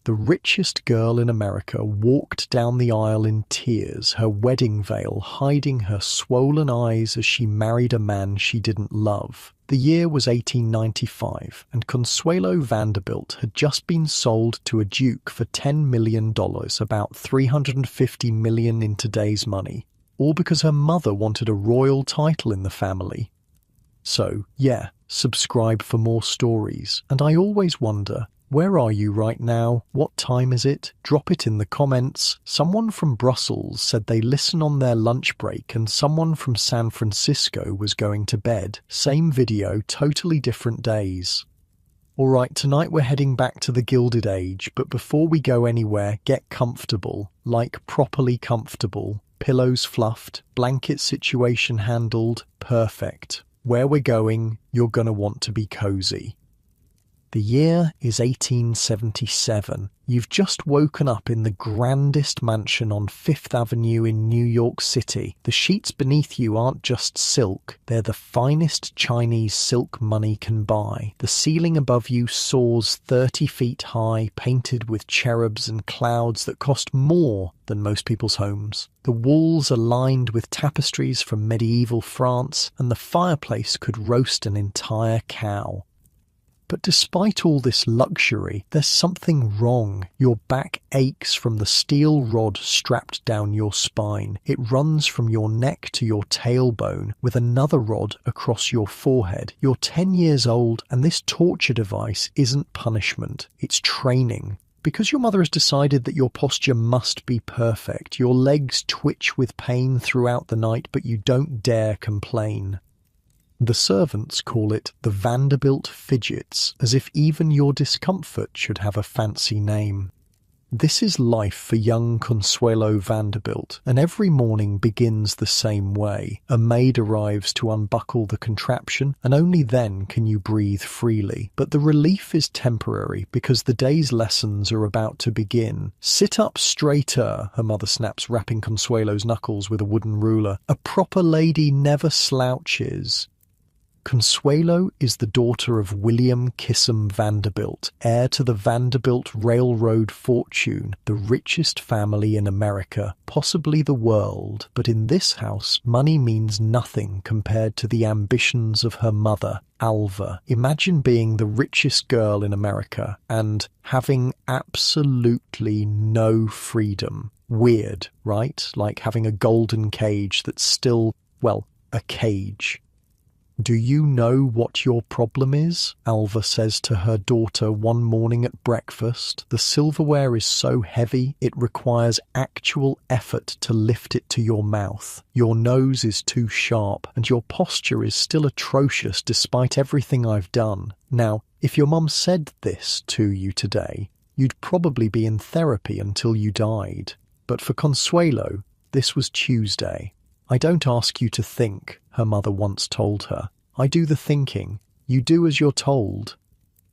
The richest girl in America walked down the aisle in tears, her wedding veil hiding her swollen eyes as she married a man she didn't love. The year was 1895, and Consuelo Vanderbilt had just been sold to a duke for $10 million, about $350 million in today's money, all because her mother wanted a royal title in the family. So, yeah, subscribe for more stories, and I always wonder, where are you right now? What time is it? Drop it in the comments. Someone from Brussels said they listen on their lunch break and someone from San Francisco was going to bed. Same video, totally different days. Alright, tonight we're heading back to the Gilded Age, but before we go anywhere, get comfortable. Like properly comfortable. Pillows fluffed, blanket situation handled, perfect. Where we're going, you're gonna want to be cozy. The year is 1877. You've just woken up in the grandest mansion on Fifth Avenue in New York City. The sheets beneath you aren't just silk, they're the finest Chinese silk money can buy. The ceiling above you soars 30 feet high, painted with cherubs and clouds that cost more than most people's homes. The walls are lined with tapestries from medieval France, and the fireplace could roast an entire cow. But despite all this luxury, there's something wrong. Your back aches from the steel rod strapped down your spine. It runs from your neck to your tailbone with another rod across your forehead. You're 10 years old, and this torture device isn't punishment, it's training. Because your mother has decided that your posture must be perfect, your legs twitch with pain throughout the night, but you don't dare complain. The servants call it the Vanderbilt fidgets, as if even your discomfort should have a fancy name. This is life for young Consuelo Vanderbilt, and every morning begins the same way. A maid arrives to unbuckle the contraption, and only then can you breathe freely. But the relief is temporary, because the day's lessons are about to begin. Sit up straighter, her mother snaps, rapping Consuelo's knuckles with a wooden ruler. A proper lady never slouches. Consuelo is the daughter of William Kissam Vanderbilt, heir to the Vanderbilt Railroad fortune, the richest family in America, possibly the world. But in this house, money means nothing compared to the ambitions of her mother, Alva. Imagine being the richest girl in America and having absolutely no freedom. Weird, right? Like having a golden cage that's still, well, a cage. "Do you know what your problem is?" Alva says to her daughter one morning at breakfast. "The silverware is so heavy it requires actual effort to lift it to your mouth. Your nose is too sharp, and your posture is still atrocious despite everything I've done." Now, if your mum said this to you today, you'd probably be in therapy until you died. But for Consuelo, this was Tuesday. "I don't ask you to think," her mother once told her. "I do the thinking. You do as you're told."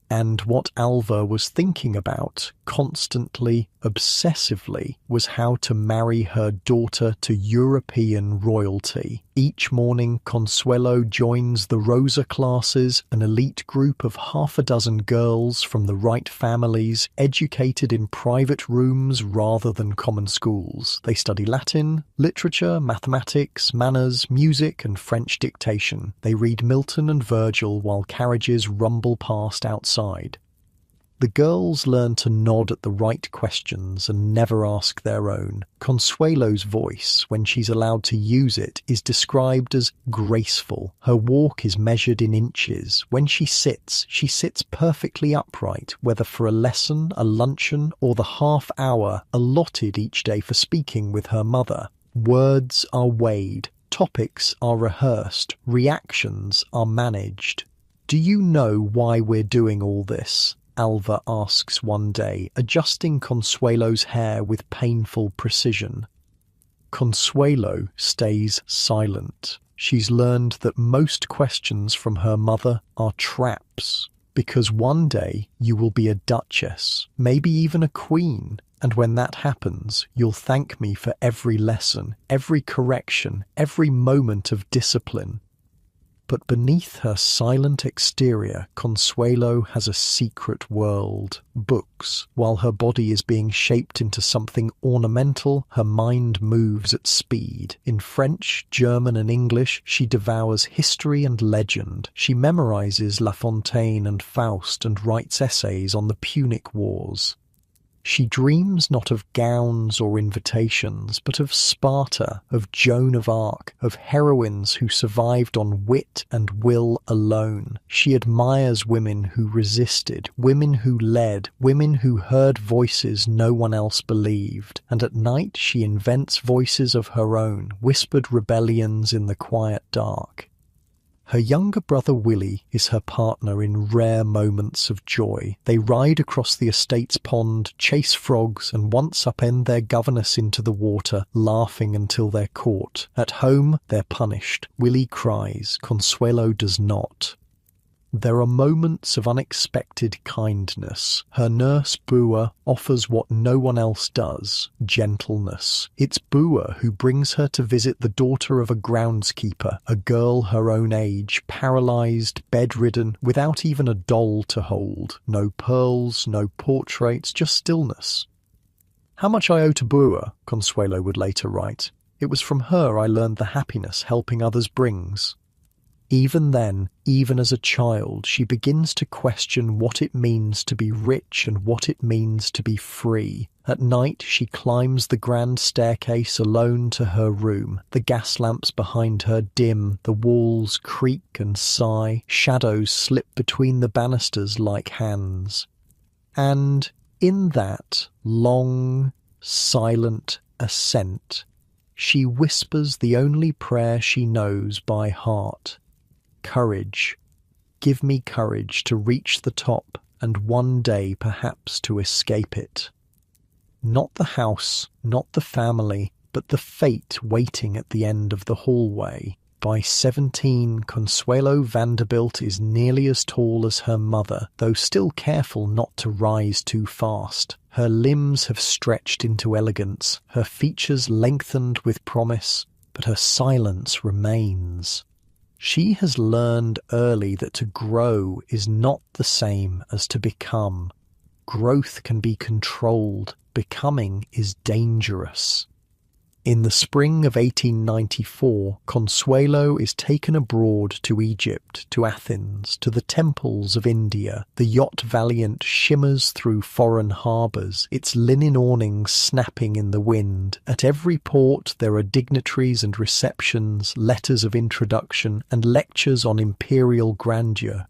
And what Alva was thinking about, constantly, obsessively, was how to marry her daughter to European royalty. Each morning, Consuelo joins the Rosa classes, an elite group of half a dozen girls from the right families, educated in private rooms rather than common schools. They study Latin, literature, mathematics, manners, music, and French dictation. They read Milton and Virgil while carriages rumble past outside. The girls learn to nod at the right questions and never ask their own. Consuelo's voice, when she's allowed to use it, is described as graceful. Her walk is measured in inches. When she sits perfectly upright, whether for a lesson, a luncheon, or the half hour allotted each day for speaking with her mother. Words are weighed, topics are rehearsed, reactions are managed. "Do you know why we're doing all this?" Alva asks one day, adjusting Consuelo's hair with painful precision. Consuelo stays silent. She's learned that most questions from her mother are traps, because one day you will be a duchess, maybe even a queen, and when that happens, you'll thank me for every lesson, every correction, every moment of discipline. But beneath her silent exterior, Consuelo has a secret world. Books. While her body is being shaped into something ornamental, her mind moves at speed. In French, German and English, she devours history and legend. She memorizes La Fontaine and Faust and writes essays on the Punic Wars. She dreams not of gowns or invitations, but of Sparta, of Joan of Arc, of heroines who survived on wit and will alone. She admires women who resisted, women who led, women who heard voices no one else believed. And at night she invents voices of her own, whispered rebellions in the quiet dark. Her younger brother Willie is her partner in rare moments of joy. They ride across the estate's pond, chase frogs, and once upend their governess into the water, laughing until they're caught. At home, they're punished. Willie cries. Consuelo does not. There are moments of unexpected kindness. Her nurse, Bua, offers what no one else does, gentleness. It's Bua who brings her to visit the daughter of a groundskeeper, a girl her own age, paralyzed, bedridden, without even a doll to hold. No pearls, no portraits, just stillness. How much I owe to Bua, Consuelo would later write. It was from her I learned the happiness helping others brings. Even then, even as a child, she begins to question what it means to be rich and what it means to be free. At night, she climbs the grand staircase alone to her room. The gas lamps behind her dim, the walls creak and sigh, shadows slip between the banisters like hands. And in that long, silent ascent, she whispers the only prayer she knows by heart. Courage. Give me courage to reach the top and one day perhaps to escape it. Not the house, not the family, but the fate waiting at the end of the hallway. By 17, Consuelo Vanderbilt is nearly as tall as her mother, though still careful not to rise too fast. Her limbs have stretched into elegance, her features lengthened with promise, but her silence remains. She has learned early that to grow is not the same as to become. Growth can be controlled. Becoming is dangerous. In the spring of 1894, Consuelo is taken abroad to Egypt, to Athens, to the temples of India. The yacht Valiant shimmers through foreign harbours, its linen awnings snapping in the wind. At every port there are dignitaries and receptions, letters of introduction, and lectures on imperial grandeur.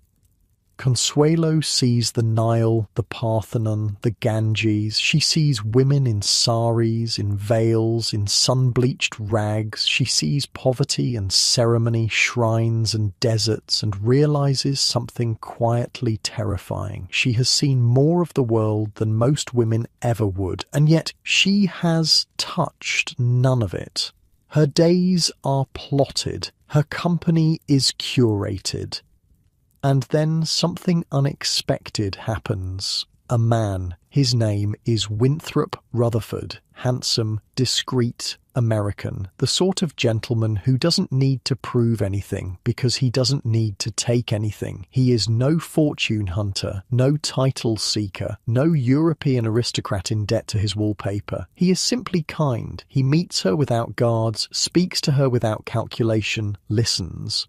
Consuelo sees the Nile, the Parthenon, the Ganges. She sees women in saris, in veils, in sun-bleached rags. She sees poverty and ceremony, shrines and deserts, and realizes something quietly terrifying. She has seen more of the world than most women ever would, and yet she has touched none of it. Her days are plotted. Her company is curated. And then something unexpected happens. A man, his name is Winthrop Rutherford, handsome, discreet, American, the sort of gentleman who doesn't need to prove anything because he doesn't need to take anything. He is no fortune hunter, no title seeker, no European aristocrat in debt to his wallpaper. He is simply kind. He meets her without guards, speaks to her without calculation, listens.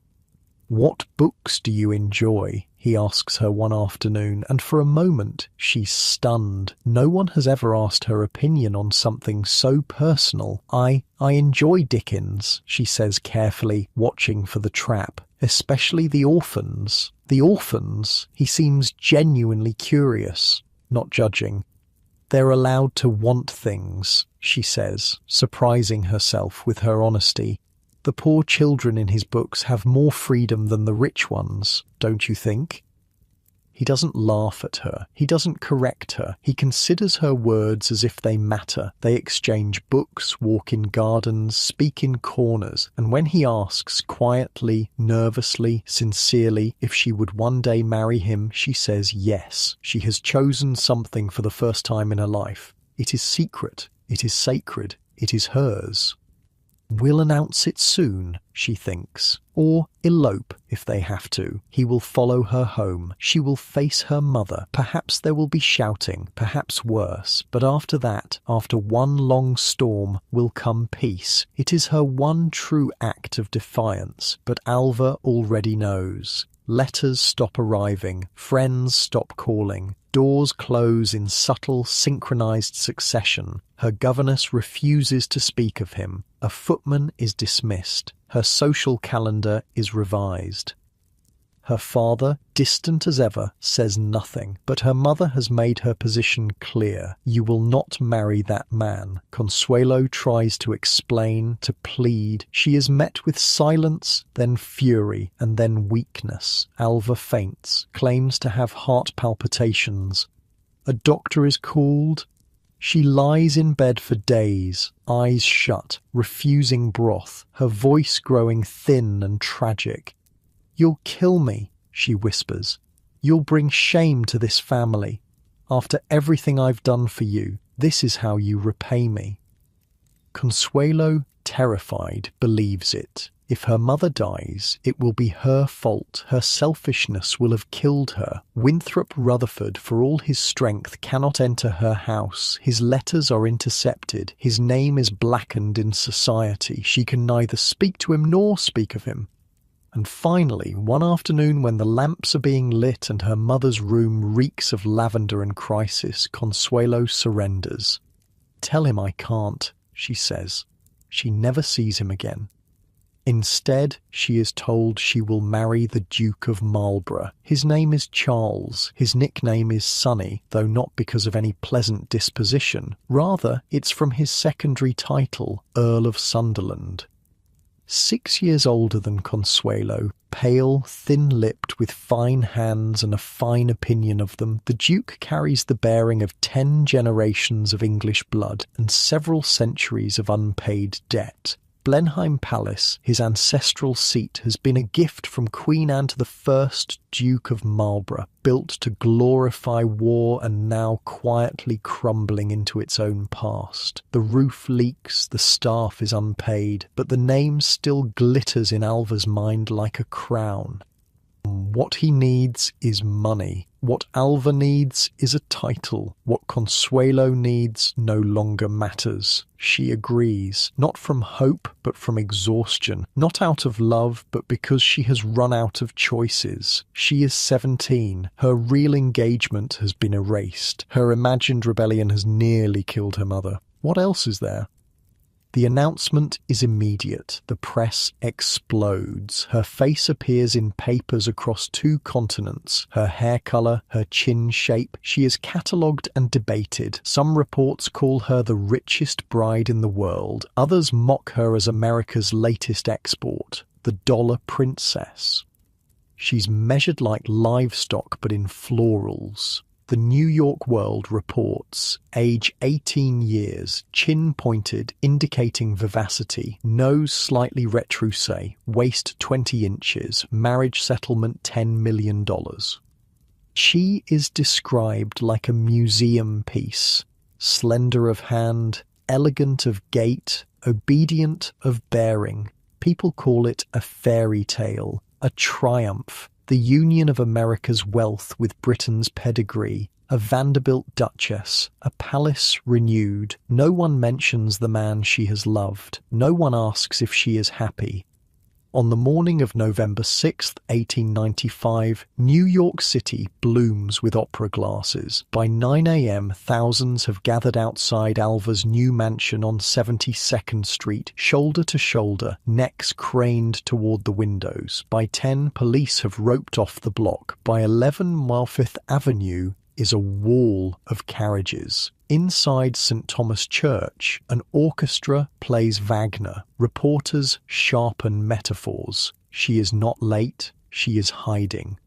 "What books do you enjoy?" he asks her one afternoon, and for a moment she's stunned. No one has ever asked her opinion on something so personal. I enjoy Dickens," she says carefully, watching for the trap. "Especially the orphans." "The orphans?" He seems genuinely curious, not judging. "They're allowed to want things," she says, surprising herself with her honesty. "The poor children in his books have more freedom than the rich ones, don't you think?" He doesn't laugh at her. He doesn't correct her. He considers her words as if they matter. They exchange books, walk in gardens, speak in corners, and when he asks quietly, nervously, sincerely if she would one day marry him, she says yes. She has chosen something for the first time in her life. It is secret. It is sacred. It is hers. We'll announce it soon, she thinks. Or elope if they have to. He will follow her home. She will face her mother. Perhaps there will be shouting, perhaps worse. But after that, after one long storm, will come peace. It is her one true act of defiance, but Alva already knows. Letters stop arriving, friends stop calling, doors close in subtle, synchronized succession. Her governess refuses to speak of him. A footman is dismissed. Her social calendar is revised. Her father, distant as ever, says nothing, but her mother has made her position clear. You will not marry that man. Consuelo tries to explain, to plead. She is met with silence, then fury, and then weakness. Alva faints, claims to have heart palpitations. A doctor is called. She lies in bed for days, eyes shut, refusing broth, her voice growing thin and tragic. "You'll kill me," she whispers. "You'll bring shame to this family. After everything I've done for you, this is how you repay me." Consuelo, terrified, believes it. If her mother dies, it will be her fault. Her selfishness will have killed her. Winthrop Rutherford, for all his strength, cannot enter her house. His letters are intercepted. His name is blackened in society. She can neither speak to him nor speak of him. And finally, one afternoon when the lamps are being lit and her mother's room reeks of lavender and crisis, Consuelo surrenders. "Tell him I can't," she says. She never sees him again. Instead, she is told she will marry the Duke of Marlborough. His name is Charles. His nickname is Sonny, though not because of any pleasant disposition. Rather, it's from his secondary title, Earl of Sunderland. 6 years older than Consuelo, pale, thin-lipped, with fine hands and a fine opinion of them, the Duke carries the bearing of 10 generations of English blood and several centuries of unpaid debt. Blenheim Palace, his ancestral seat, has been a gift from Queen Anne to the first Duke of Marlborough, built to glorify war and now quietly crumbling into its own past. The roof leaks, the staff is unpaid, but the name still glitters in Alva's mind like a crown. What he needs is money. What Alva needs is a title. What Consuelo needs no longer matters. She agrees, not from hope but from exhaustion, not out of love but because she has run out of choices. She is 17. Her real engagement has been erased. Her imagined rebellion has nearly killed her mother. What else is there? The announcement is immediate. The press explodes. Her face appears in papers across 2 continents. Her hair colour, her chin shape. She is catalogued and debated. Some reports call her the richest bride in the world. Others mock her as America's latest export, the dollar princess. She's measured like livestock but in florals. The New York World reports, age 18 years, chin pointed, indicating vivacity, nose slightly retroussé, waist 20 inches, marriage settlement $10 million. She is described like a museum piece, slender of hand, elegant of gait, obedient of bearing. People call it a fairy tale, a triumph. The union of America's wealth with Britain's pedigree, a Vanderbilt duchess, a palace renewed. No one mentions the man she has loved. No one asks if she is happy. On the morning of November 6th, 1895, New York City blooms with opera glasses. By 9 a.m., thousands have gathered outside Alva's new mansion on 72nd Street, shoulder to shoulder, necks craned toward the windows. By 10, police have roped off the block. By 11, while Fifth Avenue is a wall of carriages. Inside St. Thomas Church, an orchestra plays Wagner. Reporters sharpen metaphors. She is not late, she is hiding.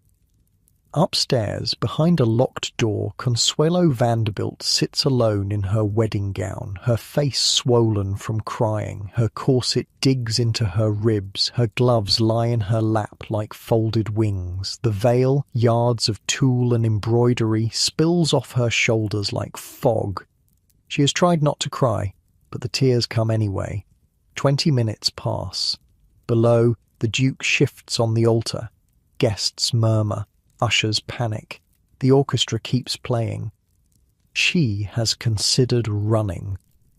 Upstairs, behind a locked door, Consuelo Vanderbilt sits alone in her wedding gown, her face swollen from crying. Her corset digs into her ribs. Her gloves lie in her lap like folded wings. The veil, yards of tulle and embroidery, spills off her shoulders like fog. She has tried not to cry, but the tears come anyway. 20 minutes pass. Below, the Duke shifts on the altar. Guests murmur. Ushers panic. The orchestra keeps playing. She has considered running.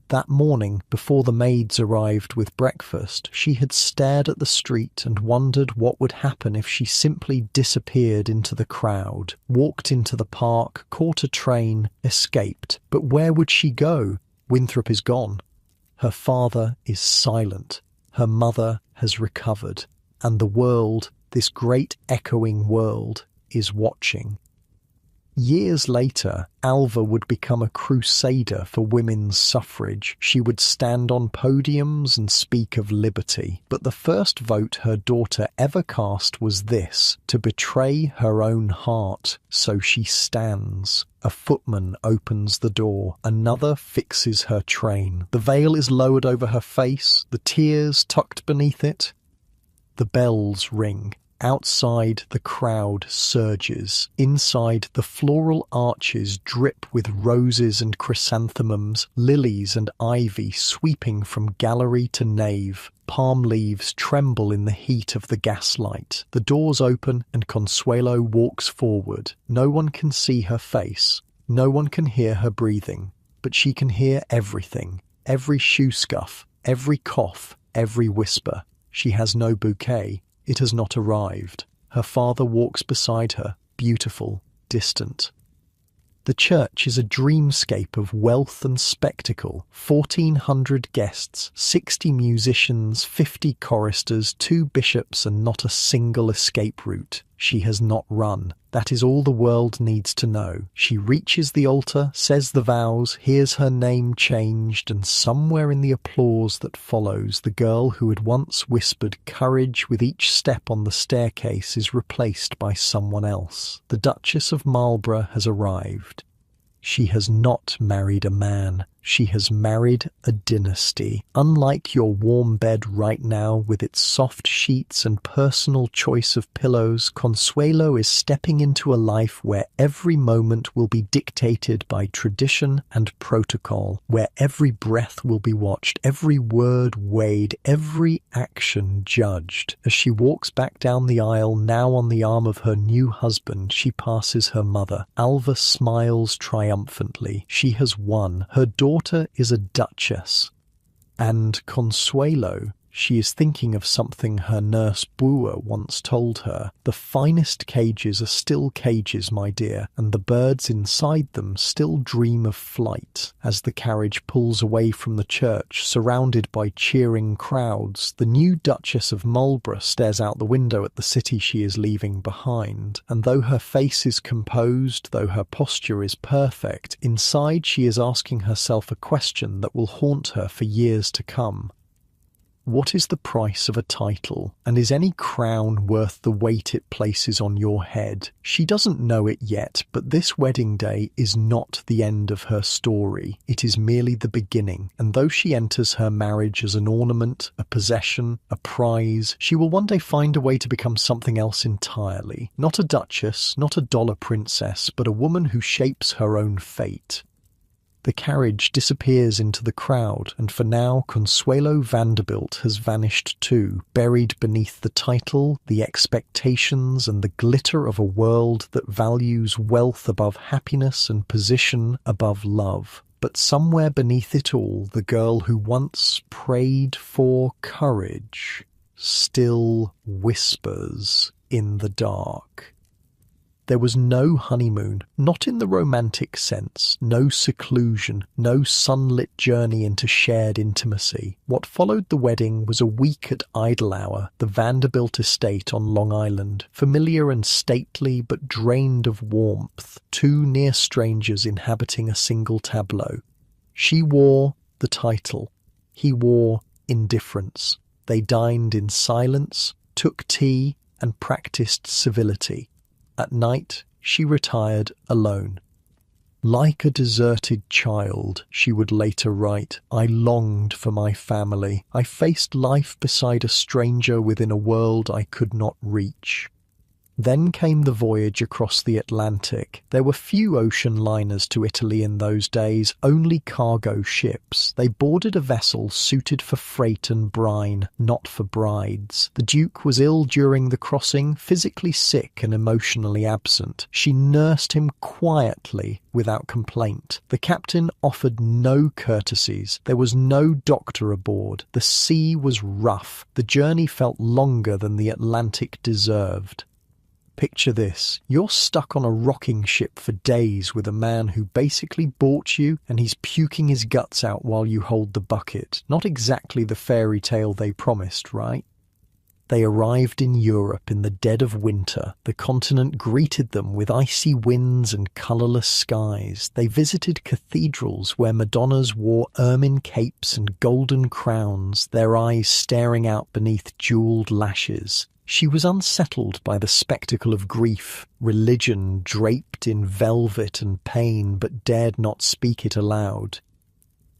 That morning, before the maids arrived with breakfast, she had stared at the street and wondered what would happen if she simply disappeared into the crowd, walked into the park, caught a train, escaped. But where would she go? Winthrop is gone. Her father is silent. Her mother has recovered. And the world, this great echoing world, is watching. Years later, Alva would become a crusader for women's suffrage. She would stand on podiums and speak of liberty. But the first vote her daughter ever cast was this: to betray her own heart. So she stands. A footman opens the door. Another fixes her train. The veil is lowered over her face, the tears tucked beneath it. The bells ring. Outside, the crowd surges. Inside, the floral arches drip with roses and chrysanthemums, lilies and ivy sweeping from gallery to nave. Palm leaves tremble in the heat of the gaslight. The doors open and Consuelo walks forward. No one can see her face. No one can hear her breathing. But she can hear everything. Every shoe scuff, every cough, every whisper. She has no bouquet. It has not arrived. Her father walks beside her, beautiful, distant. The church is a dreamscape of wealth and spectacle. 1,400 guests, 60 musicians, 50 choristers, 2 bishops, and not a single escape route. She has not run. That is all the world needs to know. She reaches the altar, says the vows, hears her name changed, and somewhere in the applause that follows, the girl who had once whispered courage with each step on the staircase is replaced by someone else. The Duchess of Marlborough has arrived. She has not married a man. She has married a dynasty. Unlike your warm bed right now with its soft sheets and personal choice of pillows, Consuelo is stepping into a life where every moment will be dictated by tradition and protocol, where every breath will be watched, every word weighed, every action judged. As she walks back down the aisle, now on the arm of her new husband, she passes her mother. Alva smiles triumphantly. She has won. Her daughter is a duchess. And Consuelo, she is thinking of something her nurse Brewer once told her. The finest cages are still cages, my dear, and the birds inside them still dream of flight. As the carriage pulls away from the church, surrounded by cheering crowds, the new Duchess of Marlborough stares out the window at the city she is leaving behind. And though her face is composed, though her posture is perfect, inside she is asking herself a question that will haunt her for years to come. What is the price of a title, and is any crown worth the weight it places on your head? She doesn't know it yet, but this wedding day is not the end of her story. It is merely the beginning, and though she enters her marriage as an ornament, a possession, a prize, she will one day find a way to become something else entirely. Not a duchess, not a dollar princess, but a woman who shapes her own fate. The carriage disappears into the crowd, and for now Consuelo Vanderbilt has vanished too, buried beneath the title, the expectations, and the glitter of a world that values wealth above happiness and position above love. But somewhere beneath it all, the girl who once prayed for courage still whispers in the dark. There was no honeymoon, not in the romantic sense, no seclusion, no sunlit journey into shared intimacy. What followed the wedding was a week at Idlehour, the Vanderbilt estate on Long Island, familiar and stately but drained of warmth, 2 near strangers inhabiting a single tableau. She wore the title. He wore indifference. They dined in silence, took tea, and practiced civility. At night, she retired alone. Like a deserted child, she would later write, I longed for my family. I faced life beside a stranger within a world I could not reach. Then came the voyage across the Atlantic. There were few ocean liners to Italy in those days, only cargo ships. They boarded a vessel suited for freight and brine, not for brides. The Duke was ill during the crossing, physically sick and emotionally absent. She nursed him quietly, without complaint. The captain offered no courtesies. There was no doctor aboard. The sea was rough. The journey felt longer than the Atlantic deserved. Picture this. You're stuck on a rocking ship for days with a man who basically bought you and he's puking his guts out while you hold the bucket. Not exactly the fairy tale they promised, right? They arrived in Europe in the dead of winter. The continent greeted them with icy winds and colourless skies. They visited cathedrals where Madonnas wore ermine capes and golden crowns, their eyes staring out beneath jewelled lashes. She was unsettled by the spectacle of grief, religion draped in velvet and pain, but dared not speak it aloud.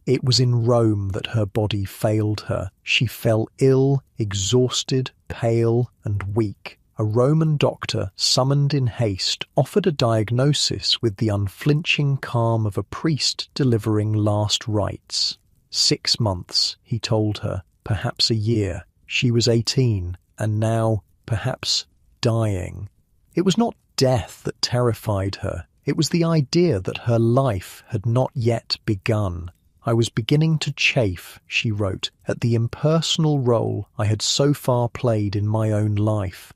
It was in Rome that her body failed her. She fell ill, exhausted, pale, and weak. A Roman doctor, summoned in haste, offered a diagnosis with the unflinching calm of a priest delivering last rites. 6 months, he told her, perhaps a year. She was 18. And now, perhaps, dying. It was not death that terrified her. It was the idea that her life had not yet begun. I was beginning to chafe, she wrote, at the impersonal role I had so far played in my own life.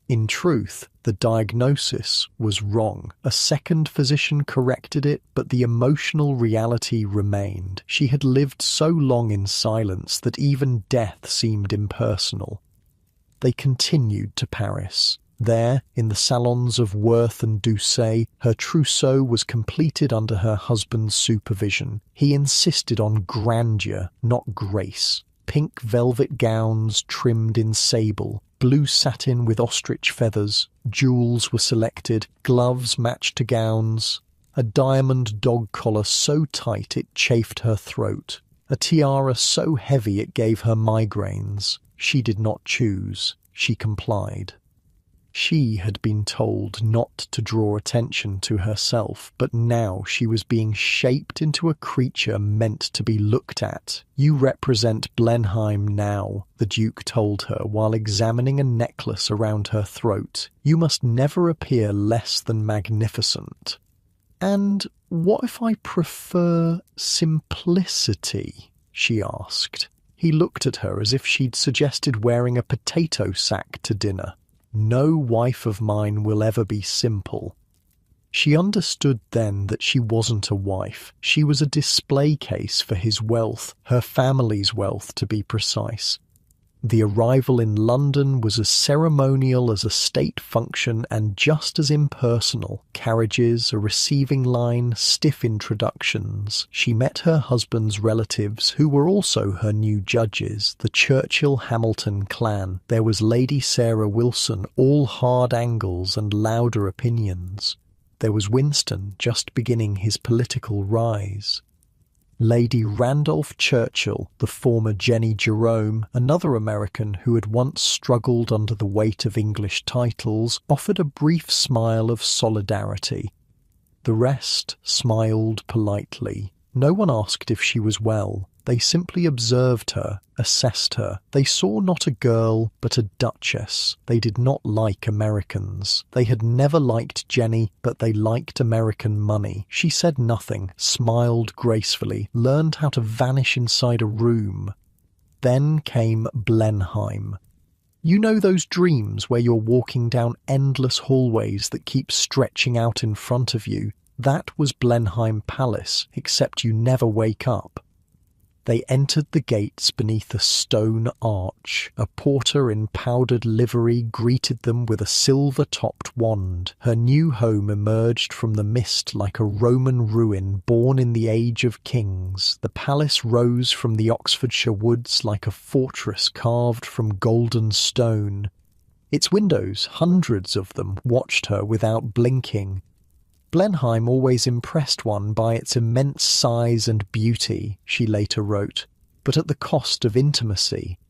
In truth, the diagnosis was wrong. A second physician corrected it, but the emotional reality remained. She had lived so long in silence that even death seemed impersonal. They continued to Paris. There, in the salons of Worth and Doucet, her trousseau was completed under her husband's supervision. He insisted on grandeur, not grace. Pink velvet gowns trimmed in sable, blue satin with ostrich feathers, jewels were selected, gloves matched to gowns, a diamond dog collar so tight it chafed her throat, a tiara so heavy it gave her migraines. She did not choose, she complied. She had been told not to draw attention to herself, but now she was being shaped into a creature meant to be looked at. You represent Blenheim now, the Duke told her while examining a necklace around her throat. You must never appear less than magnificent. And what if I prefer simplicity? She asked. He looked at her as if she'd suggested wearing a potato sack to dinner. No wife of mine will ever be simple. She understood then that she wasn't a wife. She was a display case for his wealth, her family's wealth to be precise. The arrival in London was as ceremonial as a state function and just as impersonal. Carriages, a receiving line, stiff introductions. She met her husband's relatives, who were also her new judges, the Churchill-Hamilton clan. There was Lady Sarah Wilson, all hard angles and louder opinions. There was Winston, just beginning his political rise. Lady Randolph Churchill, the former Jenny Jerome, another American who had once struggled under the weight of English titles, offered a brief smile of solidarity. The rest smiled politely. No one asked if she was well. They simply observed her, assessed her. They saw not a girl, but a duchess. They did not like Americans. They had never liked Jenny, but they liked American money. She said nothing, smiled gracefully, learned how to vanish inside a room. Then came Blenheim. You know those dreams where you're walking down endless hallways that keep stretching out in front of you? That was Blenheim Palace, except you never wake up. They entered the gates beneath a stone arch. A porter in powdered livery greeted them with a silver-topped wand. Her new home emerged from the mist like a Roman ruin born in the age of kings. The palace rose from the Oxfordshire woods like a fortress carved from golden stone. Its windows, hundreds of them, watched her without blinking. Blenheim always impressed one by its immense size and beauty, she later wrote, but at the cost of intimacy.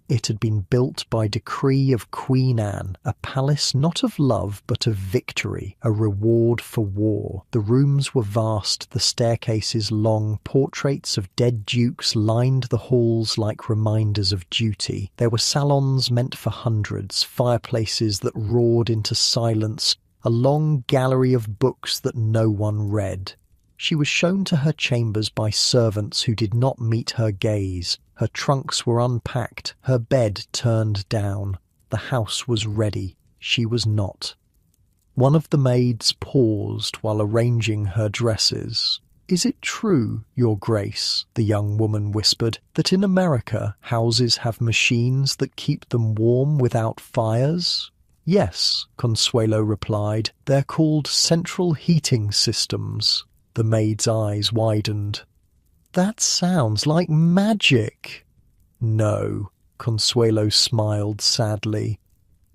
It had been built by decree of Queen Anne, a palace not of love but of victory, a reward for war. The rooms were vast, the staircases long, portraits of dead dukes lined the halls like reminders of duty. There were salons meant for hundreds, fireplaces that roared into silence, a long gallery of books that no one read. She was shown to her chambers by servants who did not meet her gaze. Her trunks were unpacked, her bed turned down. The house was ready. She was not. One of the maids paused while arranging her dresses. "Is it true, Your Grace," the young woman whispered, "that in America houses have machines that keep them warm without fires?" "Yes," Consuelo replied. "They're called central heating systems." The maid's eyes widened. "That sounds like magic." "No," Consuelo smiled sadly.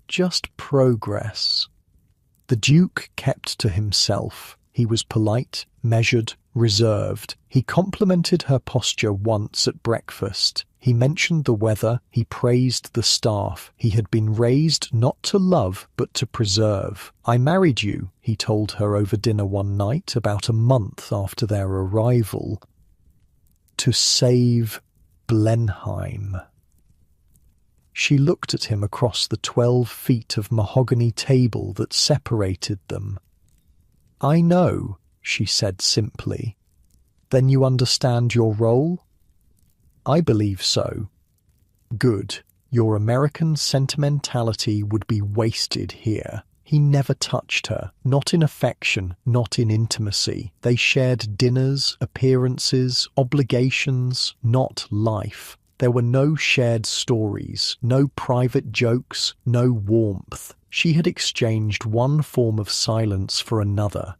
"Just progress." The Duke kept to himself. He was polite, measured, reserved. He complimented her posture once at breakfast. He mentioned the weather. He praised the staff. He had been raised not to love, but to preserve. "I married you," he told her over dinner one night, about a month after their arrival, "to save Blenheim." She looked at him across the 12 feet of mahogany table that separated them. "I know," she said simply. "Then you understand your role?" "I believe so." "Good. Your American sentimentality would be wasted here." He never touched her, not in affection, not in intimacy. They shared dinners, appearances, obligations, not life. There were no shared stories, no private jokes, no warmth. She had exchanged one form of silence for another.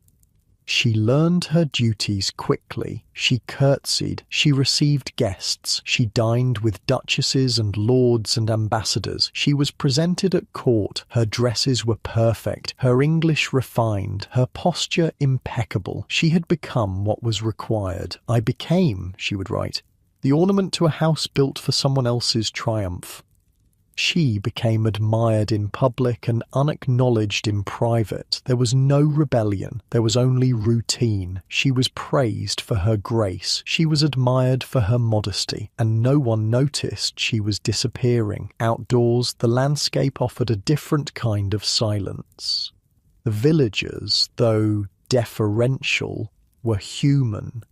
She learned her duties quickly. She curtsied. She received guests. She dined with duchesses and lords and ambassadors. She was presented at court. Her dresses were perfect, her English refined, her posture impeccable. She had become what was required. "I became," she would write, "the ornament to a house built for someone else's triumph." She became admired in public and unacknowledged in private. There was no rebellion. There was only routine. She was praised for her grace. She was admired for her modesty. And no one noticed she was disappearing. Outdoors, the landscape offered a different kind of silence. The villagers, though deferential, were human.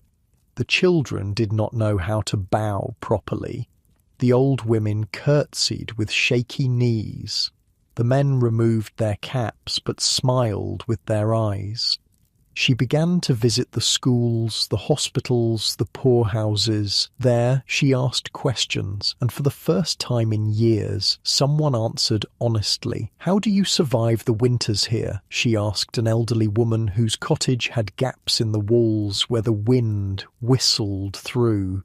The children did not know how to bow properly. The old women curtsied with shaky knees. The men removed their caps but smiled with their eyes. She began to visit the schools, the hospitals, the poorhouses. There she asked questions, and for the first time in years, someone answered honestly. "How do you survive the winters here?" she asked an elderly woman whose cottage had gaps in the walls where the wind whistled through.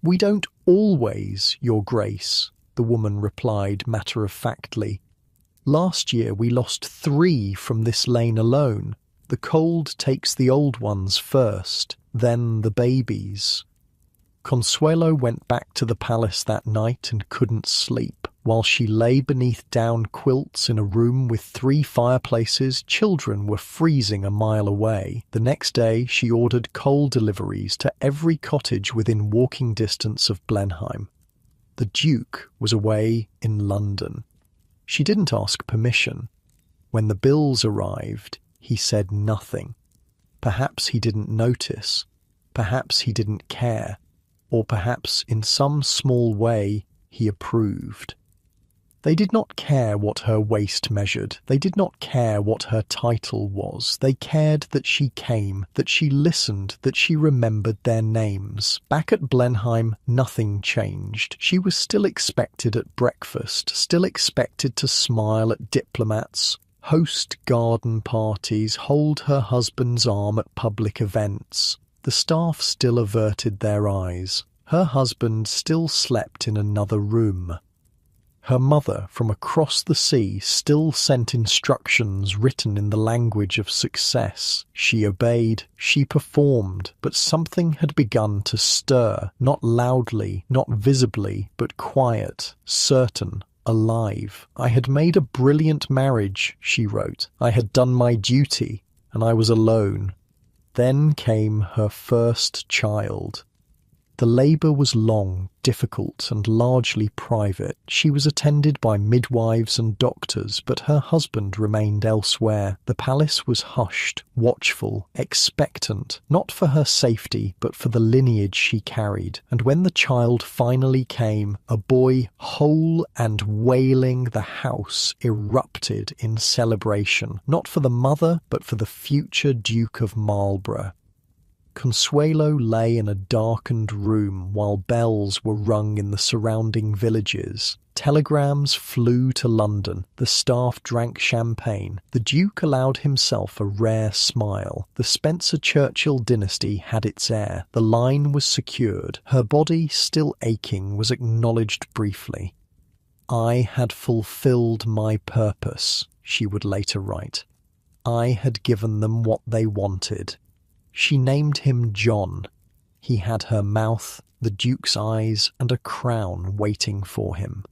"We don't always, Your Grace," the woman replied matter-of-factly. "Last year we lost 3 from this lane alone. The cold takes the old ones first, then the babies." Consuelo went back to the palace that night and couldn't sleep. While she lay beneath down quilts in a room with 3 fireplaces, children were freezing a mile away. The next day, she ordered coal deliveries to every cottage within walking distance of Blenheim. The Duke was away in London. She didn't ask permission. When the bills arrived, he said nothing. Perhaps he didn't notice. Perhaps he didn't care. Or perhaps, in some small way, he approved. They did not care what her waist measured. They did not care what her title was. They cared that she came, that she listened, that she remembered their names. Back at Blenheim, nothing changed. She was still expected at breakfast, still expected to smile at diplomats, host garden parties, hold her husband's arm at public events. The staff still averted their eyes. Her husband still slept in another room. Her mother, from across the sea, still sent instructions written in the language of success. She obeyed, she performed, but something had begun to stir, not loudly, not visibly, but quiet, certain, alive. "I had made a brilliant marriage," she wrote. "I had done my duty, and I was alone." Then came her first child. The labour was long, difficult, and largely private. She was attended by midwives and doctors, but her husband remained elsewhere. The palace was hushed, watchful, expectant, not for her safety, but for the lineage she carried. And when the child finally came, a boy whole and wailing, the house erupted in celebration, not for the mother, but for the future Duke of Marlborough. Consuelo lay in a darkened room while bells were rung in the surrounding villages. Telegrams flew to London. The staff drank champagne. The Duke allowed himself a rare smile. The Spencer-Churchill dynasty had its heir. The line was secured. Her body, still aching, was acknowledged briefly. "I had fulfilled my purpose," she would later write. "I had given them what they wanted." She named him John. He had her mouth, the Duke's eyes, and a crown waiting for him.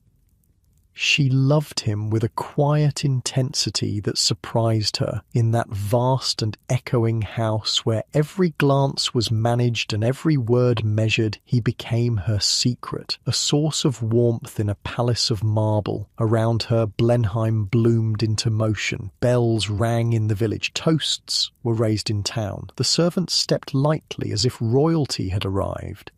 She loved him with a quiet intensity that surprised her. In that vast and echoing house where every glance was managed and every word measured, he became her secret, a source of warmth in a palace of marble. Around her, Blenheim bloomed into motion. Bells rang in the village. Toasts were raised in town. The servants stepped lightly as if royalty had arrived.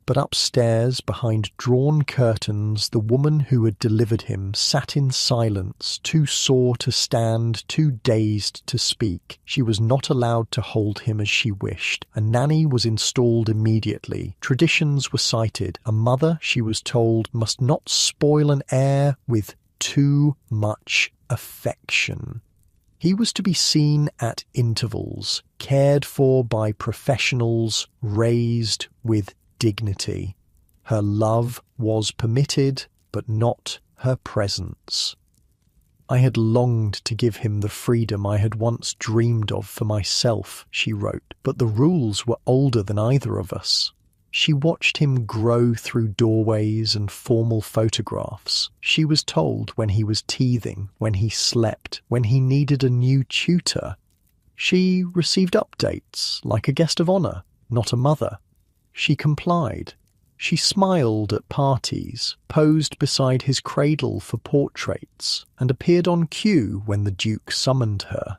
But upstairs, behind drawn curtains, the woman who had delivered him sat in silence, too sore to stand, too dazed to speak. She was not allowed to hold him as she wished. A nanny was installed immediately. Traditions were cited. A mother, she was told, must not spoil an heir with too much affection. He was to be seen at intervals, cared for by professionals, raised with dignity. Her love was permitted, but not her presence. "I had longed to give him the freedom I had once dreamed of for myself," she wrote, "but the rules were older than either of us." She watched him grow through doorways and formal photographs. She was told when he was teething, when he slept, when he needed a new tutor. She received updates like a guest of honour, not a mother. She complied. She smiled at parties, posed beside his cradle for portraits, and appeared on cue when the Duke summoned her.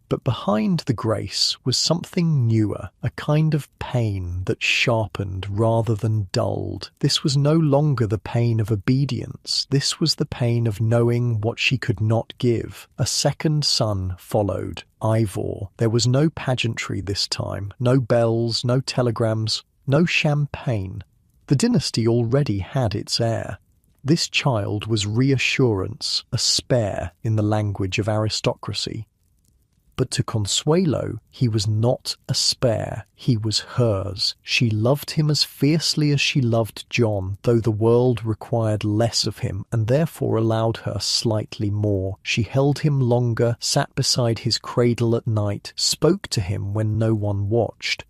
But behind the grace was something newer, a kind of pain that sharpened rather than dulled. This was no longer the pain of obedience. This was the pain of knowing what she could not give. A second son followed, Ivor. There was no pageantry this time, no bells, no telegrams, no champagne. The dynasty already had its heir. This child was reassurance, a spare in the language of aristocracy. But to Consuelo, he was not a spare, he was hers. She loved him as fiercely as she loved John, though the world required less of him, and therefore allowed her slightly more. She held him longer, sat beside his cradle at night, spoke to him when no one watched.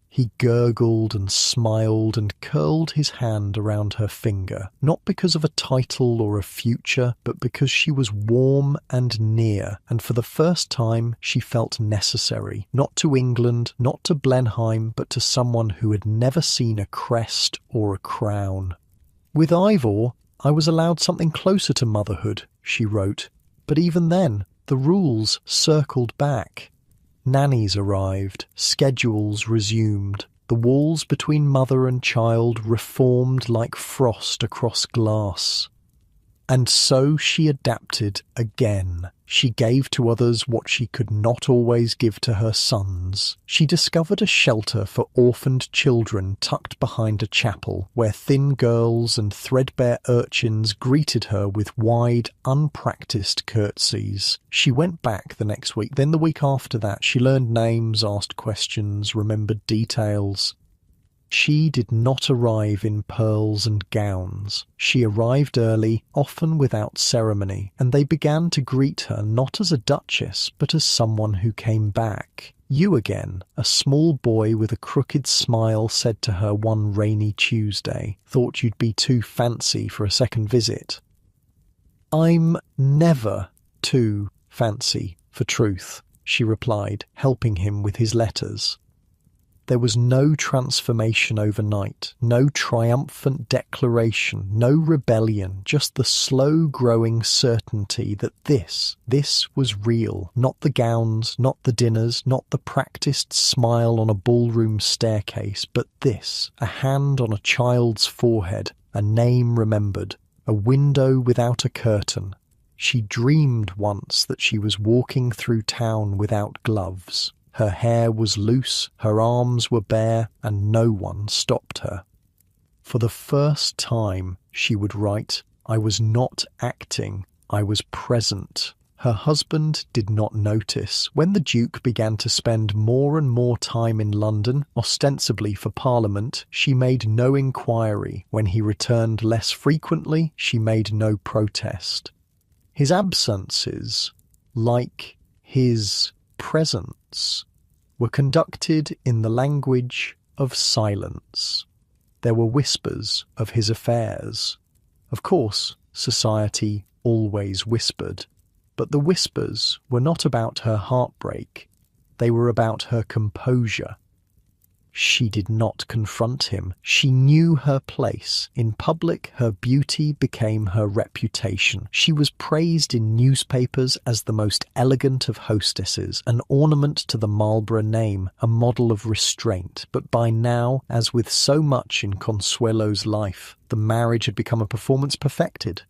He gurgled and smiled and curled his hand around her finger, not because of a title or a future, but because she was warm and near, and for the first time she felt necessary, not to England, not to Blenheim, but to someone who had never seen a crest or a crown. "With Ivor, I was allowed something closer to motherhood," she wrote, but even then, the rules circled back. Nannies arrived, schedules resumed, the walls between mother and child reformed like frost across glass. And so she adapted again. She gave to others what she could not always give to her sons. She discovered a shelter for orphaned children tucked behind a chapel, where thin girls and threadbare urchins greeted her with wide, unpracticed curtsies. She went back the next week. Then the week after that, she learned names, asked questions, remembered details. She did not arrive in pearls and gowns. She arrived early, often without ceremony, and they began to greet her not as a duchess, but as someone who came back. "You again," a small boy with a crooked smile said to her one rainy Tuesday. "Thought you'd be too fancy for a second visit." "I'm never too fancy for truth," she replied, helping him with his letters. There was no transformation overnight, no triumphant declaration, no rebellion, just the slow-growing certainty that this was real. Not the gowns, not the dinners, not the practiced smile on a ballroom staircase, but this, a hand on a child's forehead, a name remembered, a window without a curtain. She dreamed once that she was walking through town without gloves. Her hair was loose, her arms were bare, and no one stopped her. For the first time, she would write, "I was not acting, I was present." Her husband did not notice. When the Duke began to spend more and more time in London, ostensibly for Parliament, she made no inquiry. When he returned less frequently, she made no protest. His absences, like his presence, were conducted in the language of silence. There were whispers of his affairs. Of course, society always whispered, but the whispers were not about her heartbreak. They were about her composure. She did not confront him. She knew her place. In public, her beauty became her reputation. She was praised in newspapers as the most elegant of hostesses, an ornament to the Marlborough name, a model of restraint. But by now, as with so much in Consuelo's life, the marriage had become a performance perfected.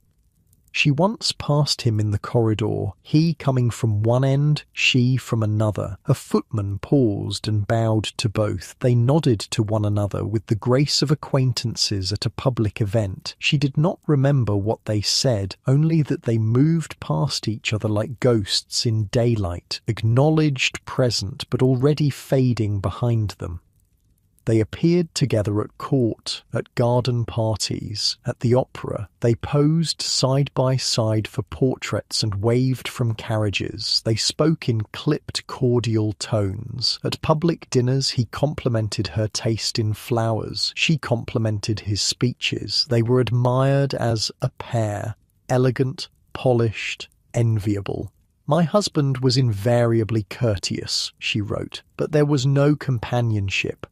She once passed him in the corridor, he coming from one end, she from another. A footman paused and bowed to both. They nodded to one another with the grace of acquaintances at a public event. She did not remember what they said, only that they moved past each other like ghosts in daylight, acknowledged present but already fading behind them. They appeared together at court, at garden parties, at the opera. They posed side by side for portraits and waved from carriages. They spoke in clipped, cordial tones. At public dinners he complimented her taste in flowers. She complimented his speeches. They were admired as a pair, elegant, polished, enviable. "My husband was invariably courteous," she wrote, "but there was no companionship."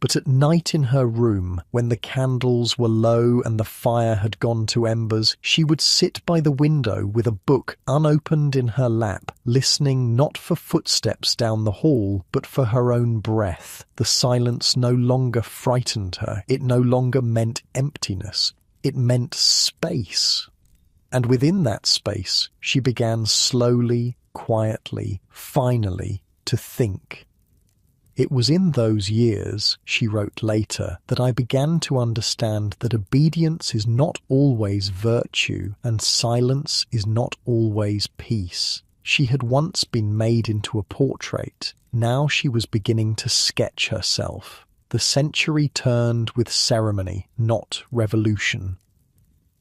But at night in her room, when the candles were low and the fire had gone to embers, she would sit by the window with a book unopened in her lap, listening not for footsteps down the hall, but for her own breath. The silence no longer frightened her. It no longer meant emptiness. It meant space. And within that space, she began slowly, quietly, finally, to think. "It was in those years," she wrote later, "that I began to understand that obedience is not always virtue and silence is not always peace." She had once been made into a portrait. Now she was beginning to sketch herself. The century turned with ceremony, not revolution.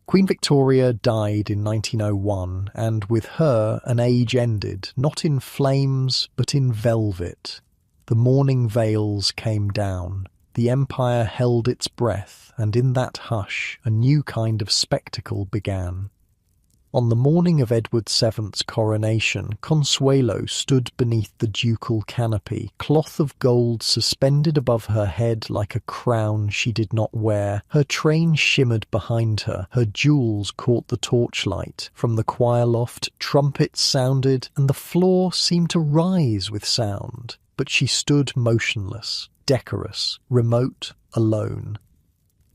Queen Victoria died in 1901, and with her an age ended, not in flames but in velvet. The mourning veils came down. The empire held its breath, and in that hush a new kind of spectacle began. On the morning of Edward VII's coronation, Consuelo stood beneath the ducal canopy, cloth of gold suspended above her head like a crown she did not wear. Her train shimmered behind her, her jewels caught the torchlight. From the choir loft, trumpets sounded, and the floor seemed to rise with sound. But she stood motionless, decorous, remote, alone.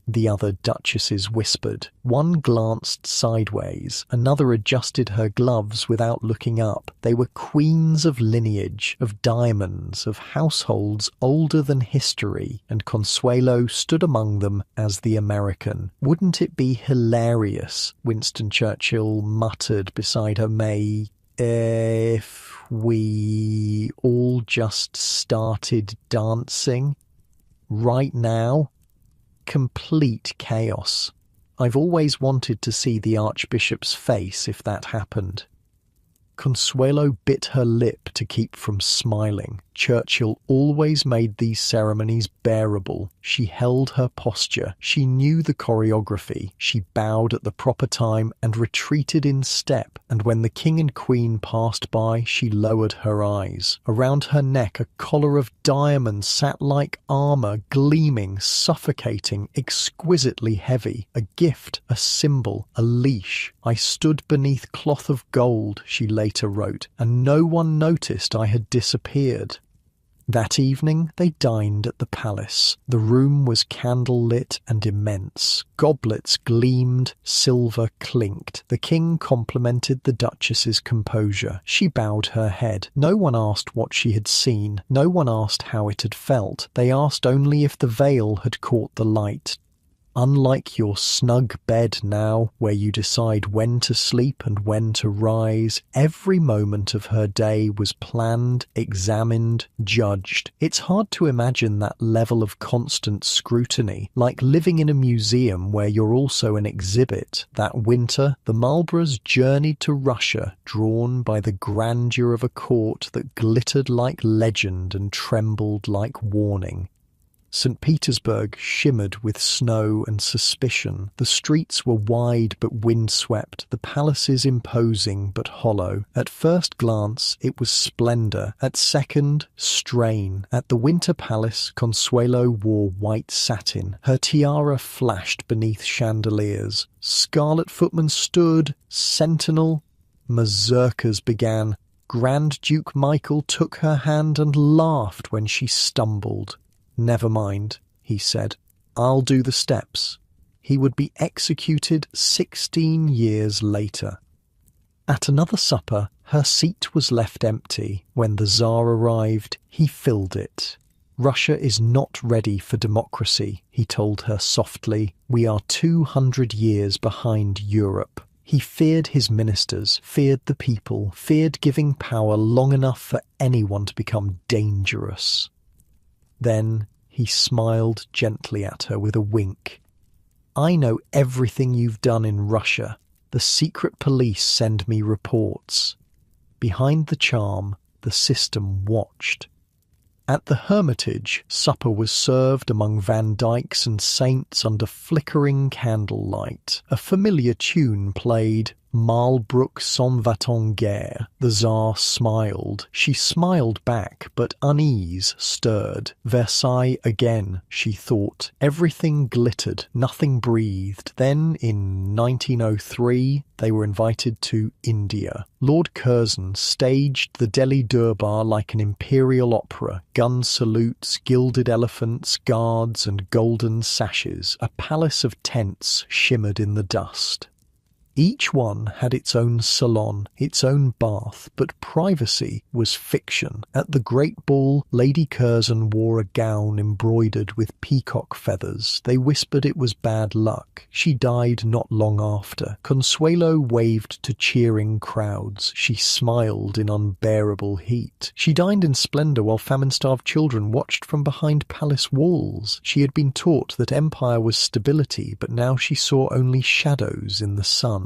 The other duchesses whispered. One glanced sideways, another adjusted her gloves without looking up. They were queens of lineage, of diamonds, of households older than history, and Consuelo stood among them as the American. "Wouldn't it be hilarious," Winston Churchill muttered beside her, "if we all just started dancing?" Right now, complete chaos. I've always wanted to see the Archbishop's face if that happened. Consuelo bit her lip to keep from smiling. Churchill always made these ceremonies bearable. She held her posture. She knew the choreography. She bowed at the proper time and retreated in step, and when the king and queen passed by, she lowered her eyes. Around her neck a collar of diamonds sat like armour, gleaming, suffocating, exquisitely heavy. A gift, a symbol, a leash. I stood beneath cloth of gold, she later wrote, and no one noticed I had disappeared. That evening they dined at the palace. The room was candle-lit and immense. Goblets gleamed, silver clinked. The king complimented the duchess's composure. She bowed her head. No one asked what she had seen. No one asked how it had felt. They asked only if the veil had caught the light. Unlike your snug bed now, where you decide when to sleep and when to rise, every moment of her day was planned, examined, judged. It's hard to imagine that level of constant scrutiny, like living in a museum where you're also an exhibit. That winter, the Marlboroughs journeyed to Russia, drawn by the grandeur of a court that glittered like legend and trembled like warning. St. Petersburg shimmered with snow and suspicion. The streets were wide but windswept, the palaces imposing but hollow. At first glance, it was splendour. At second, strain. At the Winter Palace, Consuelo wore white satin. Her tiara flashed beneath chandeliers. Scarlet footmen stood, sentinel. Mazurkas began. Grand Duke Michael took her hand and laughed when she stumbled. "Never mind," he said. "I'll do the steps." He would be executed 16 years later. At another supper, her seat was left empty. When the Tsar arrived, he filled it. "Russia is not ready for democracy," he told her softly. "We are 200 years behind Europe." He feared his ministers, feared the people, feared giving power long enough for anyone to become dangerous. Then he smiled gently at her with a wink. "I know everything you've done in Russia. The secret police send me reports." Behind the charm, the system watched. At the Hermitage, supper was served among Van Dycks and saints under flickering candlelight. A familiar tune played, "Malbrook s'en va-t-en guerre." The Tsar smiled. She smiled back, but unease stirred. Versailles again, she thought. Everything glittered, nothing breathed. Then, in 1903, they were invited to India. Lord Curzon staged the Delhi Durbar like an imperial opera. Gun salutes, gilded elephants, guards, and golden sashes. A palace of tents shimmered in the dust. Each one had its own salon, its own bath, but privacy was fiction. At the great ball, Lady Curzon wore a gown embroidered with peacock feathers. They whispered it was bad luck. She died not long after. Consuelo waved to cheering crowds. She smiled in unbearable heat. She dined in splendour while famine-starved children watched from behind palace walls. She had been taught that empire was stability, but now she saw only shadows in the sun.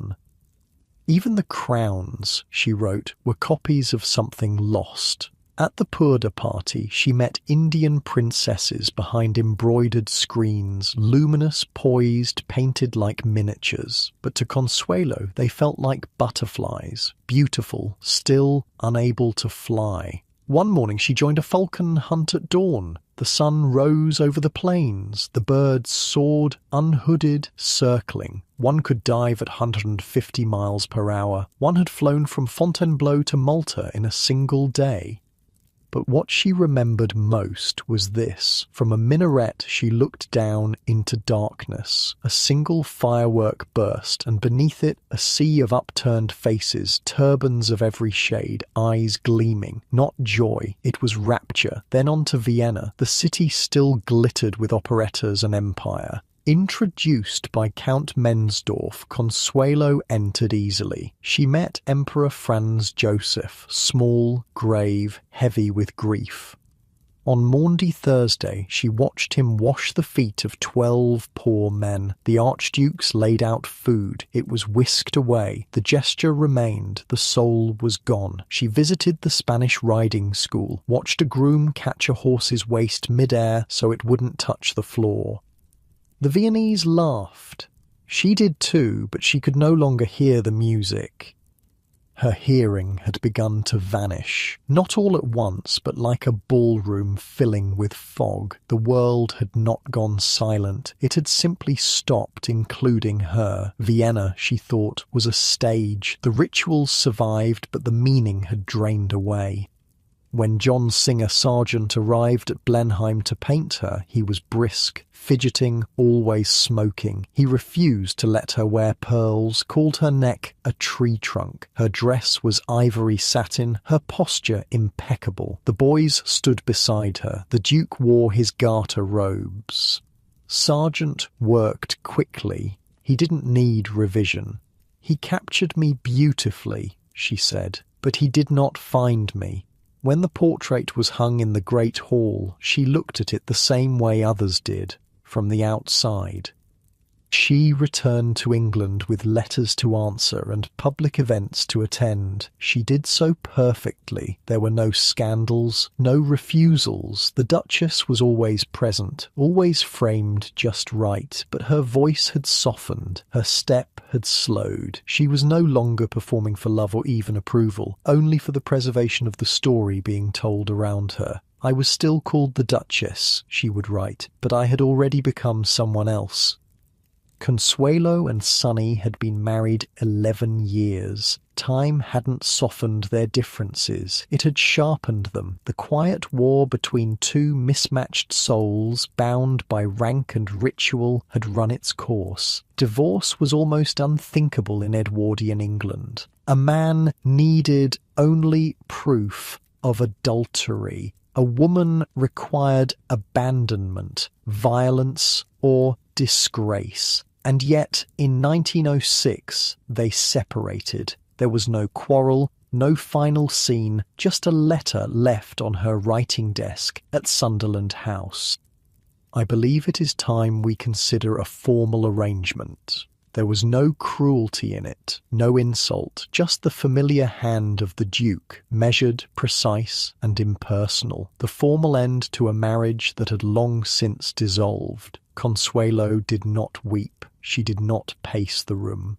Even the crowns, she wrote, were copies of something lost. At the Purda party, she met Indian princesses behind embroidered screens, luminous, poised, painted like miniatures. But to Consuelo, they felt like butterflies, beautiful, still unable to fly. One morning she joined a falcon hunt at dawn. The sun rose over the plains. The birds soared, unhooded, circling. One could dive at 150 miles per hour. One had flown from Fontainebleau to Malta in a single day. But what she remembered most was this. From a minaret she looked down into darkness. A single firework burst, and beneath it a sea of upturned faces, turbans of every shade, eyes gleaming. Not joy, it was rapture. Then on to Vienna. The city still glittered with operettas and empire. Introduced by Count Mensdorff, Consuelo entered easily. She met Emperor Franz Joseph, small, grave, heavy with grief. On Maundy Thursday, she watched him wash the feet of 12 poor men. The Archduke's laid out food. It was whisked away. The gesture remained. The soul was gone. She visited the Spanish riding school, watched a groom catch a horse's waist mid-air so it wouldn't touch the floor. The Viennese laughed. She did too, but she could no longer hear the music. Her hearing had begun to vanish, not all at once, but like a ballroom filling with fog. The world had not gone silent. It had simply stopped, including her. Vienna, she thought, was a stage. The rituals survived, but the meaning had drained away. When John Singer Sargent arrived at Blenheim to paint her, he was brisk, fidgeting, always smoking. He refused to let her wear pearls, called her neck a tree trunk. Her dress was ivory satin, her posture impeccable. The boys stood beside her. The Duke wore his garter robes. Sargent worked quickly. He didn't need revision. "He captured me beautifully," she said, "but he did not find me." When the portrait was hung in the Great Hall, she looked at it the same way others did, from the outside. She returned to England with letters to answer and public events to attend. She did so perfectly. There were no scandals, no refusals. The Duchess was always present, always framed just right, but her voice had softened, her step had slowed. She was no longer performing for love or even approval, only for the preservation of the story being told around her. "I was still called the Duchess," she would write, "but I had already become someone else." Consuelo and Sonny had been married 11 years. Time hadn't softened their differences. It had sharpened them. The quiet war between two mismatched souls, bound by rank and ritual, had run its course. Divorce was almost unthinkable in Edwardian England. A man needed only proof of adultery. A woman required abandonment, violence, or disgrace. And yet, in 1906, they separated. There was no quarrel, no final scene, just a letter left on her writing desk at Sunderland House. "I believe it is time we consider a formal arrangement." There was no cruelty in it, no insult, just the familiar hand of the Duke, measured, precise, and impersonal. The formal end to a marriage that had long since dissolved. Consuelo did not weep. She did not pace the room.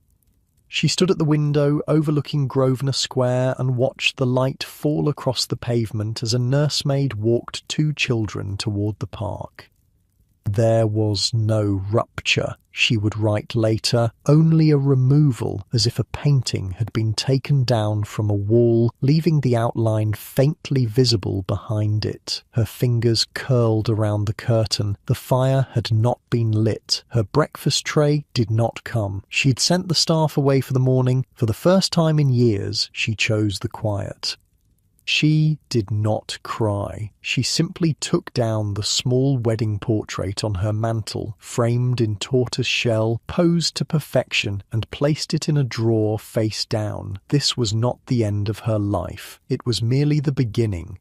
She stood at the window overlooking Grosvenor Square and watched the light fall across the pavement as a nursemaid walked two children toward the park. There was no rupture, she would write later, only a removal, as if a painting had been taken down from a wall, leaving the outline faintly visible behind it. Her fingers curled around the curtain. The fire had not been lit. Her breakfast tray did not come. She'd sent the staff away for the morning. For the first time in years, she chose the quiet. She did not cry. She simply took down the small wedding portrait on her mantel, framed in tortoise shell, posed to perfection, and placed it in a drawer face down. This was not the end of her life. It was merely the beginning.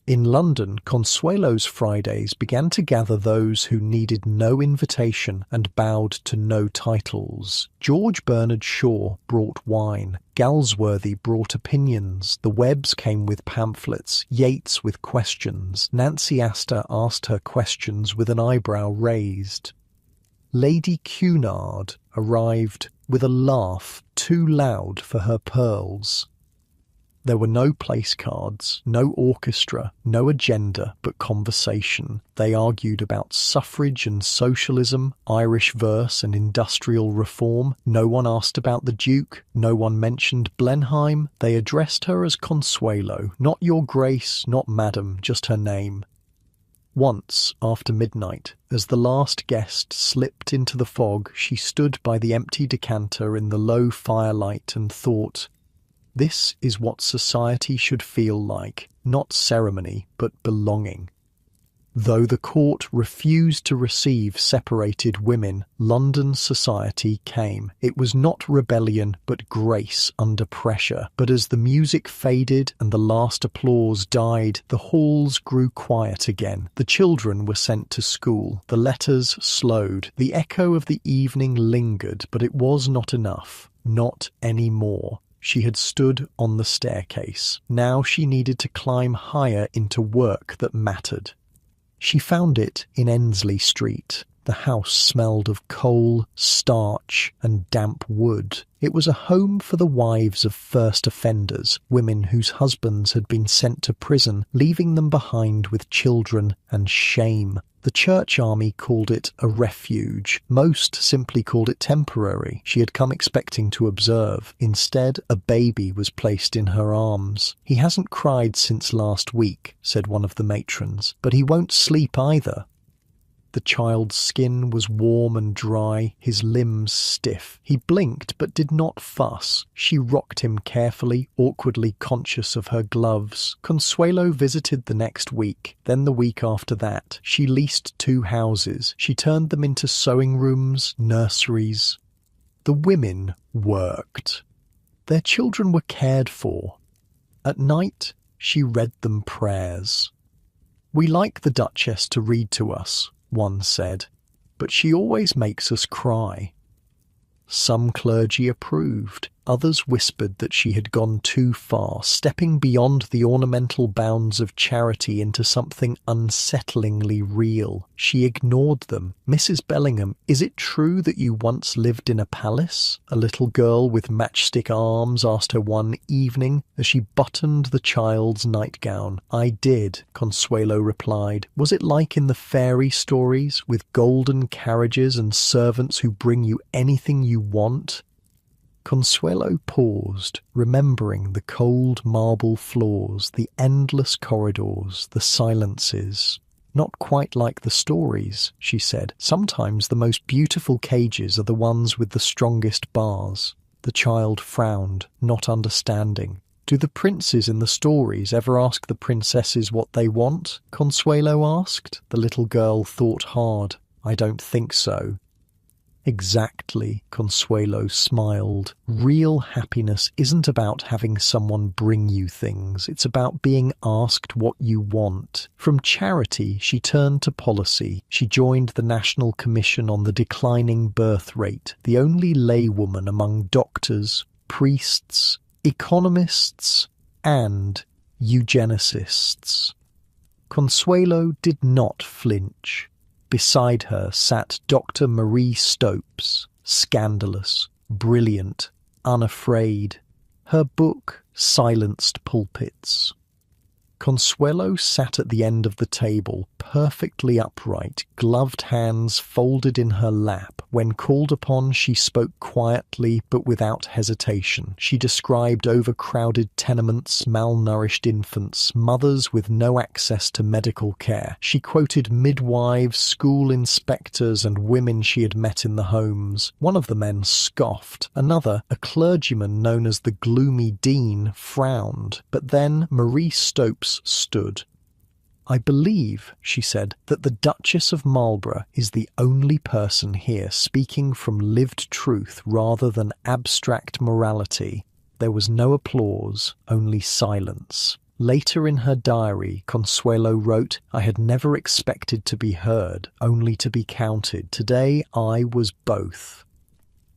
In London, Consuelo's Fridays began to gather those who needed no invitation and bowed to no titles. George Bernard Shaw brought wine. Galsworthy brought opinions. The Webbs came with pamphlets. Yeats with questions. Nancy Astor asked her questions with an eyebrow raised. Lady Cunard arrived with a laugh too loud for her pearls. There were no place cards, no orchestra, no agenda, but conversation. They argued about suffrage and socialism, Irish verse and industrial reform. No one asked about the Duke. No one mentioned Blenheim. They addressed her as Consuelo, not Your Grace, not Madam, just her name. Once, after midnight, as the last guest slipped into the fog, she stood by the empty decanter in the low firelight and thought, "This is what society should feel like, not ceremony, but belonging." Though the court refused to receive separated women, London society came. It was not rebellion, but grace under pressure. But as the music faded and the last applause died, the halls grew quiet again. The children were sent to school. The letters slowed. The echo of the evening lingered, but it was not enough. Not anymore. She had stood on the staircase. Now she needed to climb higher into work that mattered. She found it in Ensley Street. The house smelled of coal, starch, and damp wood. It was a home for the wives of first offenders, women whose husbands had been sent to prison, leaving them behind with children and shame. The church army called it a refuge. Most simply called it temporary. She had come expecting to observe. Instead, a baby was placed in her arms. "He hasn't cried since last week," said one of the matrons, "but he won't sleep either." The child's skin was warm and dry, his limbs stiff. He blinked but did not fuss. She rocked him carefully, awkwardly conscious of her gloves. Consuelo visited the next week, then the week after that. She leased 2 houses. She turned them into sewing rooms, nurseries. The women worked. Their children were cared for. At night, she read them prayers. "We like the Duchess to read to us," one said, "but she always makes us cry." Some clergy approved. Others whispered that she had gone too far, stepping beyond the ornamental bounds of charity into something unsettlingly real. She ignored them. "Mrs. Bellingham, is it true that you once lived in a palace?" a little girl with matchstick arms asked her one evening as she buttoned the child's nightgown. "I did," Consuelo replied. "Was it like in the fairy stories, with golden carriages and servants who bring you anything you want?" Consuelo paused, remembering the cold marble floors, the endless corridors, the silences. "Not quite like the stories," she said. "Sometimes the most beautiful cages are the ones with the strongest bars." The child frowned, not understanding. "Do the princes in the stories ever ask the princesses what they want?" Consuelo asked. The little girl thought hard. "I don't think so." "Exactly," Consuelo smiled. "Real happiness isn't about having someone bring you things. It's about being asked what you want." From charity, she turned to policy. She joined the National Commission on the Declining Birth Rate, the only laywoman among doctors, priests, economists, and eugenicists. Consuelo did not flinch. Beside her sat Dr. Marie Stopes, scandalous, brilliant, unafraid. Her book silenced pulpits. Consuelo sat at the end of the table, perfectly upright, gloved hands folded in her lap. When called upon, she spoke quietly but without hesitation. She described overcrowded tenements, malnourished infants, mothers with no access to medical care. She quoted midwives, school inspectors, and women she had met in the homes. One of the men scoffed. Another, a clergyman known as the Gloomy Dean, frowned. But then Marie Stopes stood. "I believe," she said, "that the Duchess of Marlborough is the only person here speaking from lived truth rather than abstract morality." There was no applause, only silence. Later in her diary, Consuelo wrote, "I had never expected to be heard, only to be counted. Today I was both."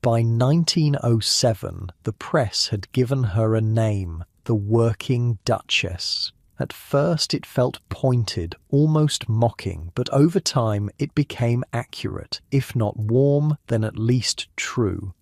By 1907, the press had given her a name, the Working Duchess. At first it felt pointed, almost mocking, but over time it became accurate. If not warm, then at least true.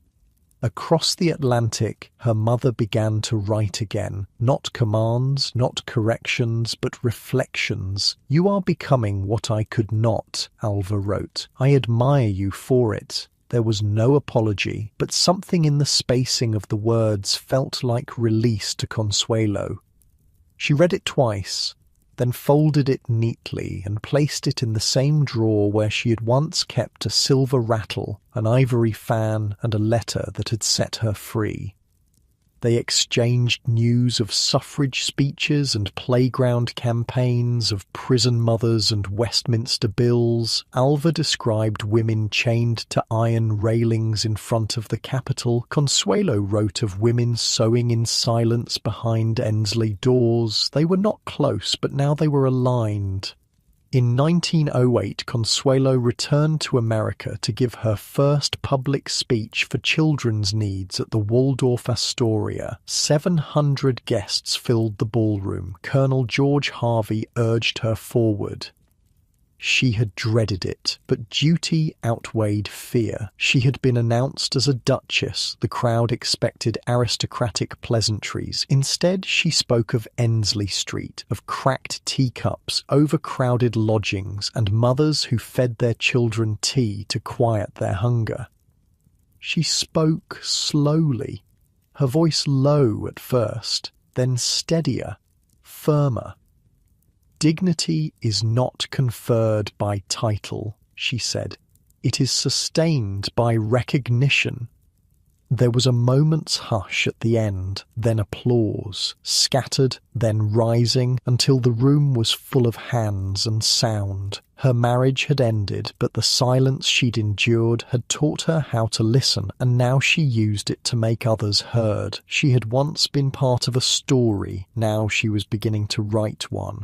Across the Atlantic, her mother began to write again. Not commands, not corrections, but reflections. "You are becoming what I could not," Alva wrote. "I admire you for it." There was no apology, but something in the spacing of the words felt like release to Consuelo. She read it twice, then folded it neatly and placed it in the same drawer where she had once kept a silver rattle, an ivory fan, and a letter that had set her free. They exchanged news of suffrage speeches and playground campaigns, of prison mothers and Westminster bills. Alva described women chained to iron railings in front of the Capitol. Consuelo wrote of women sewing in silence behind Ensley doors. They were not close, but now they were aligned. In 1908, Consuelo returned to America to give her first public speech for children's needs at the Waldorf Astoria. 700 guests filled the ballroom. Colonel George Harvey urged her forward. She had dreaded it, but duty outweighed fear. She had been announced as a duchess. The crowd expected aristocratic pleasantries. Instead, she spoke of Ensley Street, of cracked teacups, overcrowded lodgings, and mothers who fed their children tea to quiet their hunger. She spoke slowly, her voice low at first, then steadier, firmer. "Dignity is not conferred by title," she said. "It is sustained by recognition." There was a moment's hush at the end, then applause, scattered, then rising, until the room was full of hands and sound. Her marriage had ended, but the silence she'd endured had taught her how to listen, and now she used it to make others heard. She had once been part of a story, now she was beginning to write one.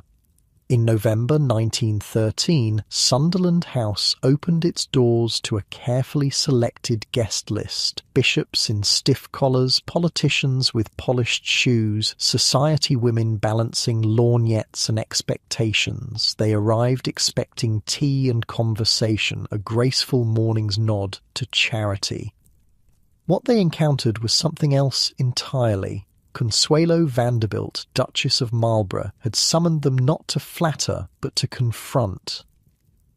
In November 1913, Sunderland House opened its doors to a carefully selected guest list. Bishops in stiff collars, politicians with polished shoes, society women balancing lorgnettes and expectations. They arrived expecting tea and conversation, a graceful morning's nod to charity. What they encountered was something else entirely. Consuelo Vanderbilt, Duchess of Marlborough, had summoned them not to flatter, but to confront.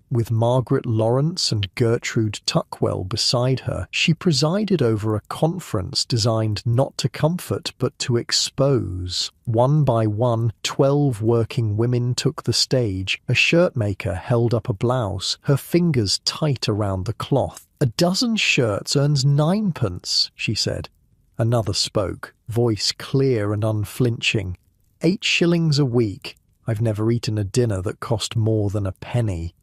With Margaret Lawrence and Gertrude Tuckwell beside her, she presided over a conference designed not to comfort, but to expose. One by one, 12 working women took the stage. A shirtmaker held up a blouse, her fingers tight around the cloth. "A dozen shirts earns 9p," she said. Another spoke, voice clear and unflinching. 8 shillings a week. I've never eaten a dinner that cost more than a penny."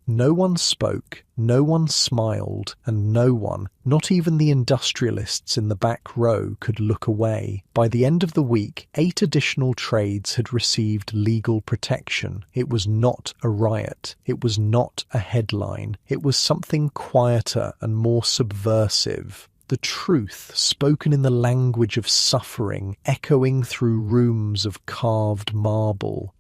No one spoke, no one smiled, and no one, not even the industrialists in the back row, could look away. By the end of the week, 8 additional trades had received legal protection. It was not a riot. It was not a headline. It was something quieter and more subversive. The truth, spoken in the language of suffering, echoing through rooms of carved marble.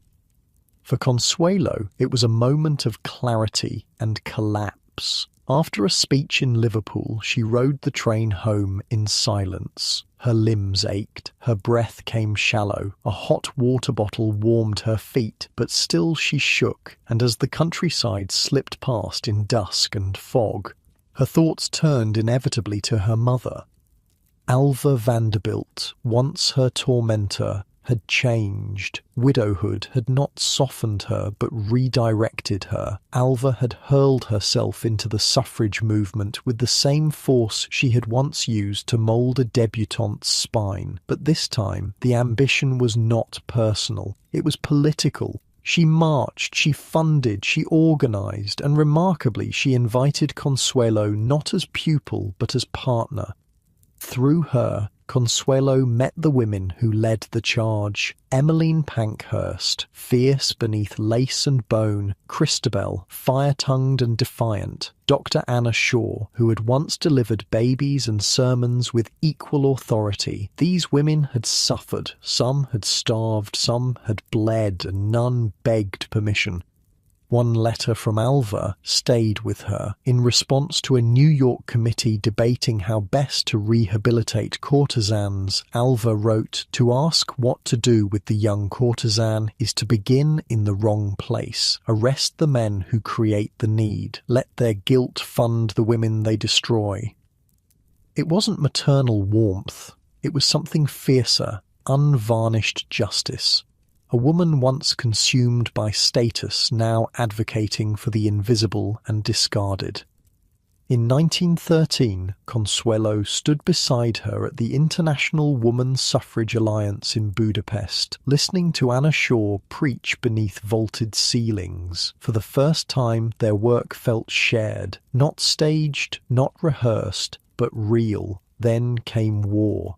For Consuelo, it was a moment of clarity and collapse. After a speech in Liverpool, she rode the train home in silence. Her limbs ached, her breath came shallow, a hot water bottle warmed her feet, but still she shook, and as the countryside slipped past in dusk and fog, her thoughts turned inevitably to her mother. Alva Vanderbilt, once her tormentor, had changed. Widowhood had not softened her, but redirected her. Alva had hurled herself into the suffrage movement with the same force she had once used to mould a debutante's spine. But this time, the ambition was not personal. It was political. She marched, she funded, she organised, and remarkably she invited Consuelo not as pupil but as partner. Through her, Consuelo met the women who led the charge. Emmeline Pankhurst, fierce beneath lace and bone, Christabel, fire-tongued and defiant, Dr. Anna Shaw, who had once delivered babies and sermons with equal authority. These women had suffered, some had starved, some had bled, and none begged permission. One letter from Alva stayed with her. In response to a New York committee debating how best to rehabilitate courtesans, Alva wrote, "To ask what to do with the young courtesan is to begin in the wrong place. Arrest the men who create the need. Let their guilt fund the women they destroy." It wasn't maternal warmth. It was something fiercer, unvarnished justice. A woman once consumed by status, now advocating for the invisible and discarded. In 1913, Consuelo stood beside her at the International Woman Suffrage Alliance in Budapest, listening to Anna Shaw preach beneath vaulted ceilings. For the first time, their work felt shared, not staged, not rehearsed, but real. Then came war.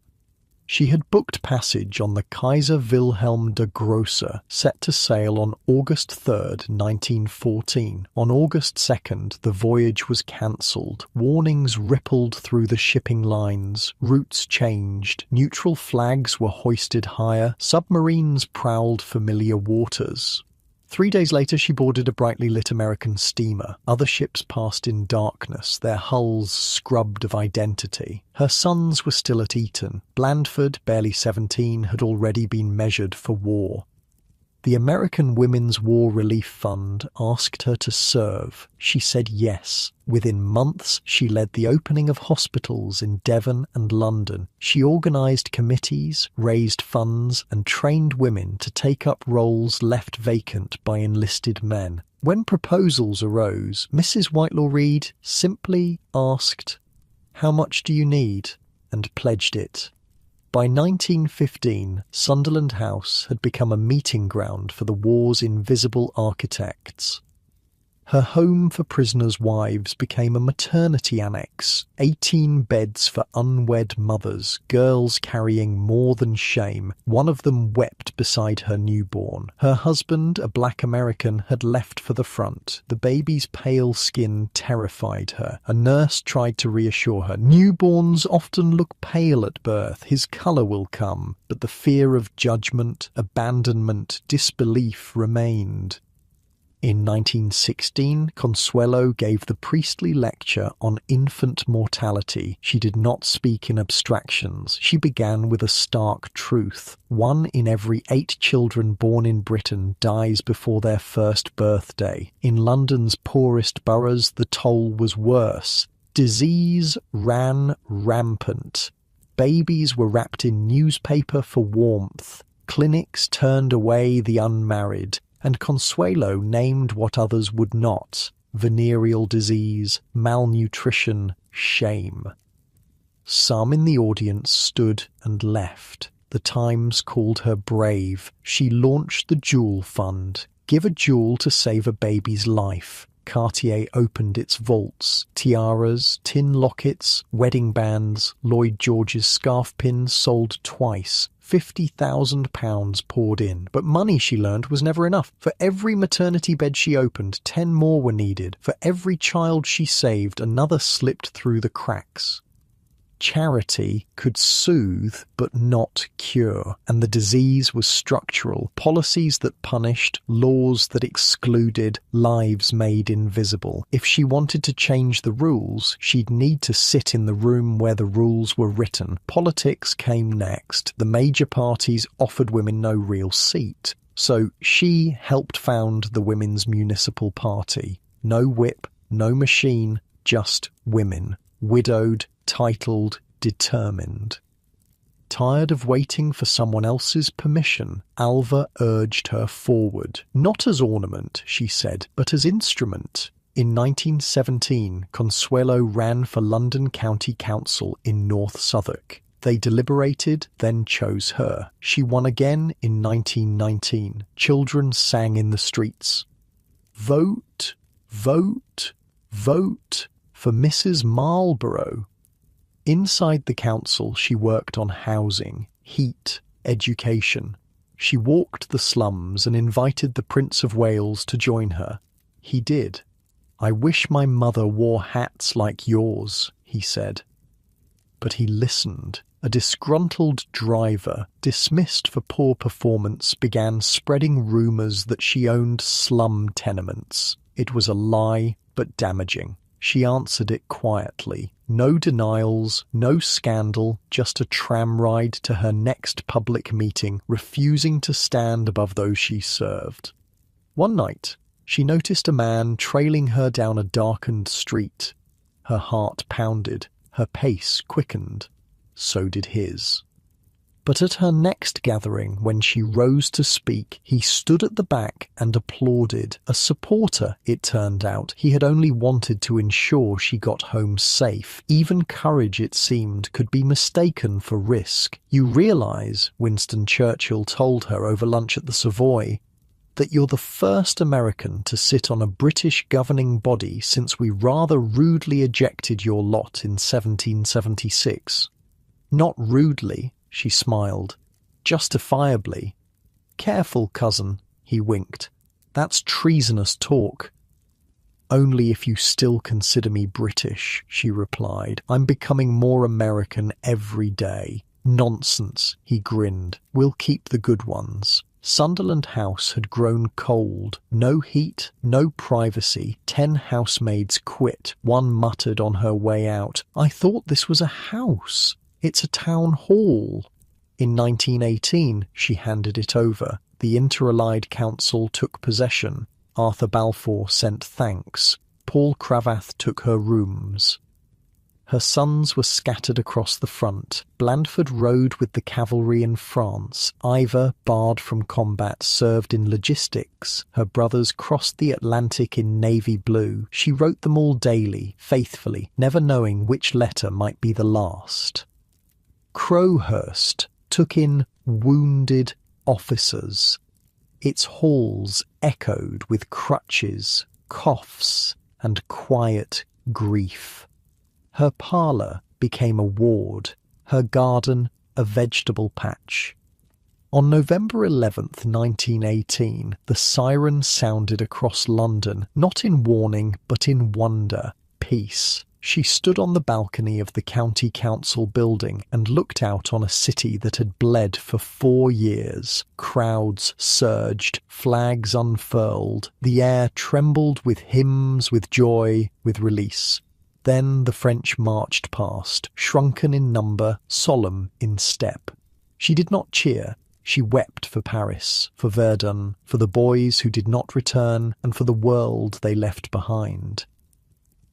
She had booked passage on the Kaiser Wilhelm der Grosse, set to sail on August 3rd, 1914. On August 2nd, the voyage was cancelled. Warnings rippled through the shipping lines. Routes changed. Neutral flags were hoisted higher. Submarines prowled familiar waters. 3 days later, she boarded a brightly lit American steamer. Other ships passed in darkness, their hulls scrubbed of identity. Her sons were still at Eton. Blandford, barely 17, had already been measured for war. The American Women's War Relief Fund asked her to serve. She said yes. Within months, she led the opening of hospitals in Devon and London. She organised committees, raised funds, and trained women to take up roles left vacant by enlisted men. When proposals arose, Mrs. Whitelaw Reid simply asked, "How much do you need?" and pledged it. By 1915, Sunderland House had become a meeting ground for the war's invisible architects. Her home for prisoners' wives became a maternity annex, 18 beds for unwed mothers, girls carrying more than shame. One of them wept beside her newborn. Her husband, a black American, had left for the front. The baby's pale skin terrified her. A nurse tried to reassure her. Newborns often look pale at birth. His colour will come. But the fear of judgment, abandonment, disbelief remained. In 1916, Consuelo gave the priestly lecture on infant mortality. She did not speak in abstractions. She began with a stark truth. 1 in every 8 children born in Britain dies before their first birthday. In London's poorest boroughs, the toll was worse. Disease ran rampant. Babies were wrapped in newspaper for warmth. Clinics turned away the unmarried. And Consuelo named what others would not: venereal disease, malnutrition, shame. Some in the audience stood and left. The Times called her brave. She launched the Jewel Fund. Give a jewel to save a baby's life. Cartier opened its vaults. Tiaras, tin lockets, wedding bands, Lloyd George's scarf pins sold twice. £50,000 poured in. But money, she learned, was never enough. For every maternity bed she opened, 10 more were needed. For every child she saved, another slipped through the cracks. Charity could soothe but not cure, and the disease was structural. Policies that punished, laws that excluded, lives made invisible. If she wanted to change the rules, she'd need to sit in the room where the rules were written. Politics came next. The major parties offered women no real seat. So she helped found the Women's Municipal Party. No whip, no machine, just women. Widowed, titled, determined. Tired of waiting for someone else's permission, Alva urged her forward. Not as ornament, she said, but as instrument. In 1917, Consuelo ran for London County Council in North Southwark. They deliberated, then chose her. She won again in 1919. Children sang in the streets. Vote, vote, vote for Mrs. Marlborough. Inside the council, she worked on housing, heat, education. She walked the slums and invited the Prince of Wales to join her. He did. "I wish my mother wore hats like yours," he said. But he listened. A disgruntled driver, dismissed for poor performance, began spreading rumours that she owned slum tenements. It was a lie, but damaging. She answered it quietly. No denials, no scandal, just a tram ride to her next public meeting, refusing to stand above those she served. One night, she noticed a man trailing her down a darkened street. Her heart pounded, her pace quickened. So did his. But at her next gathering, when she rose to speak, he stood at the back and applauded. A supporter, it turned out. He had only wanted to ensure she got home safe. Even courage, it seemed, could be mistaken for risk. "You realise," Winston Churchill told her over lunch at the Savoy, "that you're the first American to sit on a British governing body since we rather rudely ejected your lot in 1776. "Not rudely," she smiled. "Justifiably." "Careful, cousin," he winked. "That's treasonous talk." "Only if you still consider me British," she replied. "I'm becoming more American every day." "Nonsense," he grinned. "We'll keep the good ones." Sunderland House had grown cold. No heat, no privacy. 10 housemaids quit. One muttered on her way out, "I thought this was a house. It's a town hall." In 1918, she handed it over. The Inter-Allied Council took possession. Arthur Balfour sent thanks. Paul Cravath took her rooms. Her sons were scattered across the front. Blandford rode with the cavalry in France. Ivor, barred from combat, served in logistics. Her brothers crossed the Atlantic in navy blue. She wrote them all daily, faithfully, never knowing which letter might be the last. Crowhurst took in wounded officers. Its halls echoed with crutches, coughs, and quiet grief. Her parlour became a ward, her garden a vegetable patch. On November 11th, 1918, the siren sounded across London, not in warning but in wonder. Peace. She stood on the balcony of the County Council building and looked out on a city that had bled for 4 years. Crowds surged, flags unfurled, the air trembled with hymns, with joy, with release. Then the French marched past, shrunken in number, solemn in step. She did not cheer. She wept for Paris, for Verdun, for the boys who did not return, and for the world they left behind.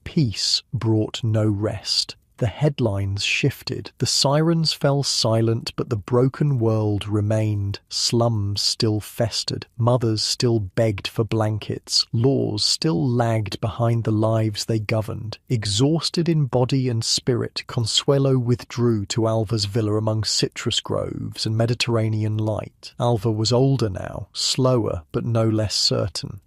Peace brought no rest. The headlines shifted. The sirens fell silent, but the broken world remained. Slums still festered. Mothers still begged for blankets. Laws still lagged behind the lives they governed. Exhausted in body and spirit, Consuelo withdrew to Alva's villa among citrus groves and Mediterranean light. Alva was older now, slower but no less certain.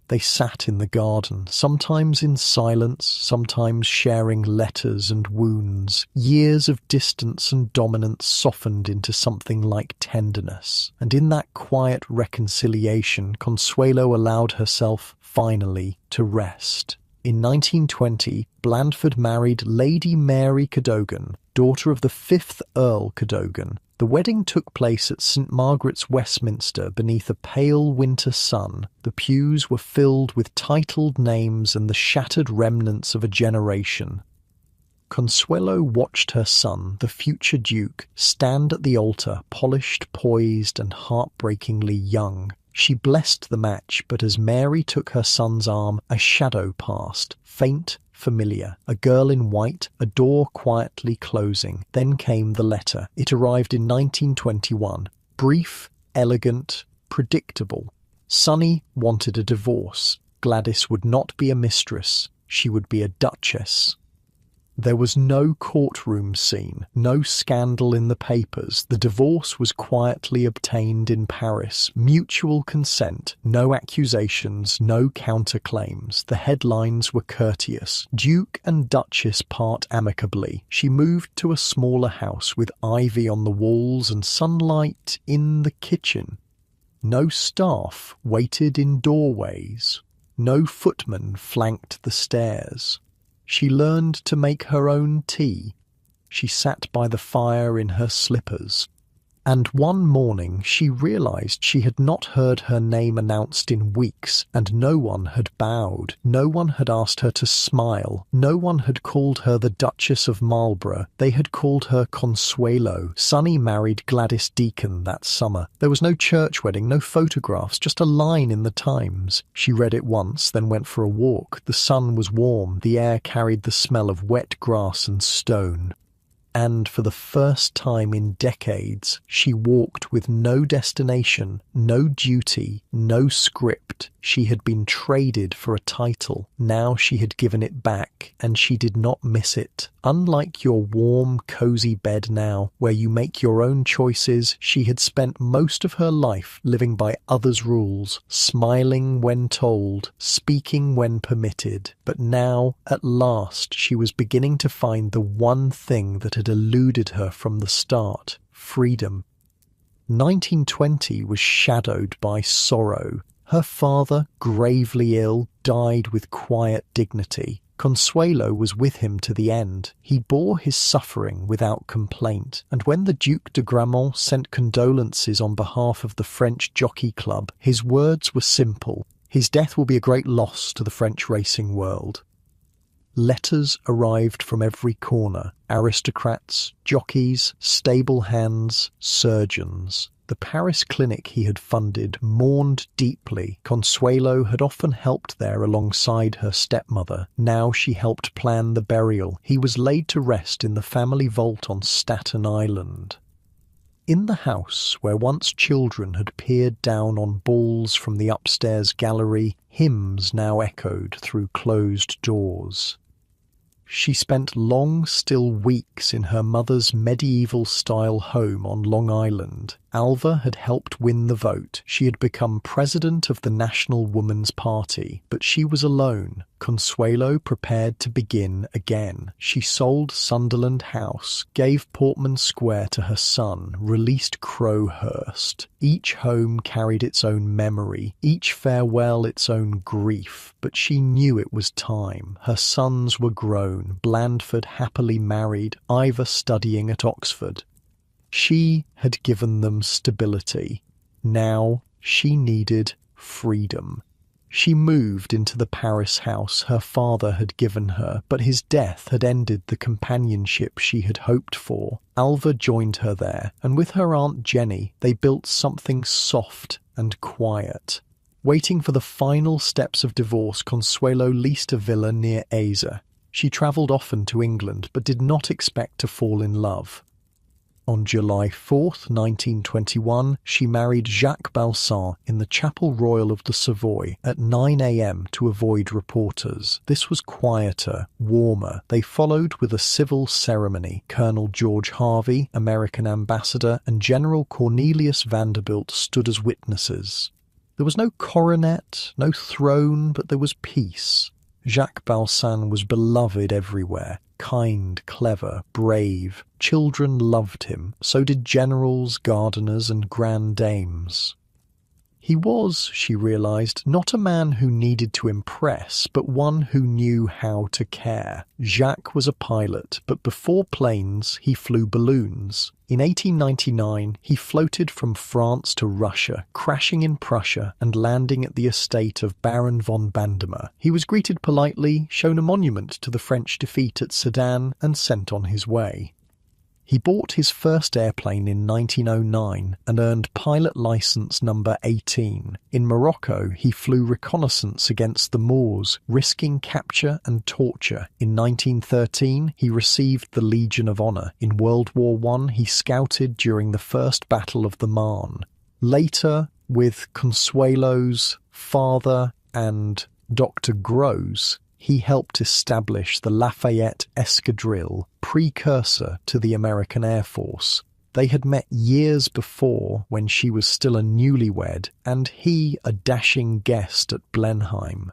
They sat in the garden, sometimes in silence, sometimes sharing letters and wounds. Years of distance and dominance softened into something like tenderness. And in that quiet reconciliation, Consuelo allowed herself, finally, to rest. In 1920, Blandford married Lady Mary Cadogan, daughter of the 5th Earl Cadogan. The wedding took place at St. Margaret's, Westminster, beneath a pale winter sun. The pews were filled with titled names and the shattered remnants of a generation. Consuelo watched her son, the future Duke, stand at the altar, polished, poised, and heartbreakingly young. She blessed the match, but as Mary took her son's arm, a shadow passed, faint, familiar. A girl in white, a door quietly closing. Then came the letter. It arrived in 1921. Brief, elegant, predictable. Sonny wanted a divorce. Gladys would not be a mistress. She would be a duchess. There was no courtroom scene, no scandal in the papers. The divorce was quietly obtained in Paris. Mutual consent, no accusations, no counterclaims. The headlines were courteous. Duke and Duchess part amicably. She moved to a smaller house with ivy on the walls and sunlight in the kitchen. No staff waited in doorways. No footman flanked the stairs. She learned to make her own tea. She sat by the fire in her slippers. And one morning she realized she had not heard her name announced in weeks, and no one had bowed. No one had asked her to smile. No one had called her the Duchess of Marlborough. They had called her Consuelo. Sonny married Gladys Deacon that summer. There was no church wedding, no photographs, just a line in the Times. She read it once, then went for a walk. The sun was warm. The air carried the smell of wet grass and stone. and for the first time in decades, she walked with no destination, no duty, no script. She had been traded for a title. Now she had given it back, and she did not miss it. Unlike your warm, cozy bed now, where you make your own choices, she had spent most of her life living by others' rules, smiling when told, speaking when permitted. But now, at last, she was beginning to find the one thing that had eluded her from the start: freedom. 1920 was shadowed by sorrow. Her father, gravely ill, died with quiet dignity. Consuelo was with him to the end. He bore his suffering without complaint, and when the Duc de Gramont sent condolences on behalf of the French Jockey Club, his words were simple: his death will be a great loss to the French racing world. Letters arrived from every corner: aristocrats, jockeys, stable hands, surgeons. The Paris clinic he had funded mourned deeply. Consuelo had often helped there alongside her stepmother. Now she helped plan the burial. He was laid to rest in the family vault on Staten Island. In the house, where once children had peered down on balls from the upstairs gallery, hymns now echoed through closed doors. She spent long, still weeks in her mother's medieval-style home on Long Island. Alva had helped win the vote. She had become president of the National Woman's Party, but she was alone. Consuelo prepared to begin again. She sold Sunderland House, gave Portman Square to her son, released Crowhurst. Each home carried its own memory, each farewell its own grief, but she knew it was time. Her sons were grown, Blandford happily married, Ivor studying at Oxford. She had given them stability. Now she needed freedom. She moved into the Paris house her father had given her, but his death had ended the companionship she had hoped for. Alva joined her there, and with her Aunt Jenny, they built something soft and quiet. Waiting for the final steps of divorce, Consuelo leased a villa near Aza. She travelled often to England, but did not expect to fall in love. On July 4th, 1921, she married Jacques Balsan in the Chapel Royal of the Savoy at 9 a.m. to avoid reporters. This was quieter, warmer. They followed with a civil ceremony. Colonel George Harvey, American ambassador, and General Cornelius Vanderbilt stood as witnesses. There was no coronet, no throne, but there was peace. Jacques Balsan was beloved everywhere. Kind, clever, brave. Children loved him. So did generals, gardeners, and grand dames. He was, she realized, not a man who needed to impress, but one who knew how to care. Jacques was a pilot, but before planes, he flew balloons. In 1899, he floated from France to Russia, crashing in Prussia and landing at the estate of Baron von Bandemer. He was greeted politely, shown a monument to the French defeat at Sedan, and sent on his way. He bought his first airplane in 1909 and earned pilot license number 18. In Morocco, he flew reconnaissance against the Moors, risking capture and torture. In 1913, he received the Legion of Honor. In World War I, he scouted during the First Battle of the Marne. Later, with Consuelo's father and Dr. Gros, he helped establish the Lafayette Escadrille, precursor to the American Air Force. They had met years before when she was still a newlywed, and he a dashing guest at Blenheim.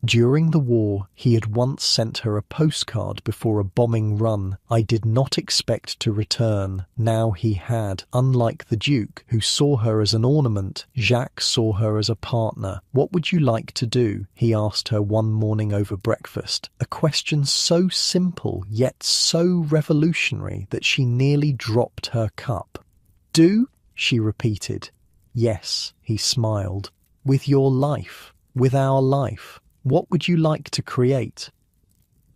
During the war, he had once sent her a postcard before a bombing run. I did not expect to return. Now he had. Unlike the Duke, who saw her as an ornament, Jacques saw her as a partner. What would you like to do? He asked her one morning over breakfast. A question so simple, yet so revolutionary that she nearly dropped her cup. Do? She repeated. Yes, he smiled. With your life. With our life. What would you like to create?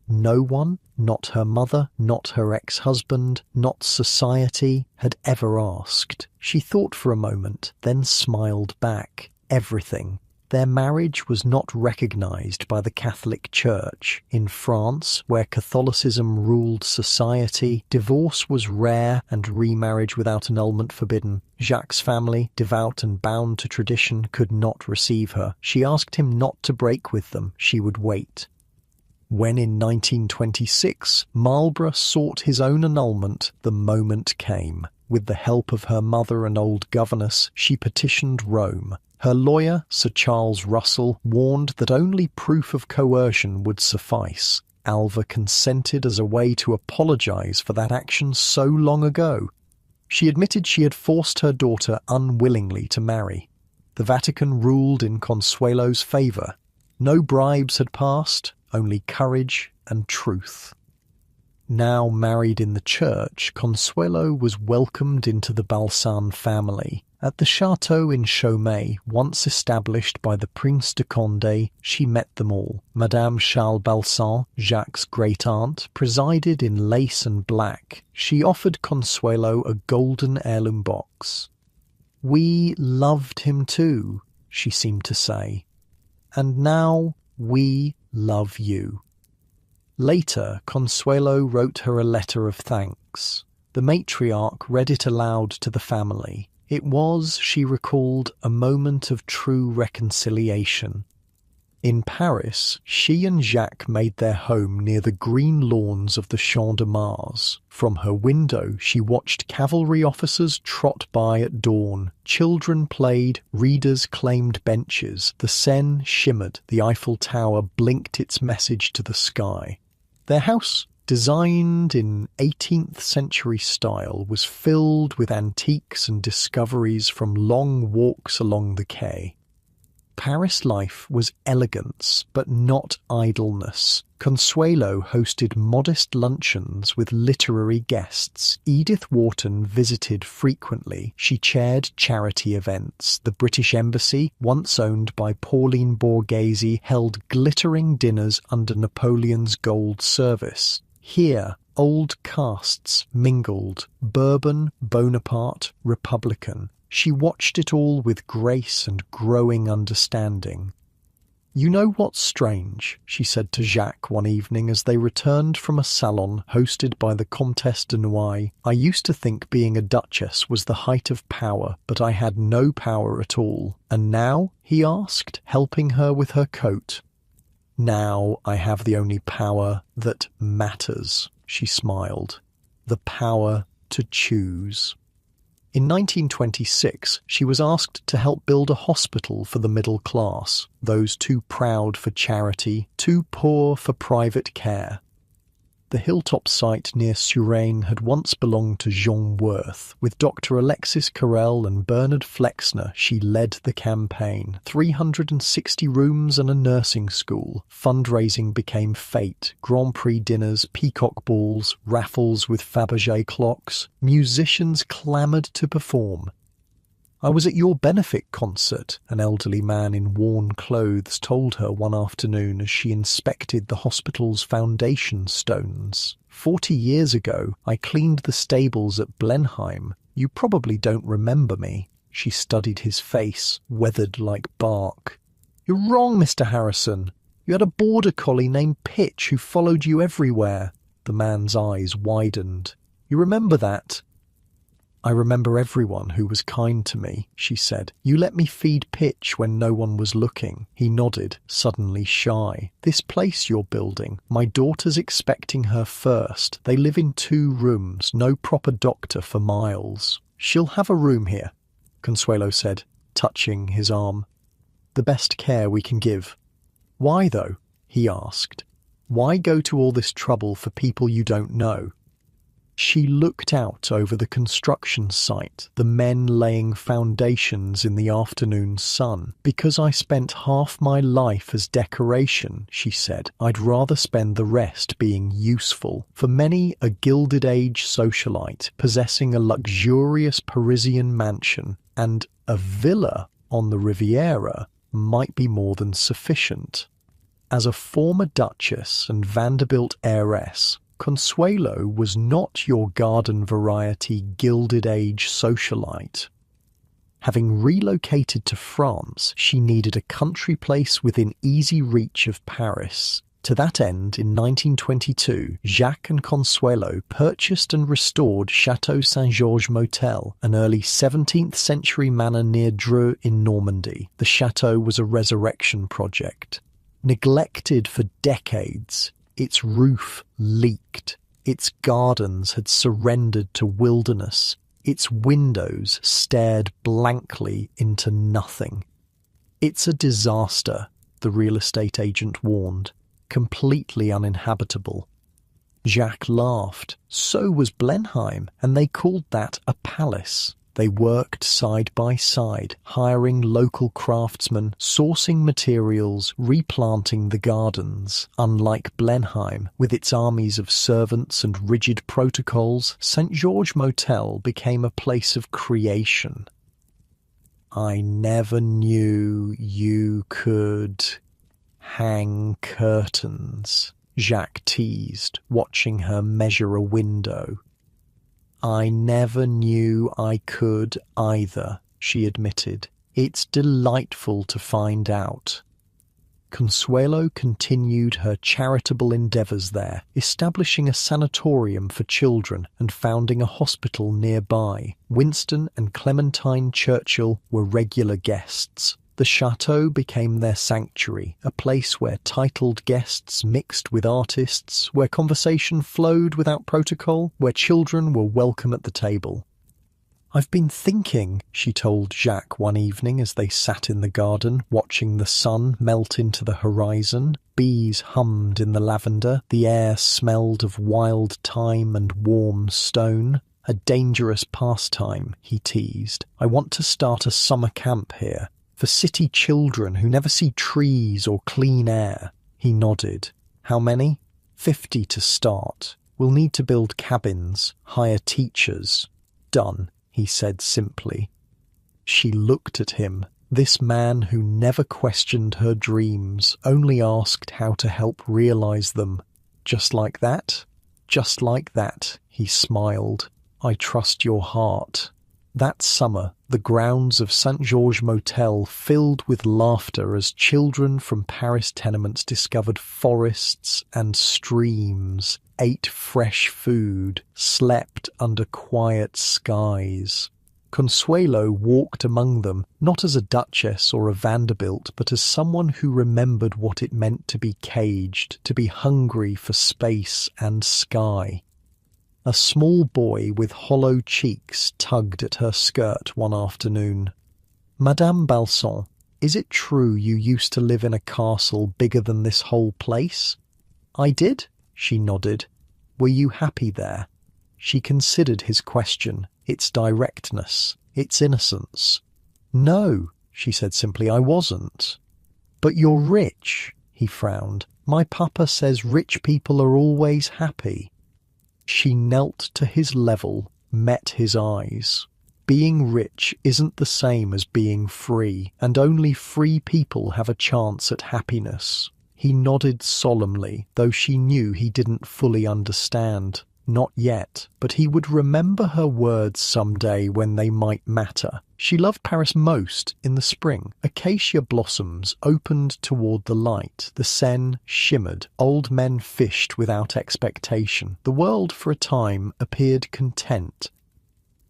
No one, not her mother, not her ex-husband, not society, had ever asked. She thought for a moment, then smiled back. Everything. Their marriage was not recognized by the Catholic Church. In France, where Catholicism ruled society, divorce was rare and remarriage without annulment forbidden. Jacques' family, devout and bound to tradition, could not receive her. She asked him not to break with them. She would wait. When in 1926 Marlborough sought his own annulment, the moment came. With the help of her mother and old governess, she petitioned Rome. Her lawyer, Sir Charles Russell, warned that only proof of coercion would suffice. Alva consented as a way to apologize for that action so long ago. She admitted she had forced her daughter unwillingly to marry. The Vatican ruled in Consuelo's favor. No bribes had passed, only courage and truth. Now married in the church, Consuelo was welcomed into the Balsan family. At the chateau in Chaumet, once established by the Prince de Condé, she met them all. Madame Charles Balsan, Jacques' great-aunt, presided in lace and black. She offered Consuelo a golden heirloom box. "We loved him too," she seemed to say. "And now we love you." Later, Consuelo wrote her a letter of thanks. The matriarch read it aloud to the family. It was, she recalled, a moment of true reconciliation. In Paris, she and Jacques made their home near the green lawns of the Champ de Mars. From her window, she watched cavalry officers trot by at dawn. Children played, readers claimed benches. The Seine shimmered, the Eiffel Tower blinked its message to the sky. Their house, designed in 18th century style, was filled with antiques and discoveries from long walks along the quay. Paris life was elegance, but not idleness. Consuelo hosted modest luncheons with literary guests. Edith Wharton visited frequently. She chaired charity events. The British Embassy, once owned by Pauline Borghese, held glittering dinners under Napoleon's gold service. Here, old castes mingled, Bourbon, Bonaparte, Republican. She watched it all with grace and growing understanding. "You know what's strange?" she said to Jacques one evening as they returned from a salon hosted by the Comtesse de Noailles. "I used to think being a duchess was the height of power, but I had no power at all. And now?" he asked, helping her with her coat. "Now I have the only power that matters," she smiled. "The power to choose." In 1926, she was asked to help build a hospital for the middle class, those too proud for charity, too poor for private care. The hilltop site near Suresnes had once belonged to Jean Worth. With Dr. Alexis Carrel and Bernard Flexner, she led the campaign. 360 rooms and a nursing school. Fundraising became fate. Grand Prix dinners, peacock balls, raffles with Fabergé clocks. Musicians clamoured to perform. "I was at your benefit concert," an elderly man in worn clothes told her one afternoon as she inspected the hospital's foundation stones. 40 years ago, I cleaned the stables at Blenheim. You probably don't remember me." She studied his face, weathered like bark. "You're wrong, Mr. Harrison. You had a border collie named Pitch who followed you everywhere." The man's eyes widened. "You remember that?" "I remember everyone who was kind to me," she said. "You let me feed Pitch when no one was looking." He nodded, suddenly shy. "This place you're building, my daughter's expecting her first. They live in 2 rooms, no proper doctor for miles." "She'll have a room here," Consuelo said, touching his arm. "The best care we can give." "Why, though?" he asked. "Why go to all this trouble for people you don't know?" She looked out over the construction site, the men laying foundations in the afternoon sun. "Because I spent half my life as decoration," she said. "I'd rather spend the rest being useful." For many, a Gilded Age socialite possessing a luxurious Parisian mansion and a villa on the Riviera might be more than sufficient. As a former duchess and Vanderbilt heiress, Consuelo was not your garden variety Gilded Age socialite. Having relocated to France, she needed a country place within easy reach of Paris. To that end, in 1922, Jacques and Consuelo purchased and restored Château Saint-Georges Motel, an early 17th century manor near Dreux in Normandy. The chateau was a resurrection project. Neglected for decades, its roof leaked, its gardens had surrendered to wilderness, its windows stared blankly into nothing. "It's a disaster," the real estate agent warned. "Completely uninhabitable." Jacques laughed. So was Blenheim, and they called that a palace. They worked side by side, hiring local craftsmen, sourcing materials, replanting the gardens. Unlike Blenheim, with its armies of servants and rigid protocols, St. George Motel became a place of creation. "I never knew you could hang curtains," Jacques teased, watching her measure a window. "I never knew I could either," she admitted. "It's delightful to find out." Consuelo continued her charitable endeavours there, establishing a sanatorium for children and founding a hospital nearby. Winston and Clementine Churchill were regular guests. The chateau became their sanctuary, a place where titled guests mixed with artists, where conversation flowed without protocol, where children were welcome at the table. "I've been thinking," she told Jacques one evening as they sat in the garden, watching the sun melt into the horizon. Bees hummed in the lavender, the air smelled of wild thyme and warm stone. "A dangerous pastime," he teased. "I want to start a summer camp here. For city children who never see trees or clean air." He nodded. "How many?" 50 to start. We'll need to build cabins, hire teachers." "Done," he said simply. She looked at him, this man who never questioned her dreams, only asked how to help realize them. "Just like that?" "Just like that," he smiled. "I trust your heart." That summer, the grounds of St. Georges Motel filled with laughter as children from Paris tenements discovered forests and streams, ate fresh food, slept under quiet skies. Consuelo walked among them, not as a duchess or a Vanderbilt, but as someone who remembered what it meant to be caged, to be hungry for space and sky. A small boy with hollow cheeks tugged at her skirt one afternoon. "Madame Balsan, is it true you used to live in a castle bigger than this whole place?" "I did," she nodded. "Were you happy there?" She considered his question, its directness, its innocence. "No," she said simply, "I wasn't." "But you're rich," he frowned. "My papa says rich people are always happy." She knelt to his level, met his eyes. Being rich isn't the same as being free, and only free people have a chance at happiness. He nodded solemnly, though she knew he didn't fully understand. Not yet, but he would remember her words someday when they might matter. She loved Paris most in the spring. Acacia blossoms opened toward the light. The Seine shimmered. Old men fished without expectation. The world, for a time, appeared content.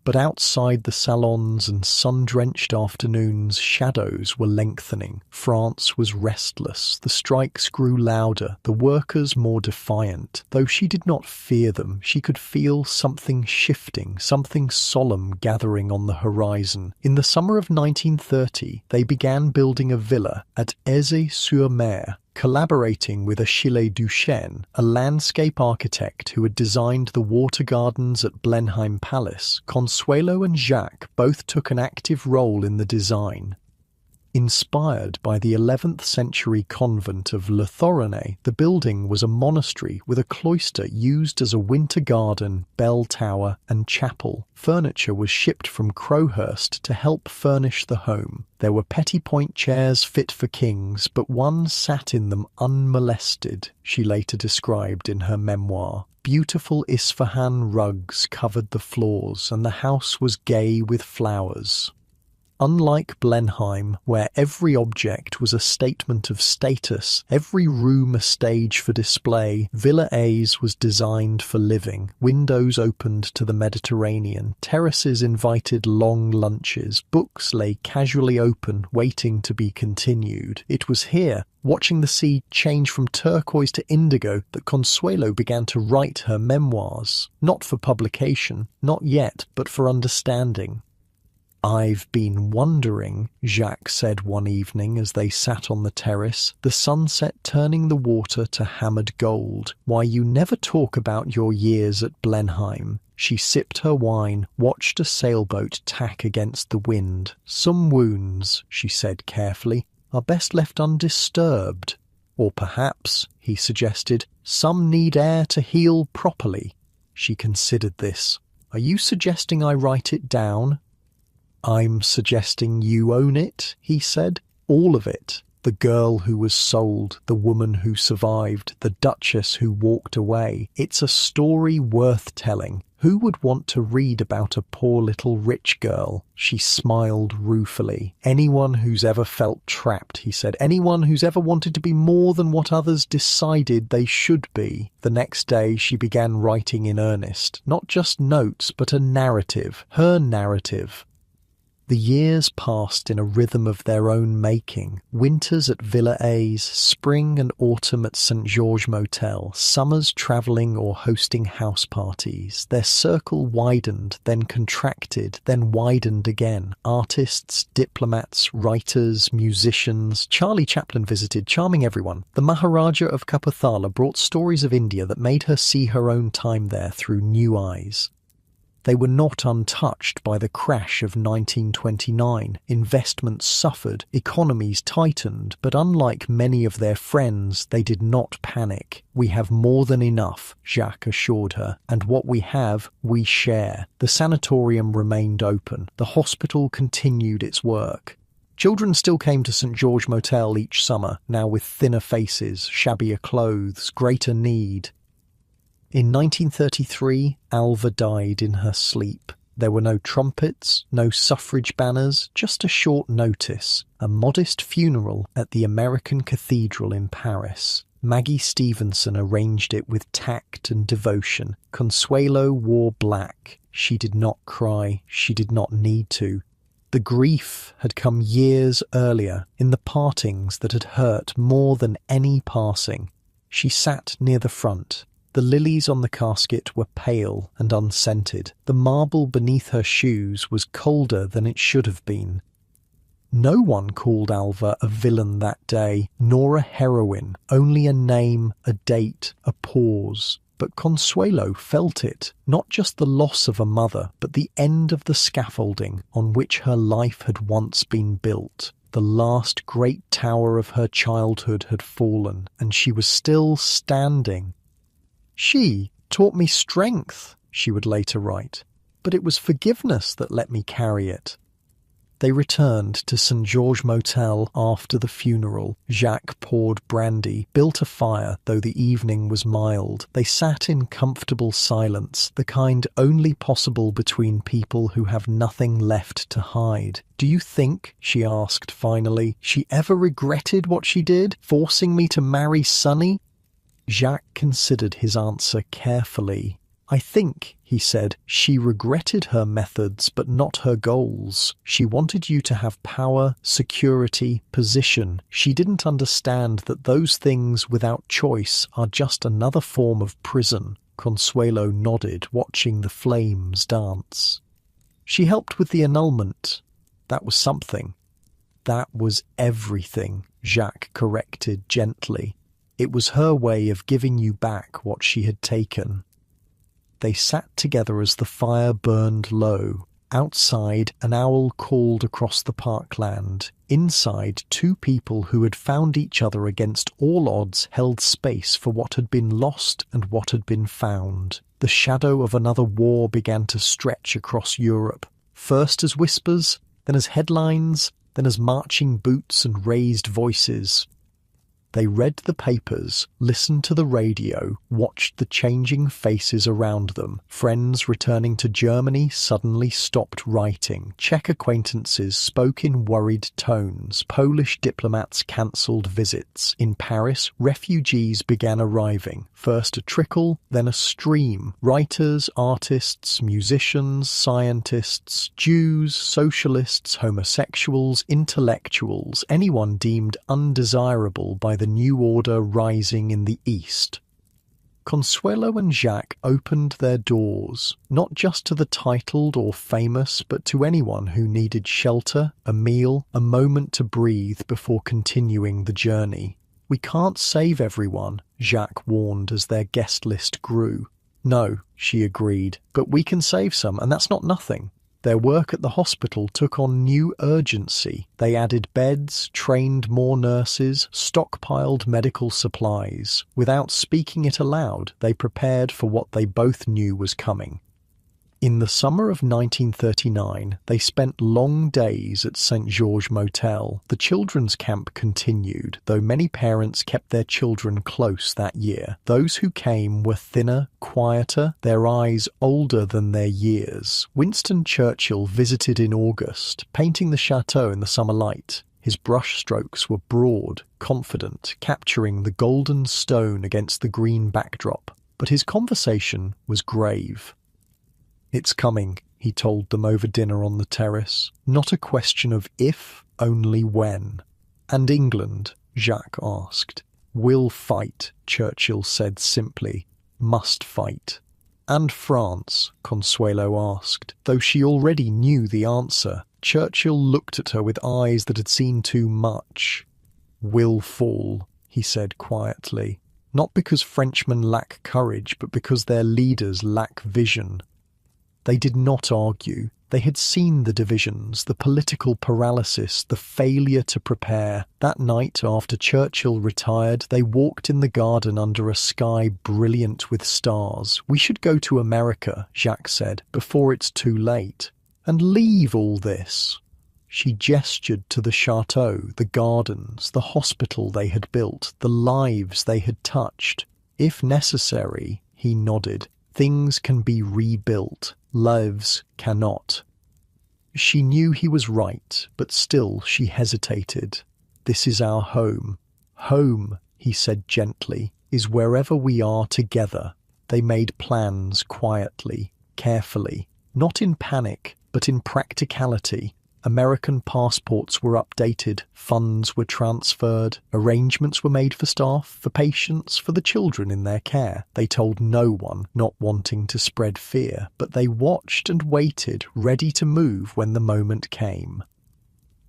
But outside the salons and sun-drenched afternoons, shadows were lengthening. France was restless. The strikes grew louder, the workers more defiant. Though she did not fear them, she could feel something shifting, something solemn gathering on the horizon. In the summer of 1930, they began building a villa at Aisy-sur-Mer, collaborating with Achille Duchesne, a landscape architect who had designed the water gardens at Blenheim Palace. Consuelo and Jacques both took an active role in the design. Inspired by the 11th century convent of Le Thoronay, the building was a monastery with a cloister used as a winter garden, bell tower, and chapel. Furniture was shipped from Crowhurst to help furnish the home. There were petty-point chairs fit for kings, but one sat in them unmolested, she later described in her memoir. Beautiful Isfahan rugs covered the floors, and the house was gay with flowers. Unlike Blenheim, where every object was a statement of status, every room a stage for display, Villa A's was designed for living. Windows opened to the Mediterranean, terraces invited long lunches, books lay casually open, waiting to be continued. It was here, watching the sea change from turquoise to indigo, that Consuelo began to write her memoirs. Not for publication, not yet, but for understanding. "I've been wondering," Jacques said one evening as they sat on the terrace, the sunset turning the water to hammered gold, "why you never talk about your years at Blenheim." She sipped her wine, watched a sailboat tack against the wind. "Some wounds," she said carefully, "are best left undisturbed. Or perhaps," he suggested, "some need air to heal properly." She considered this. "Are you suggesting I write it down?" "I'm suggesting you own it," he said. "All of it. The girl who was sold, the woman who survived, the duchess who walked away. It's a story worth telling. Who would want to read about a poor little rich girl?" She smiled ruefully. "Anyone who's ever felt trapped," he said. "Anyone who's ever wanted to be more than what others decided they should be." The next day she began writing in earnest. Not just notes, but a narrative. Her narrative. The years passed in a rhythm of their own making. Winters at Villa A's, spring and autumn at St. George Motel, summers travelling or hosting house parties. Their circle widened, then contracted, then widened again. Artists, diplomats, writers, musicians. Charlie Chaplin visited, charming everyone. The Maharaja of Kapurthala brought stories of India that made her see her own time there through new eyes. They were not untouched by the crash of 1929. Investments suffered, economies tightened, but unlike many of their friends, they did not panic. "We have more than enough," Jacques assured her, "and what we have, we share." The sanatorium remained open. The hospital continued its work. Children still came to St. George Motel each summer, now with thinner faces, shabbier clothes, greater need. In 1933, Alva died in her sleep. There were no trumpets, no suffrage banners, just a short notice. A modest funeral at the American Cathedral in Paris. Maggie Stevenson arranged it with tact and devotion. Consuelo wore black. She did not cry. She did not need to. The grief had come years earlier, in the partings that had hurt more than any passing. She sat near the front. The lilies on the casket were pale and unscented. The marble beneath her shoes was colder than it should have been. No one called Alva a villain that day, nor a heroine, only a name, a date, a pause. But Consuelo felt it, not just the loss of a mother, but the end of the scaffolding on which her life had once been built. The last great tower of her childhood had fallen, and she was still standing. "She taught me strength," she would later write, "but it was forgiveness that let me carry it." They returned to St. George Motel after the funeral. Jacques poured brandy, built a fire, though the evening was mild. They sat in comfortable silence, the kind only possible between people who have nothing left to hide. "Do you think," she asked finally, "she ever regretted what she did, forcing me to marry Sonny?" Jacques considered his answer carefully. "I think," he said, "she regretted her methods but not her goals. She wanted you to have power, security, position. She didn't understand that those things without choice are just another form of prison." Consuelo nodded, watching the flames dance. "She helped with the annulment. That was something." "That was everything," Jacques corrected gently. "It was her way of giving you back what she had taken." They sat together as the fire burned low. Outside, an owl called across the parkland. Inside, two people who had found each other against all odds held space for what had been lost and what had been found. The shadow of another war began to stretch across Europe, first as whispers, then as headlines, then as marching boots and raised voices. They read the papers, listened to the radio, watched the changing faces around them. Friends returning to Germany suddenly stopped writing. Czech acquaintances spoke in worried tones. Polish diplomats cancelled visits. In Paris, refugees began arriving. First a trickle, then a stream. Writers, artists, musicians, scientists, Jews, socialists, homosexuals, intellectuals, anyone deemed undesirable by the new order rising in the East. Consuelo and Jacques opened their doors, not just to the titled or famous, but to anyone who needed shelter, a meal, a moment to breathe before continuing the journey. "We can't save everyone," Jacques warned as their guest list grew. "No," she agreed, "but we can save some, and that's not nothing." Their work at the hospital took on new urgency. They added beds, trained more nurses, stockpiled medical supplies. Without speaking it aloud, they prepared for what they both knew was coming. In the summer of 1939, they spent long days at St. George Motel. The children's camp continued, though many parents kept their children close that year. Those who came were thinner, quieter, their eyes older than their years. Winston Churchill visited in August, painting the chateau in the summer light. His brushstrokes were broad, confident, capturing the golden stone against the green backdrop. But his conversation was grave. "It's coming," he told them over dinner on the terrace. "Not a question of if, only when." "And England?" Jacques asked. "Will fight," Churchill said simply. "Must fight." "And France?" Consuelo asked, though she already knew the answer. Churchill looked at her with eyes that had seen too much. "Will fall," he said quietly. "Not because Frenchmen lack courage, but because their leaders lack vision." They did not argue. They had seen the divisions, the political paralysis, the failure to prepare. That night, after Churchill retired, they walked in the garden under a sky brilliant with stars. "We should go to America," Jacques said, "before it's too late. And leave all this." She gestured to the chateau, the gardens, the hospital they had built, the lives they had touched. "If necessary," he nodded, "things can be rebuilt. Lives cannot." She knew he was right, but still she hesitated. "This is our home." "Home," he said gently, "is wherever we are together." They made plans quietly, carefully, not in panic, but in practicality. American passports were updated, funds were transferred, arrangements were made for staff, for patients, for the children in their care. They told no one, not wanting to spread fear, but they watched and waited, ready to move when the moment came.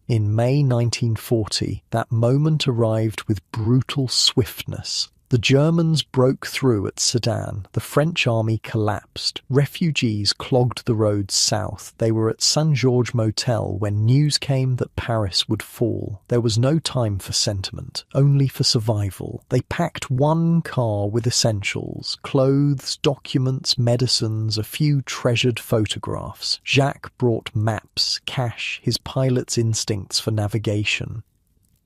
In May 1940, that moment arrived with brutal swiftness. The Germans broke through at Sedan. The French army collapsed. Refugees clogged the roads south. They were at St. George Motel when news came that Paris would fall. There was no time for sentiment, only for survival. They packed one car with essentials, clothes, documents, medicines, a few treasured photographs. Jacques brought maps, cash, his pilot's instincts for navigation.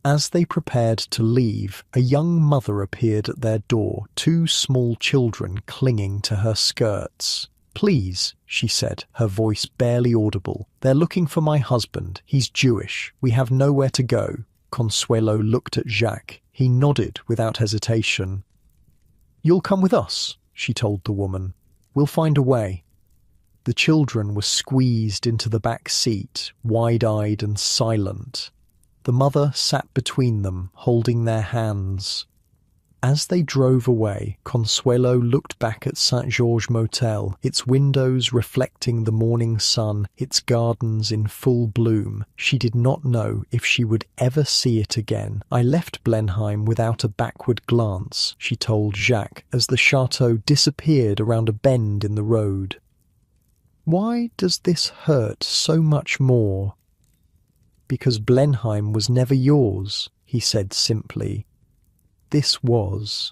As they prepared to leave, a young mother appeared at their door, two small children clinging to her skirts. "Please," she said, her voice barely audible. "They're looking for my husband. He's Jewish. We have nowhere to go." Consuelo looked at Jacques. He nodded without hesitation. "You'll come with us," she told the woman. "We'll find a way." The children were squeezed into the back seat, wide-eyed and silent. The mother sat between them, holding their hands. As they drove away, Consuelo looked back at St. George Motel, its windows reflecting the morning sun, its gardens in full bloom. She did not know if she would ever see it again. "I left Blenheim without a backward glance," she told Jacques, as the chateau disappeared around a bend in the road. "Why does this hurt so much more?" "Because Blenheim was never yours," he said simply. "This was."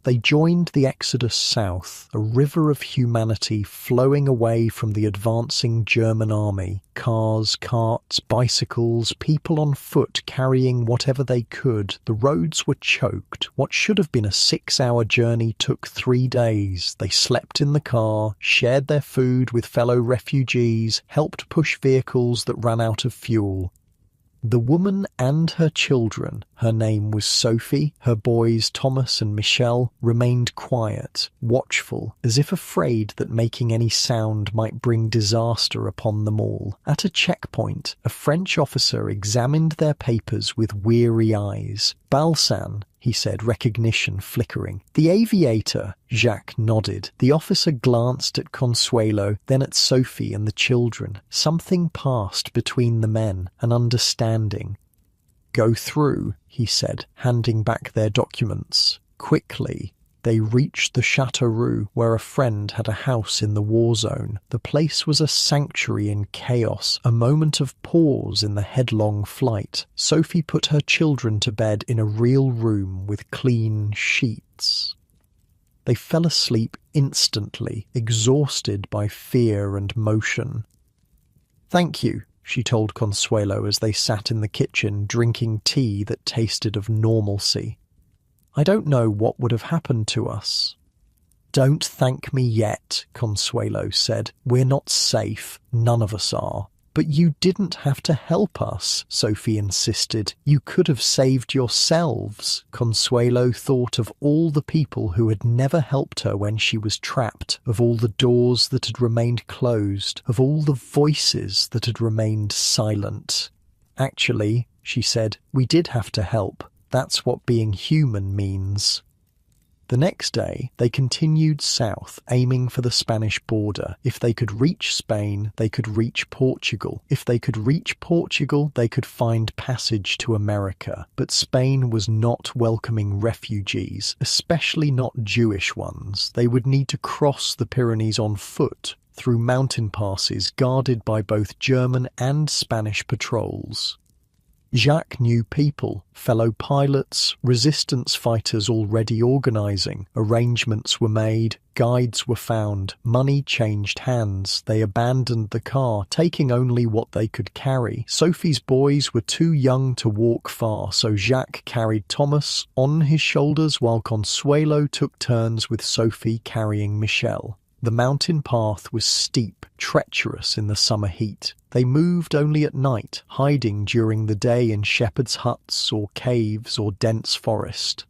They joined the exodus south, a river of humanity flowing away from the advancing German army. Cars, carts, bicycles, people on foot carrying whatever they could. The roads were choked. What should have been a 6-hour journey took 3 days. They slept in the car, shared their food with fellow refugees, helped push vehicles that ran out of fuel. The woman and her children, her name was Sophie, her boys Thomas and Michel, remained quiet, watchful, as if afraid that making any sound might bring disaster upon them all. At a checkpoint, a French officer examined their papers with weary eyes. "Balsan," he said, recognition flickering. "The aviator," Jacques nodded. The officer glanced at Consuelo, then at Sophie and the children. Something passed between the men, an understanding. "Go through," he said, handing back their documents. Quickly, they reached the Châteauroux, where a friend had a house in the war zone. The place was a sanctuary in chaos, a moment of pause in the headlong flight. Sophie put her children to bed in a real room with clean sheets. They fell asleep instantly, exhausted by fear and motion. "Thank you," she told Consuelo as they sat in the kitchen drinking tea that tasted of normalcy. "I don't know what would have happened to us." "Don't thank me yet," Consuelo said. "We're not safe. None of us are." "But you didn't have to help us," Sophie insisted. "You could have saved yourselves." Consuelo thought of all the people who had never helped her when she was trapped, of all the doors that had remained closed, of all the voices that had remained silent. "Actually," she said, "we did have to help. That's what being human means." The next day, they continued south, aiming for the Spanish border. If they could reach Spain, they could reach Portugal. If they could reach Portugal, they could find passage to America. But Spain was not welcoming refugees, especially not Jewish ones. They would need to cross the Pyrenees on foot, through mountain passes guarded by both German and Spanish patrols. Jacques knew people, fellow pilots, resistance fighters already organising. Arrangements were made, guides were found, money changed hands. They abandoned the car, taking only what they could carry. Sophie's boys were too young to walk far, so Jacques carried Thomas on his shoulders while Consuelo took turns with Sophie carrying Michel. The mountain path was steep, treacherous in the summer heat. They moved only at night, hiding during the day in shepherds' huts or caves or dense forest.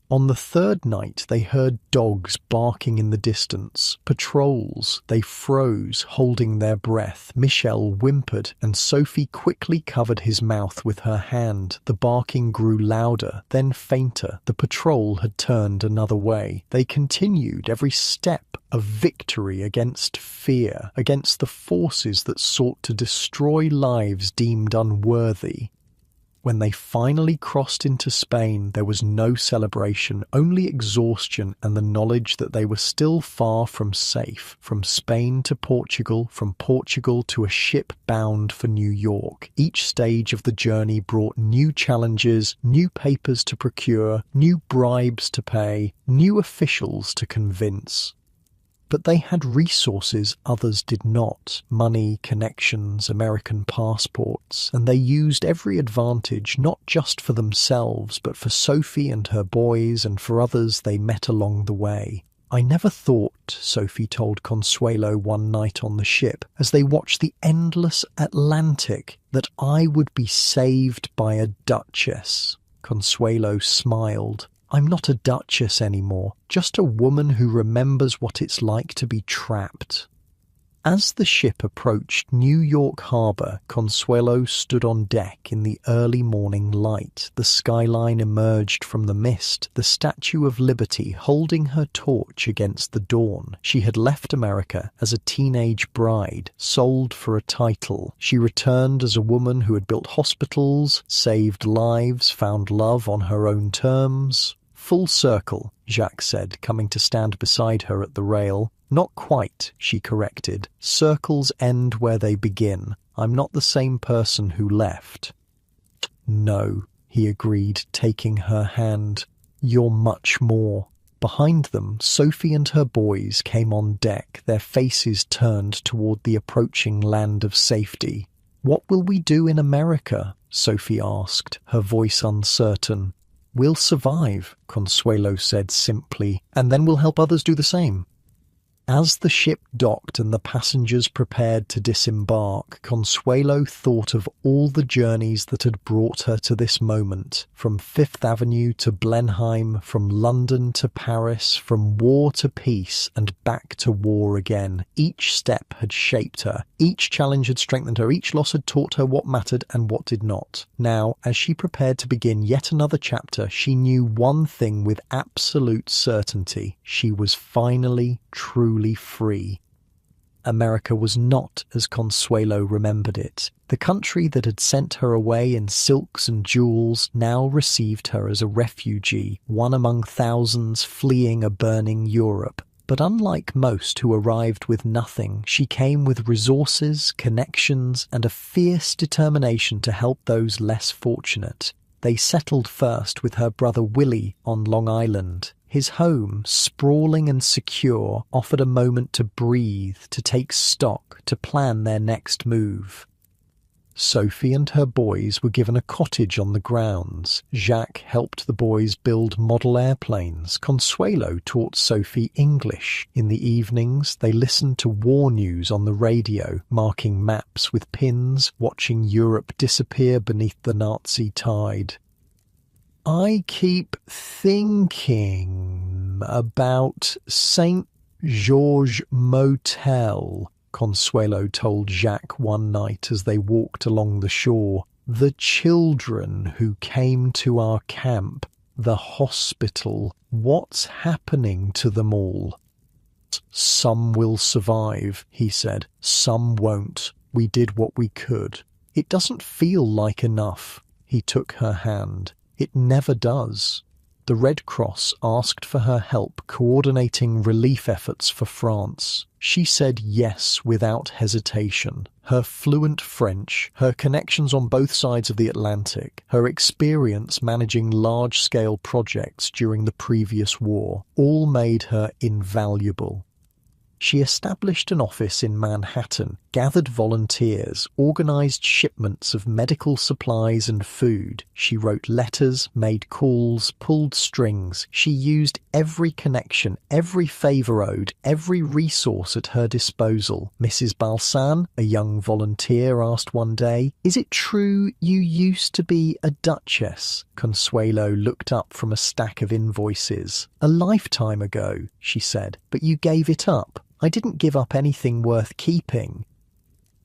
On the third night, they heard dogs barking in the distance. Patrols. They froze, holding their breath. Michel whimpered, and Sophie quickly covered his mouth with her hand. The barking grew louder, then fainter. The patrol had turned another way. They continued, every step a victory against fear, against the forces that sought to destroy lives deemed unworthy. When they finally crossed into Spain, there was no celebration, only exhaustion and the knowledge that they were still far from safe. From Spain to Portugal, from Portugal to a ship bound for New York. Each stage of the journey brought new challenges, new papers to procure, new bribes to pay, new officials to convince. But they had resources others did not. Money, connections, American passports. And they used every advantage, not just for themselves, but for Sophie and her boys and for others they met along the way. "I never thought," Sophie told Consuelo one night on the ship, as they watched the endless Atlantic, "that I would be saved by a duchess." Consuelo smiled. "I'm not a duchess anymore, just a woman who remembers what it's like to be trapped." As the ship approached New York Harbor, Consuelo stood on deck in the early morning light. The skyline emerged from the mist, the Statue of Liberty holding her torch against the dawn. She had left America as a teenage bride, sold for a title. She returned as a woman who had built hospitals, saved lives, found love on her own terms. "Full circle," Jacques said, coming to stand beside her at the rail. "Not quite," she corrected. "Circles end where they begin. I'm not the same person who left." "No," he agreed, taking her hand. "You're much more." Behind them, Sophie and her boys came on deck, their faces turned toward the approaching land of safety. "What will we do in America?" Sophie asked, her voice uncertain. "We'll survive," Consuelo said simply, "and then we'll help others do the same." As the ship docked and the passengers prepared to disembark, Consuelo thought of all the journeys that had brought her to this moment, from Fifth Avenue to Blenheim, from London to Paris, from war to peace, and back to war again. Each step had shaped her, each challenge had strengthened her, each loss had taught her what mattered and what did not. Now, as she prepared to begin yet another chapter, she knew one thing with absolute certainty: she was finally, truly free. America was not as Consuelo remembered it. The country that had sent her away in silks and jewels now received her as a refugee, one among thousands fleeing a burning Europe. But unlike most who arrived with nothing, she came with resources, connections, and a fierce determination to help those less fortunate. They settled first with her brother Willie on Long Island. His home, sprawling and secure, offered a moment to breathe, to take stock, to plan their next move. Sophie and her boys were given a cottage on the grounds. Jacques helped the boys build model airplanes. Consuelo taught Sophie English. In the evenings, they listened to war news on the radio, marking maps with pins, watching Europe disappear beneath the Nazi tide. "I keep thinking about St. George Motel," Consuelo told Jacques one night as they walked along the shore. "The children who came to our camp, the hospital, what's happening to them all?" "Some will survive," he said. "Some won't. We did what we could." "It doesn't feel like enough." He took her hand. "It never does." The Red Cross asked for her help coordinating relief efforts for France. She said yes without hesitation. Her fluent French, her connections on both sides of the Atlantic, her experience managing large-scale projects during the previous war, all made her invaluable. She established an office in Manhattan, gathered volunteers, organized shipments of medical supplies and food. She wrote letters, made calls, pulled strings. She used every connection, every favor owed, every resource at her disposal. Mrs. Balsan, a young volunteer, asked one day, "Is it true you used to be a duchess?" Consuelo looked up from a stack of invoices. "A lifetime ago," she said, "but you gave it up." "I didn't give up anything worth keeping."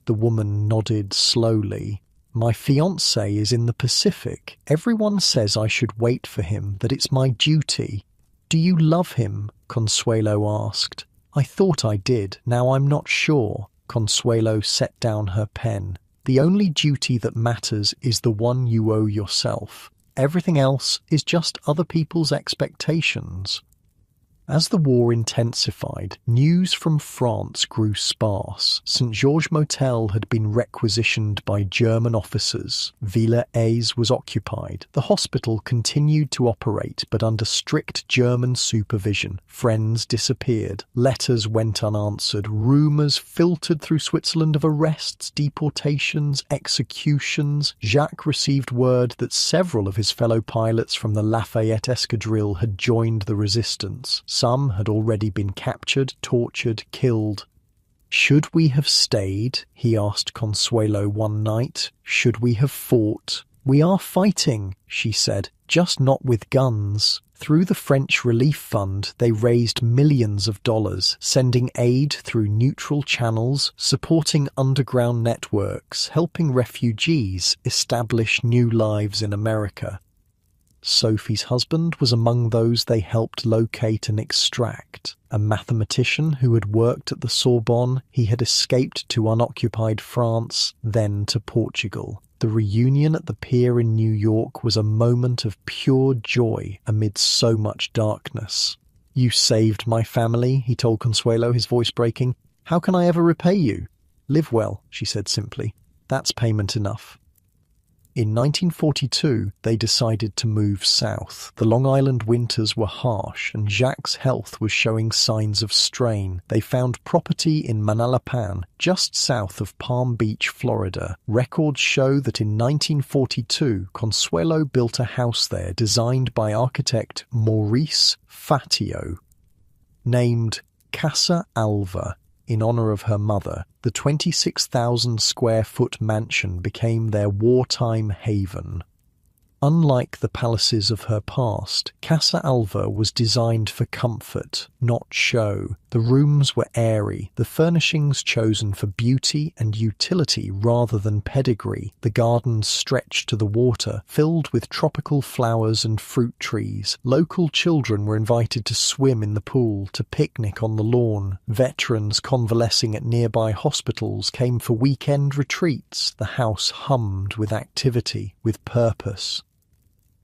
The woman nodded slowly. "My fiancé is in the Pacific. Everyone says I should wait for him, that it's my duty." "Do you love him?" Consuelo asked. "I thought I did. Now I'm not sure." Consuelo set down her pen. "The only duty that matters is the one you owe yourself. Everything else is just other people's expectations." As the war intensified, news from France grew sparse. St. George Motel had been requisitioned by German officers. Villa Aise was occupied. The hospital continued to operate, but under strict German supervision. Friends disappeared. Letters went unanswered. Rumours filtered through Switzerland of arrests, deportations, executions. Jacques received word that several of his fellow pilots from the Lafayette Escadrille had joined the resistance. Some had already been captured, tortured, killed. "Should we have stayed?" he asked Consuelo one night. "Should we have fought?" "We are fighting," she said, "just not with guns." Through the French Relief Fund, they raised millions of dollars, sending aid through neutral channels, supporting underground networks, helping refugees establish new lives in America. Sophie's husband was among those they helped locate and extract. A mathematician who had worked at the Sorbonne, he had escaped to unoccupied France, then to Portugal. The reunion at the pier in New York was a moment of pure joy amid so much darkness. "You saved my family," he told Consuelo, his voice breaking. "How can I ever repay you?" "Live well," she said simply. "That's payment enough." In 1942, they decided to move south. The Long Island winters were harsh, and Jacques' health was showing signs of strain. They found property in Manalapan, just south of Palm Beach, Florida. Records show that in 1942, Consuelo built a house there designed by architect Maurice Fatio. Named Casa Alva, in honor of her mother, the 26,000-square-foot mansion became their wartime haven. Unlike the palaces of her past, Casa Alva was designed for comfort, not show. The rooms were airy, the furnishings chosen for beauty and utility rather than pedigree. The gardens stretched to the water, filled with tropical flowers and fruit trees. Local children were invited to swim in the pool, to picnic on the lawn. Veterans convalescing at nearby hospitals came for weekend retreats. The house hummed with activity, with purpose.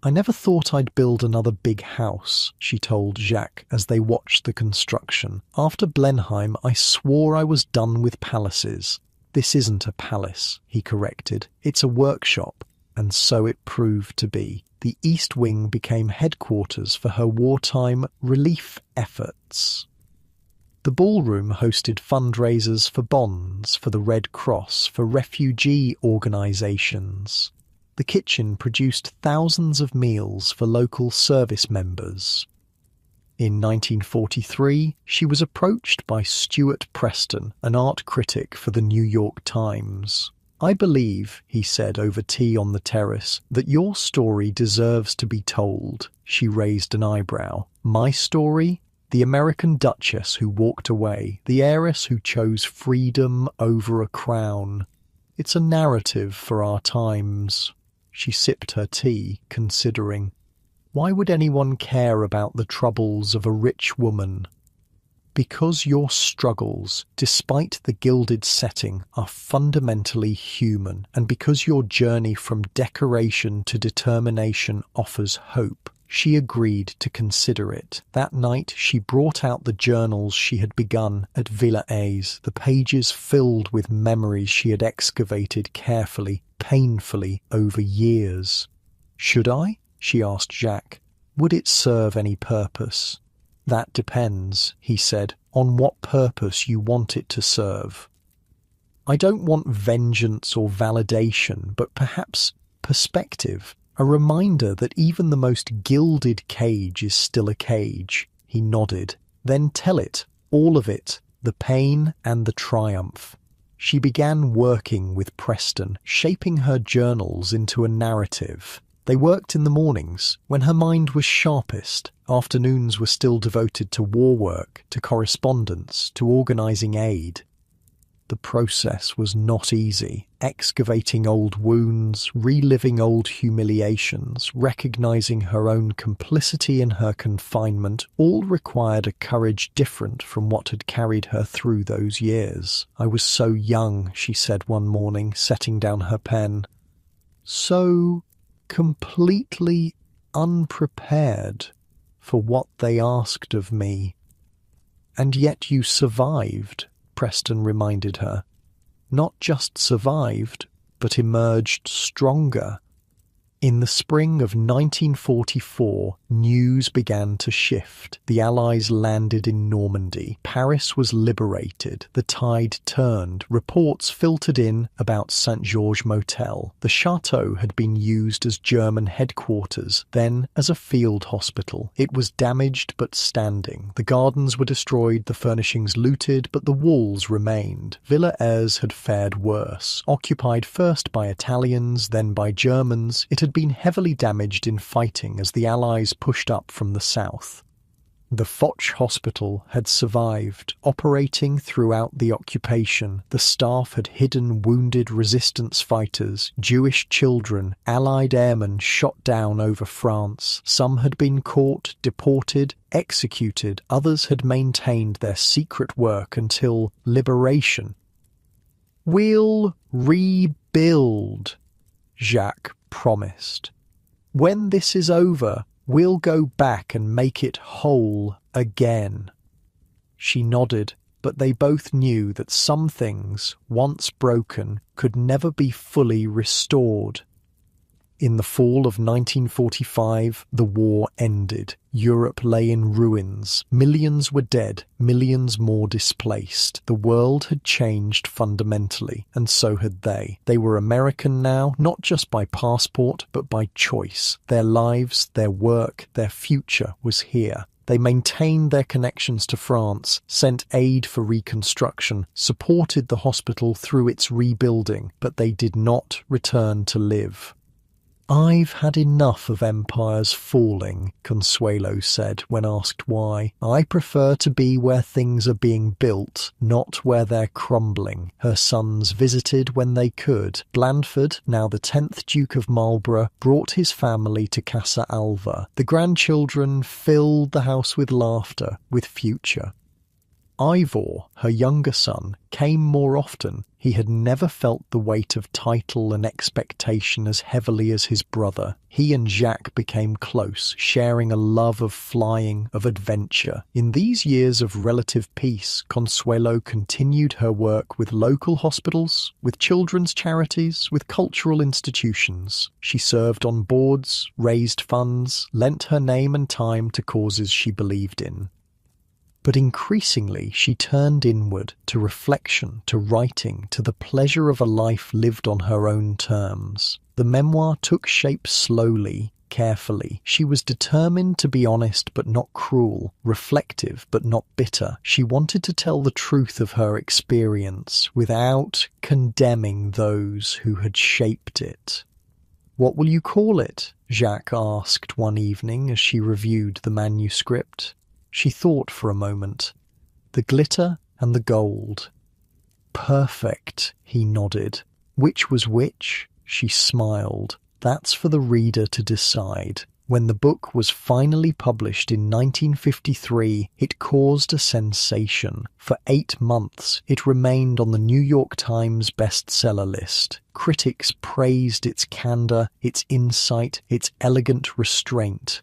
"I never thought I'd build another big house," she told Jacques as they watched the construction. "After Blenheim, I swore I was done with palaces." "This isn't a palace," he corrected. "It's a workshop." And so it proved to be. The East Wing became headquarters for her wartime relief efforts. The ballroom hosted fundraisers for bonds, for the Red Cross, for refugee organizations. The kitchen produced thousands of meals for local service members. In 1943, she was approached by Stuart Preston, an art critic for the New York Times. "I believe," he said over tea on the terrace, "that your story deserves to be told." She raised an eyebrow. "My story? The American Duchess who walked away, the heiress who chose freedom over a crown. It's a narrative for our times." She sipped her tea, considering. Why would anyone care about the troubles of a rich woman? Because your struggles, despite the gilded setting, are fundamentally human, and because your journey from decoration to determination offers hope. She agreed to consider it. That night she brought out the journals she had begun at Villa A's, the pages filled with memories she had excavated carefully, painfully, over years. "Should I?" she asked Jacques. "Would it serve any purpose?" "That depends," he said, "on what purpose you want it to serve." "I don't want vengeance or validation, but perhaps perspective. A reminder that even the most gilded cage is still a cage." He nodded. "Then tell it, all of it, the pain and the triumph." She began working with Preston, shaping her journals into a narrative. They worked in the mornings, when her mind was sharpest. Afternoons were still devoted to war work, to correspondence, to organising aid. The process was not easy. Excavating old wounds, reliving old humiliations, recognising her own complicity in her confinement, all required a courage different from what had carried her through those years. "I was so young," she said one morning, setting down her pen. "So completely unprepared for what they asked of me." "And yet you survived," Preston reminded her. "Not just survived, but emerged stronger." In the spring of 1944, news began to shift. The Allies landed in Normandy. Paris was liberated. The tide turned. Reports filtered in about St. Georges Motel. The chateau had been used as German headquarters, then as a field hospital. It was damaged but standing. The gardens were destroyed, the furnishings looted, but the walls remained. Villa Heiress had fared worse. Occupied first by Italians, then by Germans, it had been heavily damaged in fighting as the Allies pushed up from the south. The Foch Hospital had survived, operating throughout the occupation. The staff had hidden wounded resistance fighters, Jewish children, Allied airmen shot down over France. Some had been caught, deported, executed. Others had maintained their secret work until liberation. "We'll rebuild," Jacques promised. "When this is over, we'll go back and make it whole again." She nodded, but they both knew that some things, once broken, could never be fully restored. In the fall of 1945, the war ended. Europe lay in ruins. Millions were dead, millions more displaced. The world had changed fundamentally, and so had they. They were American now, not just by passport, but by choice. Their lives, their work, their future was here. They maintained their connections to France, sent aid for reconstruction, supported the hospital through its rebuilding, but they did not return to live. "I've had enough of empires falling," Consuelo said when asked why. "I prefer to be where things are being built, not where they're crumbling." Her sons visited when they could. Blandford, now the 10th Duke of Marlborough, brought his family to Casa Alva. The grandchildren filled the house with laughter, with future. Ivor, her younger son, came more often. He had never felt the weight of title and expectation as heavily as his brother. He and Jacques became close, sharing a love of flying, of adventure. In these years of relative peace, Consuelo continued her work with local hospitals, with children's charities, with cultural institutions. She served on boards, raised funds, lent her name and time to causes she believed in. But increasingly she turned inward, to reflection, to writing, to the pleasure of a life lived on her own terms. The memoir took shape slowly, carefully. She was determined to be honest but not cruel, reflective but not bitter. She wanted to tell the truth of her experience without condemning those who had shaped it. "What will you call it?" Jacques asked one evening as she reviewed the manuscript. She thought for a moment. "The glitter and the gold." "Perfect," he nodded. "Which was which?" She smiled. "That's for the reader to decide." When the book was finally published in 1953, it caused a sensation. For 8 months, it remained on the New York Times bestseller list. Critics praised its candor, its insight, its elegant restraint.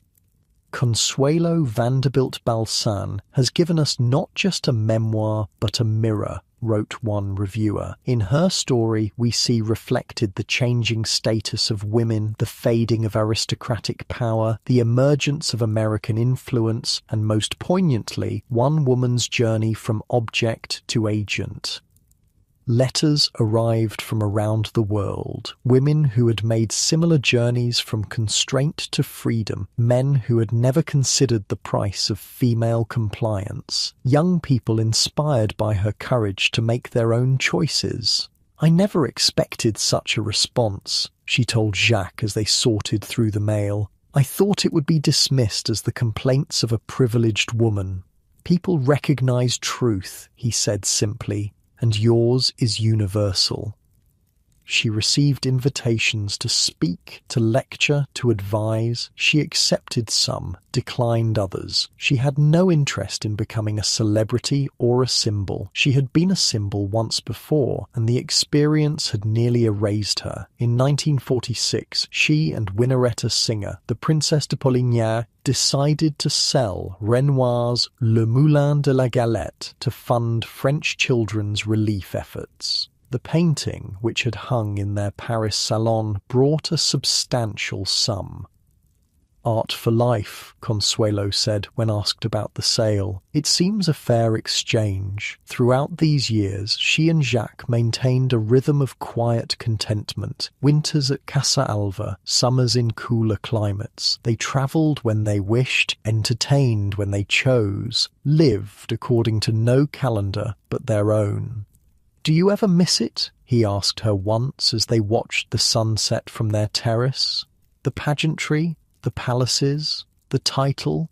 Consuelo Vanderbilt Balsan has given us not just a memoir, but a mirror, wrote one reviewer. In her story, we see reflected the changing status of women, the fading of aristocratic power, the emergence of American influence, and most poignantly, one woman's journey from object to agent. Letters arrived from around the world, women who had made similar journeys from constraint to freedom, men who had never considered the price of female compliance, young people inspired by her courage to make their own choices. "I never expected such a response," she told Jacques as they sorted through the mail. "I thought it would be dismissed as the complaints of a privileged woman." "People recognize truth," he said simply. "And yours is universal." She received invitations to speak, to lecture, to advise. She accepted some, declined others. She had no interest in becoming a celebrity or a symbol. She had been a symbol once before, and the experience had nearly erased her. In 1946, she and Winnaretta Singer, the Princesse de Polignac, decided to sell Renoir's Le Moulin de la Galette to fund French children's relief efforts. The painting, which had hung in their Paris salon, brought a substantial sum. "Art for life," Consuelo said when asked about the sale. "It seems a fair exchange." Throughout these years, she and Jacques maintained a rhythm of quiet contentment. Winters at Casa Alva, summers in cooler climates. They travelled when they wished, entertained when they chose, lived according to no calendar but their own. "Do you ever miss it?" he asked her once as they watched the sunset from their terrace. "The pageantry, the palaces, the title?"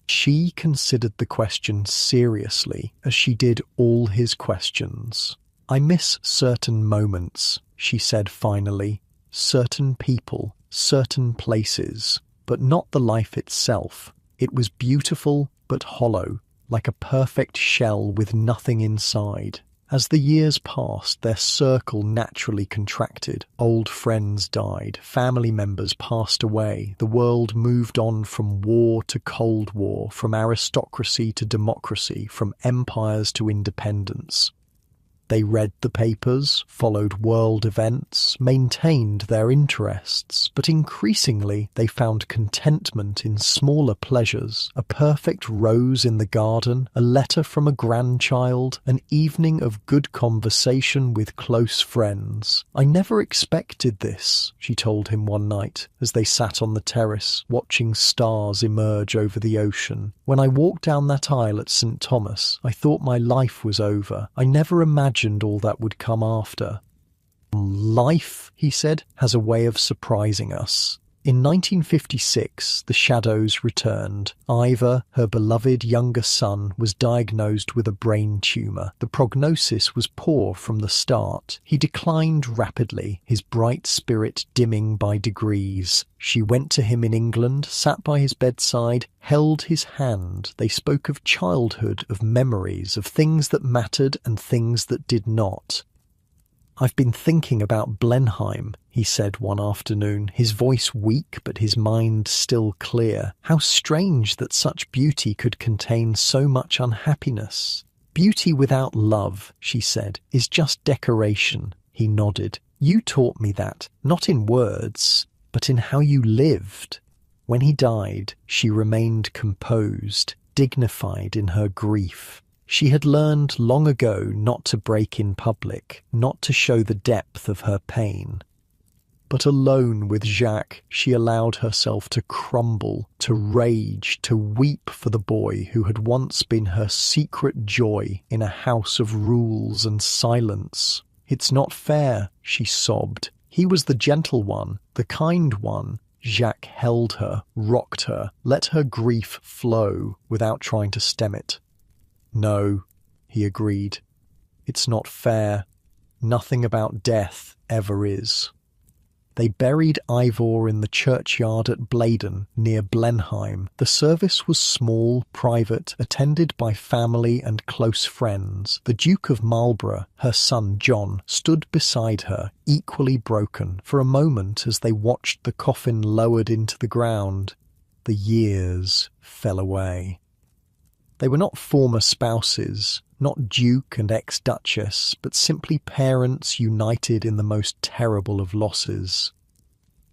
She considered the question seriously, as she did all his questions. "I miss certain moments," she said finally, "certain people, certain places, but not the life itself. It was beautiful but hollow, like a perfect shell with nothing inside." As the years passed, their circle naturally contracted. Old friends died, family members passed away, the world moved on from war to Cold War, from aristocracy to democracy, from empires to independence. They read the papers, followed world events, maintained their interests, but increasingly they found contentment in smaller pleasures, a perfect rose in the garden, a letter from a grandchild, an evening of good conversation with close friends. "I never expected this," she told him one night, as they sat on the terrace, watching stars emerge over the ocean. "When I walked down that aisle at St. Thomas, I thought my life was over. I never imagined all that would come after." Life, he said, has a way of surprising us. In 1956, the shadows returned. Ivor, her beloved younger son, was diagnosed with a brain tumour. The prognosis was poor from the start. He declined rapidly, his bright spirit dimming by degrees. She went to him in England, sat by his bedside, held his hand. They spoke of childhood, of memories, of things that mattered and things that did not. "I've been thinking about Blenheim," he said one afternoon, his voice weak but his mind still clear. "How strange that such beauty could contain so much unhappiness." "Beauty without love," she said, "is just decoration." He nodded. "You taught me that, not in words, but in how you lived." When he died, she remained composed, dignified in her grief. She had learned long ago not to break in public, not to show the depth of her pain. But alone with Jacques, she allowed herself to crumble, to rage, to weep for the boy who had once been her secret joy in a house of rules and silence. "It's not fair," she sobbed. "He was the gentle one, the kind one." Jacques held her, rocked her, let her grief flow without trying to stem it. "No," he agreed. "It's not fair. Nothing about death ever is." They buried Ivor in the churchyard at Bladen, near Blenheim. The service was small, private, attended by family and close friends. The Duke of Marlborough, her son John, stood beside her, equally broken, for a moment as they watched the coffin lowered into the ground. The years fell away. They were not former spouses, not Duke and ex-Duchess, but simply parents united in the most terrible of losses.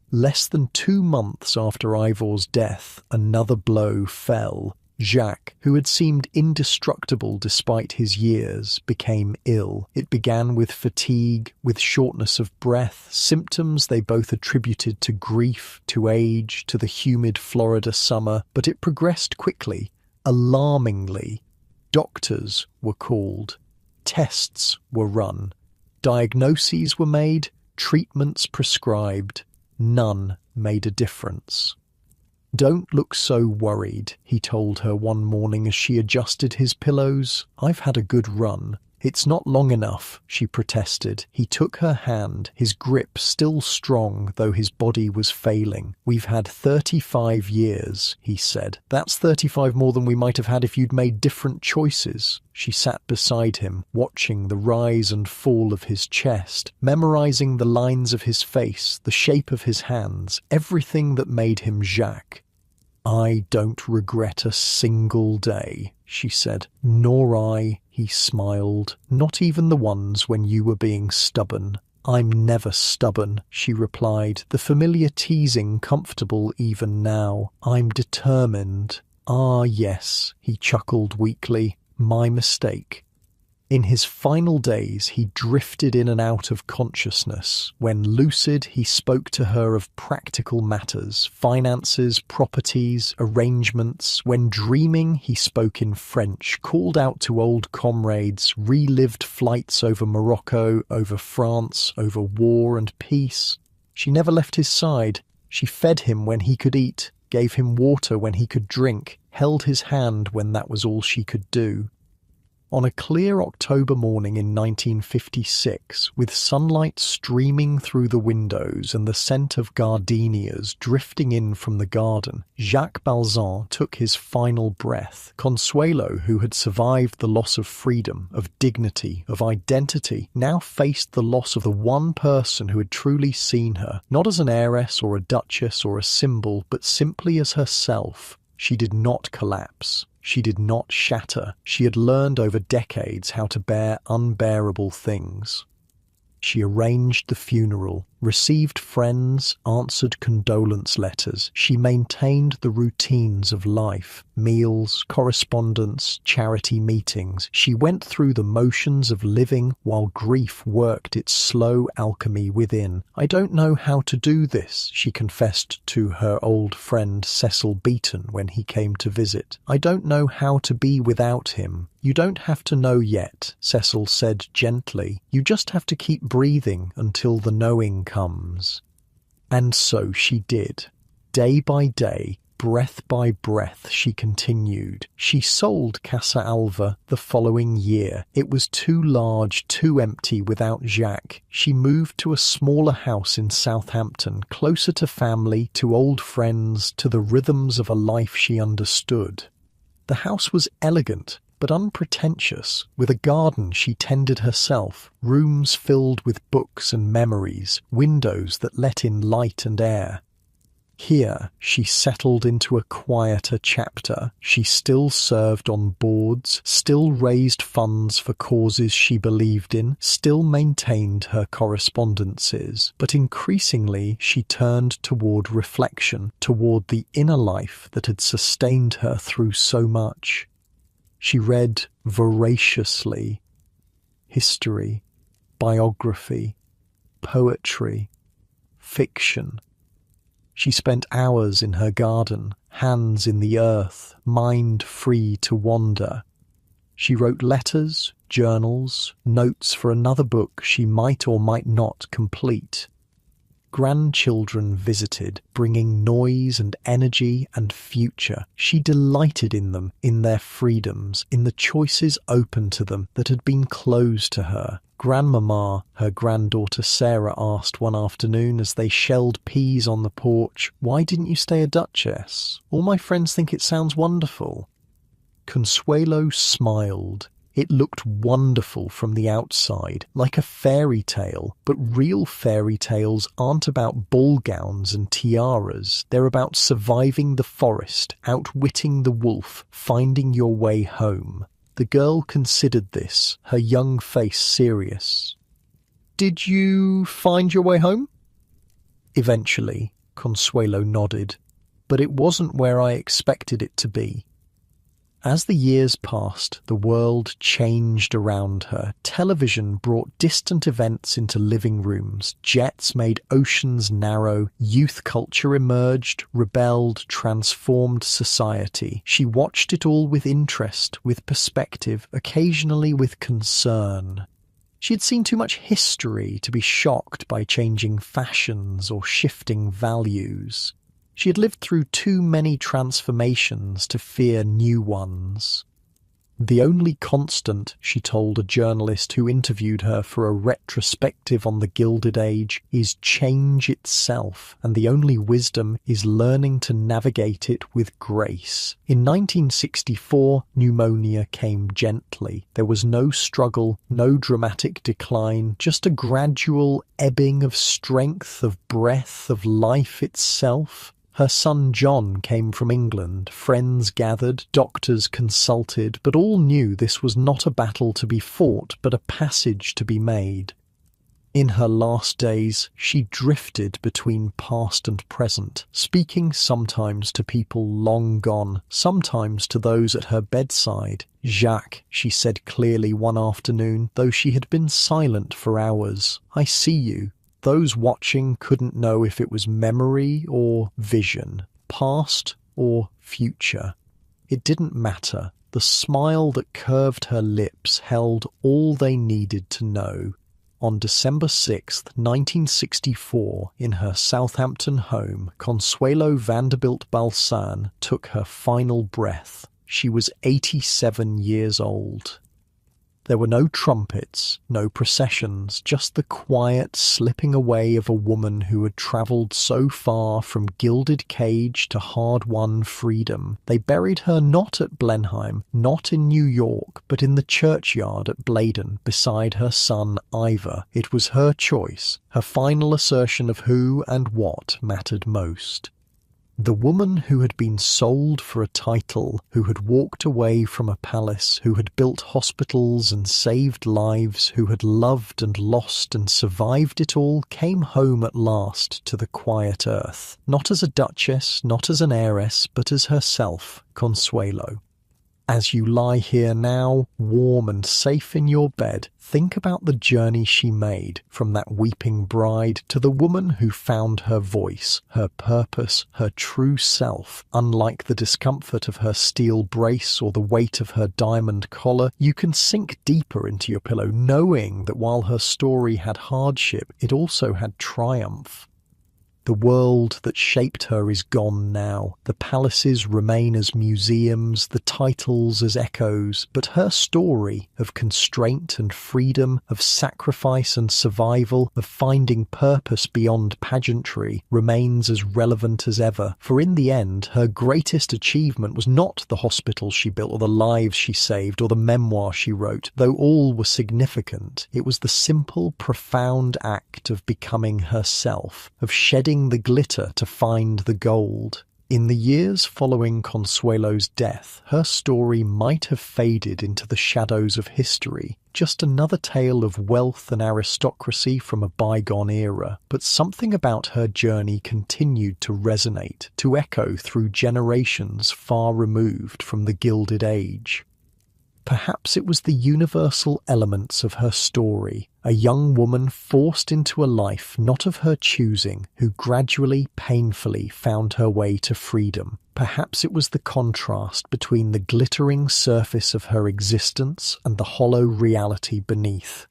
Less than 2 months after Ivor's death, another blow fell. Jacques, who had seemed indestructible despite his years, became ill. It began with fatigue, with shortness of breath, symptoms they both attributed to grief, to age, to the humid Florida summer, but it progressed quickly. Alarmingly, doctors were called, tests were run, diagnoses were made, treatments prescribed. None made a difference. "Don't look so worried," he told her one morning as she adjusted his pillows. "I've had a good run." "It's not long enough," she protested. He took her hand, his grip still strong, though his body was failing. "We've had 35 years, he said. "That's 35 more than we might have had if you'd made different choices." She sat beside him, watching the rise and fall of his chest, memorizing the lines of his face, the shape of his hands, everything that made him Jacques. "I don't regret a single day," she said. "Nor I," he smiled. "Not even the ones when you were being stubborn." "I'm never stubborn," she replied, the familiar teasing comfortable even now. "I'm determined." "Ah, yes," he chuckled weakly. "My mistake." In his final days, he drifted in and out of consciousness. When lucid, he spoke to her of practical matters, finances, properties, arrangements. When dreaming, he spoke in French, called out to old comrades, relived flights over Morocco, over France, over war and peace. She never left his side. She fed him when he could eat, gave him water when he could drink, held his hand when that was all she could do. On a clear October morning in 1956, with sunlight streaming through the windows and the scent of gardenias drifting in from the garden, Jacques Balzan took his final breath. Consuelo, who had survived the loss of freedom, of dignity, of identity, now faced the loss of the one person who had truly seen her, not as an heiress or a duchess or a symbol, but simply as herself. She did not collapse. She did not shatter. She had learned over decades how to bear unbearable things. She arranged the funeral, received friends, answered condolence letters. She maintained the routines of life, meals, correspondence, charity meetings. She went through the motions of living while grief worked its slow alchemy within. "I don't know how to do this," she confessed to her old friend Cecil Beaton when he came to visit. "I don't know how to be without him." "You don't have to know yet," Cecil said gently. "You just have to keep breathing until the knowing comes." And so she did. Day by day, breath by breath, she continued. She sold Casa Alva the following year. It was too large, too empty without Jacques. She moved to a smaller house in Southampton, closer to family, to old friends, to the rhythms of a life she understood. The house was elegant, but unpretentious, with a garden she tended herself, rooms filled with books and memories, windows that let in light and air. Here she settled into a quieter chapter. She still served on boards, still raised funds for causes she believed in, still maintained her correspondences, but increasingly she turned toward reflection, toward the inner life that had sustained her through so much. She read voraciously: history, biography, poetry, fiction. She spent hours in her garden, hands in the earth, mind free to wander. She wrote letters, journals, notes for another book she might or might not complete. Grandchildren visited, bringing noise and energy and future. She delighted in them, in their freedoms, in the choices open to them that had been closed to her. "Grandmama," her granddaughter Sarah asked one afternoon as they shelled peas on the porch, "why didn't you stay a duchess? All my friends think it sounds wonderful." Consuelo smiled. It looked wonderful from the outside, like a fairy tale, but real fairy tales aren't about ball gowns and tiaras. They're about surviving the forest, outwitting the wolf, finding your way home. The girl considered this, her young face serious. "Did you find your way home?" "Eventually," Consuelo nodded, "but it wasn't where I expected it to be." As the years passed, the world changed around her. Television brought distant events into living rooms. Jets made oceans narrow. Youth culture emerged, rebelled, transformed society. She watched it all with interest, with perspective, occasionally with concern. She had seen too much history to be shocked by changing fashions or shifting values. She had lived through too many transformations to fear new ones. "The only constant," she told a journalist who interviewed her for a retrospective on the Gilded Age, "is change itself, and the only wisdom is learning to navigate it with grace." In 1964, pneumonia came gently. There was no struggle, no dramatic decline, just a gradual ebbing of strength, of breath, of life itself. Her son John came from England, friends gathered, doctors consulted, but all knew this was not a battle to be fought, but a passage to be made. In her last days, she drifted between past and present, speaking sometimes to people long gone, sometimes to those at her bedside. "Jacques," she said clearly one afternoon, though she had been silent for hours, "I see you." Those watching couldn't know if it was memory or vision, past or future. It didn't matter. The smile that curved her lips held all they needed to know. On December 6, 1964, in her Southampton home, Consuelo Vanderbilt Balsan took her final breath. She was 87 years old. There were no trumpets, no processions, just the quiet slipping away of a woman who had travelled so far from gilded cage to hard-won freedom. They buried her not at Blenheim, not in New York, but in the churchyard at Bladen, beside her son Ivor. It was her choice, her final assertion of who and what mattered most. The woman who had been sold for a title, who had walked away from a palace, who had built hospitals and saved lives, who had loved and lost and survived it all, came home at last to the quiet earth, not as a duchess, not as an heiress, but as herself, Consuelo. As you lie here now, warm and safe in your bed, think about the journey she made from that weeping bride to the woman who found her voice, her purpose, her true self. Unlike the discomfort of her steel brace or the weight of her diamond collar, you can sink deeper into your pillow knowing that while her story had hardship, it also had triumph. The world that shaped her is gone now. The palaces remain as museums, the titles as echoes, but her story of constraint and freedom, of sacrifice and survival, of finding purpose beyond pageantry, remains as relevant as ever. For in the end, her greatest achievement was not the hospital she built or the lives she saved or the memoir she wrote, though all were significant. It was the simple, profound act of becoming herself, of shedding the glitter to find the gold. In the years following Consuelo's death, her story might have faded into the shadows of history, just another tale of wealth and aristocracy from a bygone era. But something about her journey continued to resonate, to echo through generations far removed from the Gilded Age. Perhaps it was the universal elements of her story, a young woman forced into a life not of her choosing, who gradually, painfully found her way to freedom. Perhaps it was the contrast between the glittering surface of her existence and the hollow reality beneath.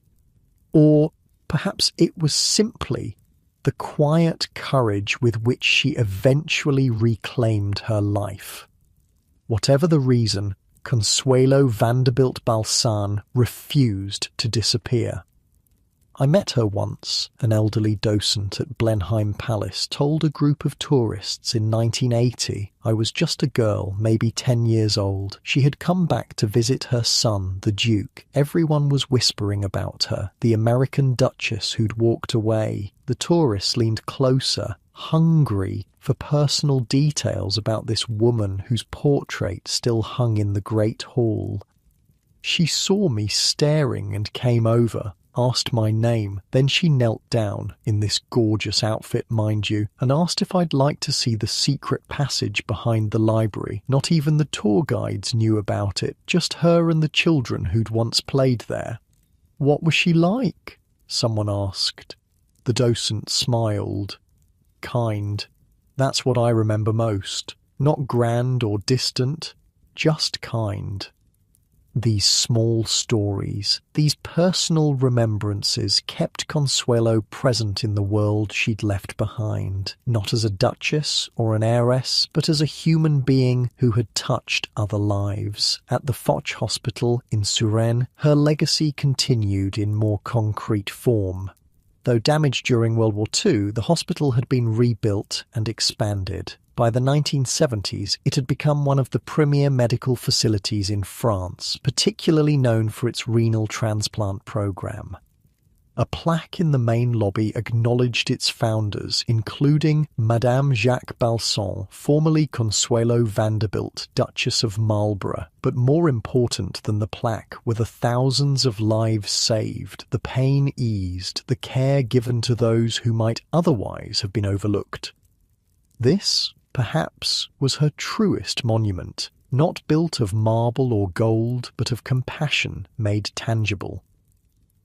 Or perhaps it was simply the quiet courage with which she eventually reclaimed her life. Whatever the reason, Consuelo Vanderbilt Balsan refused to disappear. I met her once. An elderly docent at Blenheim Palace told a group of tourists in 1980 I was just a girl, maybe 10 years old. She had come back to visit her son, the Duke. Everyone was whispering about her, the American Duchess who'd walked away. The tourists leaned closer, hungry for personal details about this woman whose portrait still hung in the Great Hall. She saw me staring and came over, asked my name. Then she knelt down, in this gorgeous outfit, mind you, and asked if I'd like to see the secret passage behind the library. Not even the tour guides knew about it, just her and the children who'd once played there. What was she like? Someone asked. The docent smiled. Kind. That's what I remember most. Not grand or distant, just kind. These small stories, these personal remembrances kept Consuelo present in the world she'd left behind, not as a duchess or an heiress, but as a human being who had touched other lives. At the Foch Hospital in Suresnes, her legacy continued in more concrete form. Though damaged during World War II, the hospital had been rebuilt and expanded. By the 1970s, it had become one of the premier medical facilities in France, particularly known for its renal transplant program. A plaque in the main lobby acknowledged its founders, including Madame Jacques Balsan, formerly Consuelo Vanderbilt, Duchess of Marlborough. But more important than the plaque were the thousands of lives saved, the pain eased, the care given to those who might otherwise have been overlooked. This, perhaps, was her truest monument, not built of marble or gold, but of compassion made tangible.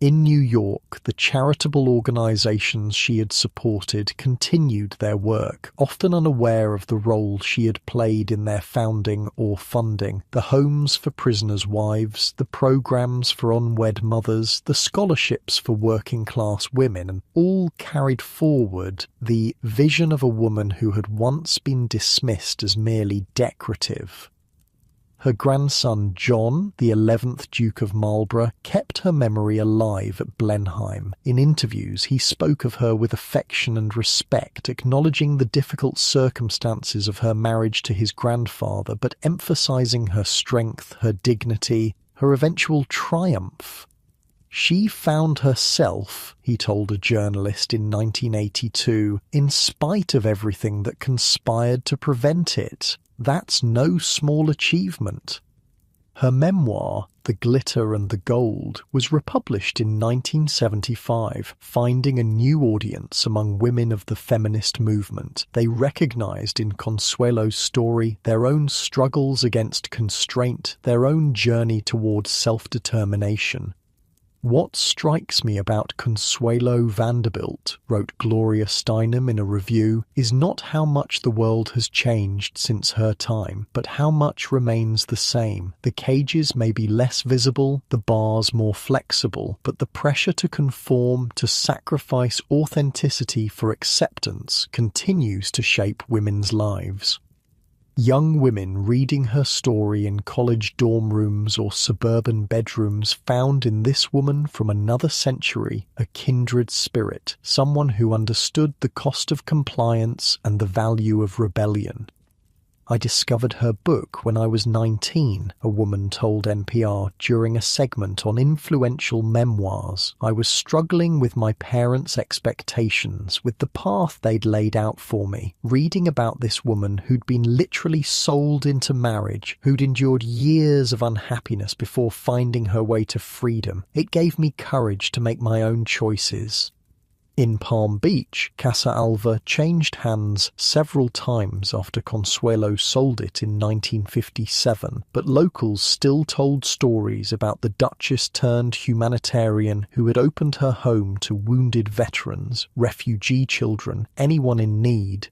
In New York, the charitable organizations she had supported continued their work, often unaware of the role she had played in their founding or funding. The homes for prisoners' wives, the programs for unwed mothers, the scholarships for working-class women, and all carried forward the vision of a woman who had once been dismissed as merely decorative. Her grandson John, the 11th Duke of Marlborough, kept her memory alive at Blenheim. In interviews, he spoke of her with affection and respect, acknowledging the difficult circumstances of her marriage to his grandfather, but emphasizing her strength, her dignity, her eventual triumph. She found herself, he told a journalist in 1982, in spite of everything that conspired to prevent it. That's no small achievement. Her memoir, The Glitter and the Gold, was republished in 1975, finding a new audience among women of the feminist movement. They recognized in Consuelo's story their own struggles against constraint, their own journey towards self-determination. "What strikes me about Consuelo Vanderbilt," wrote Gloria Steinem in a review, "is not how much the world has changed since her time, but how much remains the same. The cages may be less visible, the bars more flexible, but the pressure to conform, to sacrifice authenticity for acceptance continues to shape women's lives." Young women reading her story in college dorm rooms or suburban bedrooms found in this woman from another century a kindred spirit, someone who understood the cost of compliance and the value of rebellion. "I discovered her book when I was 19, a woman told NPR during a segment on influential memoirs. I was struggling with my parents' expectations, with the path they'd laid out for me. Reading about this woman who'd been literally sold into marriage, who'd endured years of unhappiness before finding her way to freedom, it gave me courage to make my own choices." In Palm Beach, Casa Alva changed hands several times after Consuelo sold it in 1957, but locals still told stories about the Duchess-turned-humanitarian who had opened her home to wounded veterans, refugee children, anyone in need.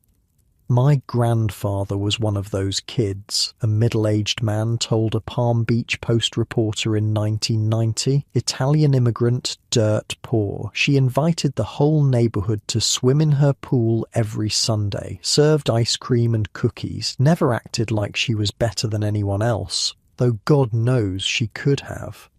"My grandfather was one of those kids," a middle-aged man told a Palm Beach Post reporter in 1990. "Italian immigrant, dirt poor. She invited the whole neighborhood to swim in her pool every Sunday, served ice cream and cookies, never acted like she was better than anyone else, though God knows she could have."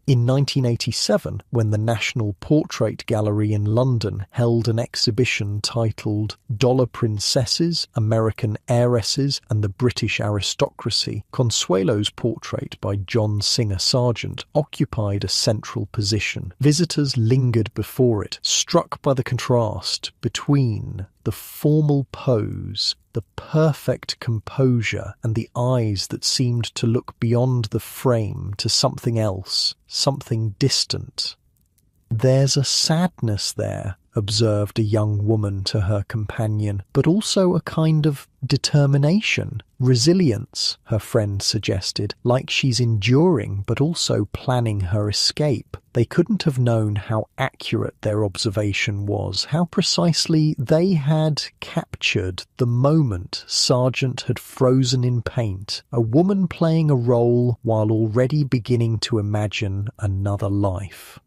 In 1987, when the National Portrait Gallery in London held an exhibition titled "Dollar Princesses, American Heiresses and the British Aristocracy," Consuelo's portrait by John Singer Sargent occupied a central position. Visitors lingered before it, struck by the contrast between the formal pose, the perfect composure, and the eyes that seemed to look beyond the frame to something else, something distant. "There's a sadness there," observed a young woman to her companion, "but also a kind of determination, resilience," her friend suggested, "like she's enduring but also planning her escape." They couldn't have known how accurate their observation was, how precisely they had captured the moment Sargent had frozen in paint, a woman playing a role while already beginning to imagine another life.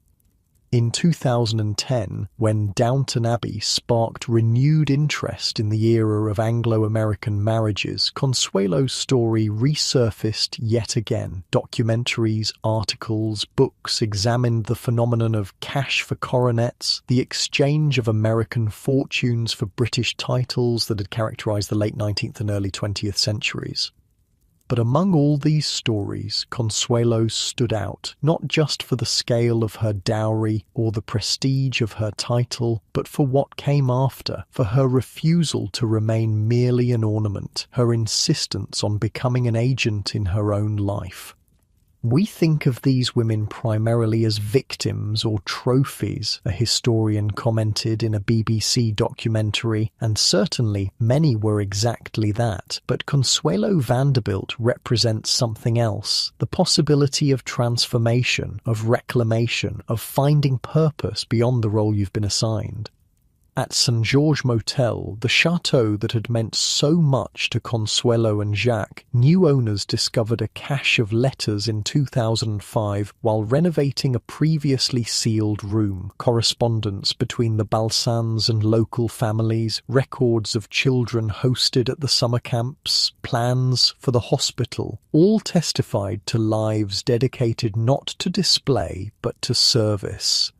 In 2010, when Downton Abbey sparked renewed interest in the era of Anglo-American marriages, Consuelo's story resurfaced yet again. Documentaries, articles, books examined the phenomenon of cash for coronets, the exchange of American fortunes for British titles that had characterized the late 19th and early 20th centuries. But among all these stories, Consuelo stood out, not just for the scale of her dowry or the prestige of her title, but for what came after, for her refusal to remain merely an ornament, her insistence on becoming an agent in her own life. "We think of these women primarily as victims or trophies," a historian commented in a BBC documentary, and certainly many were exactly that. But Consuelo Vanderbilt represents something else, the possibility of transformation, of reclamation, of finding purpose beyond the role you've been assigned. At St. George Motel, the chateau that had meant so much to Consuelo and Jacques, new owners discovered a cache of letters in 2005 while renovating a previously sealed room. Correspondence between the Balsans and local families, records of children hosted at the summer camps, plans for the hospital, all testified to lives dedicated not to display but to service.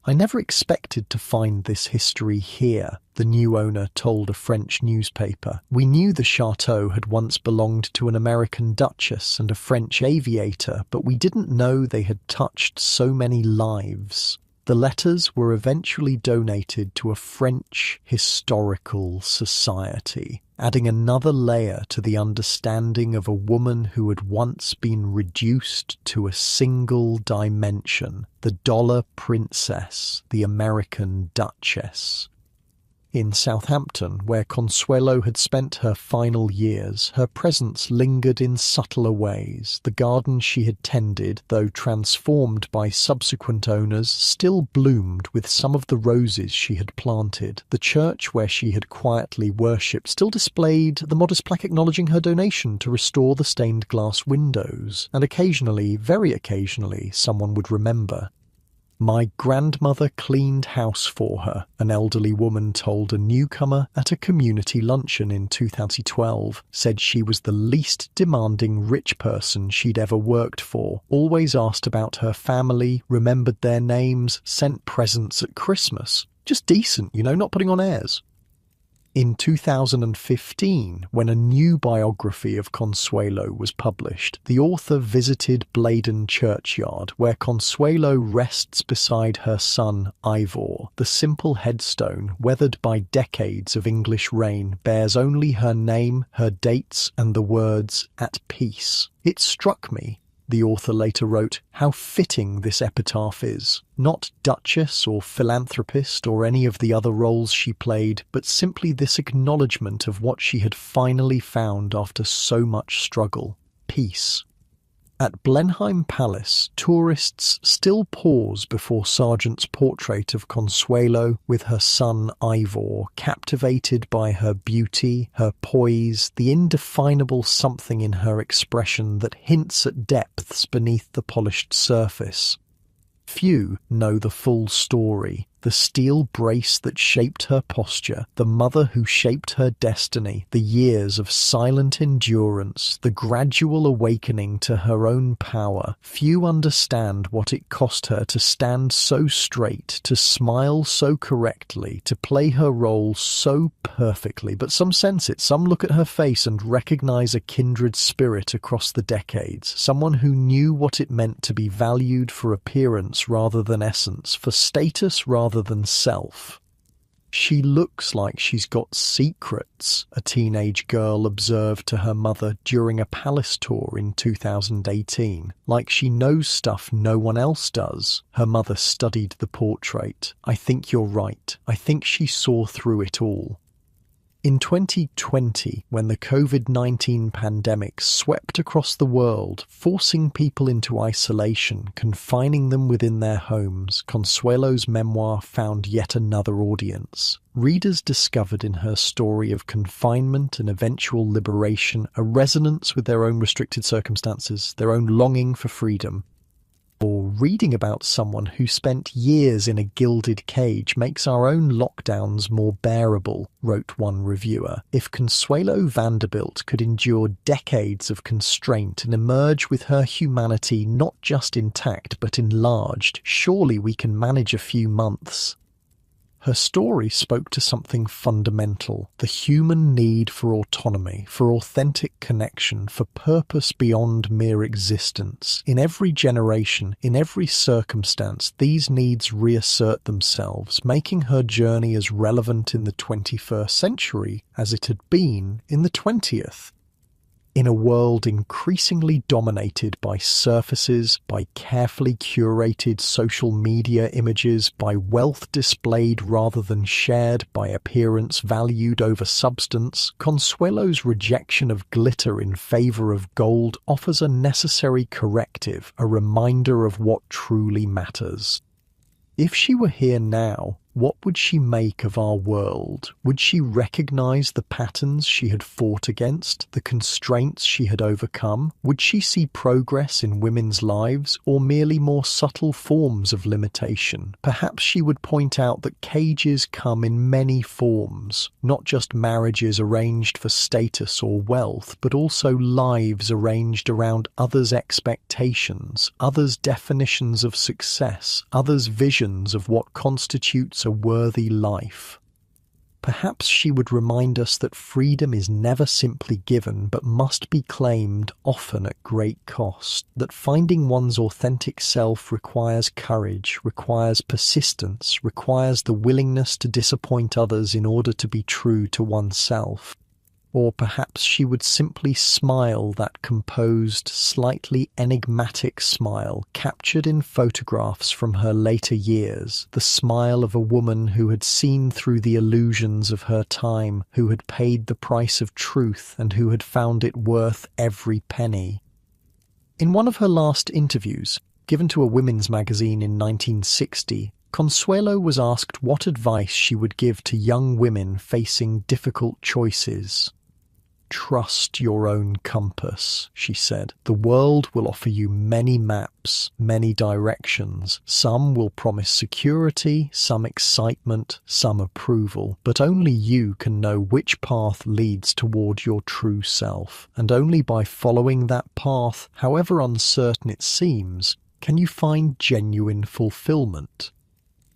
"I never expected to find this history here," the new owner told a French newspaper. "We knew the chateau had once belonged to an American duchess and a French aviator, but we didn't know they had touched so many lives." The letters were eventually donated to a French historical society, adding another layer to the understanding of a woman who had once been reduced to a single dimension: the dollar princess, the American duchess. In Southampton, where Consuelo had spent her final years, her presence lingered in subtler ways. The garden she had tended, though transformed by subsequent owners, still bloomed with some of the roses she had planted. The church where she had quietly worshipped still displayed the modest plaque acknowledging her donation to restore the stained glass windows, and occasionally, very occasionally, someone would remember. "My grandmother cleaned house for her," an elderly woman told a newcomer at a community luncheon in 2012, said she was the least demanding rich person she'd ever worked for, always asked about her family, remembered their names, sent presents at Christmas. Just decent, not putting on airs. In 2015, when a new biography of Consuelo was published, the author visited Bladen Churchyard, where Consuelo rests beside her son Ivor. The simple headstone, weathered by decades of English rain, bears only her name, her dates, and the words, "At peace." "It struck me," the author later wrote, "how fitting this epitaph is. Not duchess or philanthropist or any of the other roles she played, but simply this acknowledgement of what she had finally found after so much struggle: peace." At Blenheim Palace, tourists still pause before Sargent's portrait of Consuelo with her son Ivor, captivated by her beauty, her poise, the indefinable something in her expression that hints at depths beneath the polished surface. Few know the full story: the steel brace that shaped her posture, the mother who shaped her destiny, the years of silent endurance, the gradual awakening to her own power. Few understand what it cost her to stand so straight, to smile so correctly, to play her role so perfectly, but some sense it. Some look at her face and recognize a kindred spirit across the decades, someone who knew what it meant to be valued for appearance rather than essence, for status rather than self. "She looks like she's got secrets," a teenage girl observed to her mother during a palace tour in 2018. "Like she knows stuff no one else does." Her mother studied the portrait. "I think you're right. I think she saw through it all." In 2020, when the COVID-19 pandemic swept across the world, forcing people into isolation, confining them within their homes, Consuelo's memoir found yet another audience. Readers discovered in her story of confinement and eventual liberation a resonance with their own restricted circumstances, their own longing for freedom. Or reading about someone who spent years in a gilded cage makes our own lockdowns more bearable, wrote one reviewer. If Consuelo Vanderbilt could endure decades of constraint and emerge with her humanity not just intact but enlarged, surely we can manage a few months. Her story spoke to something fundamental: the human need for autonomy, for authentic connection, for purpose beyond mere existence. In every generation, in every circumstance, these needs reassert themselves, making her journey as relevant in the 21st century as it had been in the 20th. In a world increasingly dominated by surfaces, by carefully curated social media images, by wealth displayed rather than shared, by appearance valued over substance, Consuelo's rejection of glitter in favor of gold offers a necessary corrective, a reminder of what truly matters. If she were here now, What would she make of our world? Would she recognize the patterns she had fought against, the constraints she had overcome? Would she see progress in women's lives, or merely more subtle forms of limitation? Perhaps she would point out that cages come in many forms, not just marriages arranged for status or wealth, but also lives arranged around others' expectations, others' definitions of success, others' visions of what constitutes a worthy life. Perhaps she would remind us that freedom is never simply given but must be claimed, often at great cost, that finding one's authentic self requires courage, requires persistence, requires the willingness to disappoint others in order to be true to oneself. Or perhaps she would simply smile that composed, slightly enigmatic smile captured in photographs from her later years, the smile of a woman who had seen through the illusions of her time, who had paid the price of truth and who had found it worth every penny. In one of her last interviews, given to a women's magazine in 1960, Consuelo was asked what advice she would give to young women facing difficult choices. "Trust your own compass," she said. "The world will offer you many maps, many directions. Some will promise security, some excitement, some approval. But only you can know which path leads toward your true self. And only by following that path, however uncertain it seems, can you find genuine fulfillment."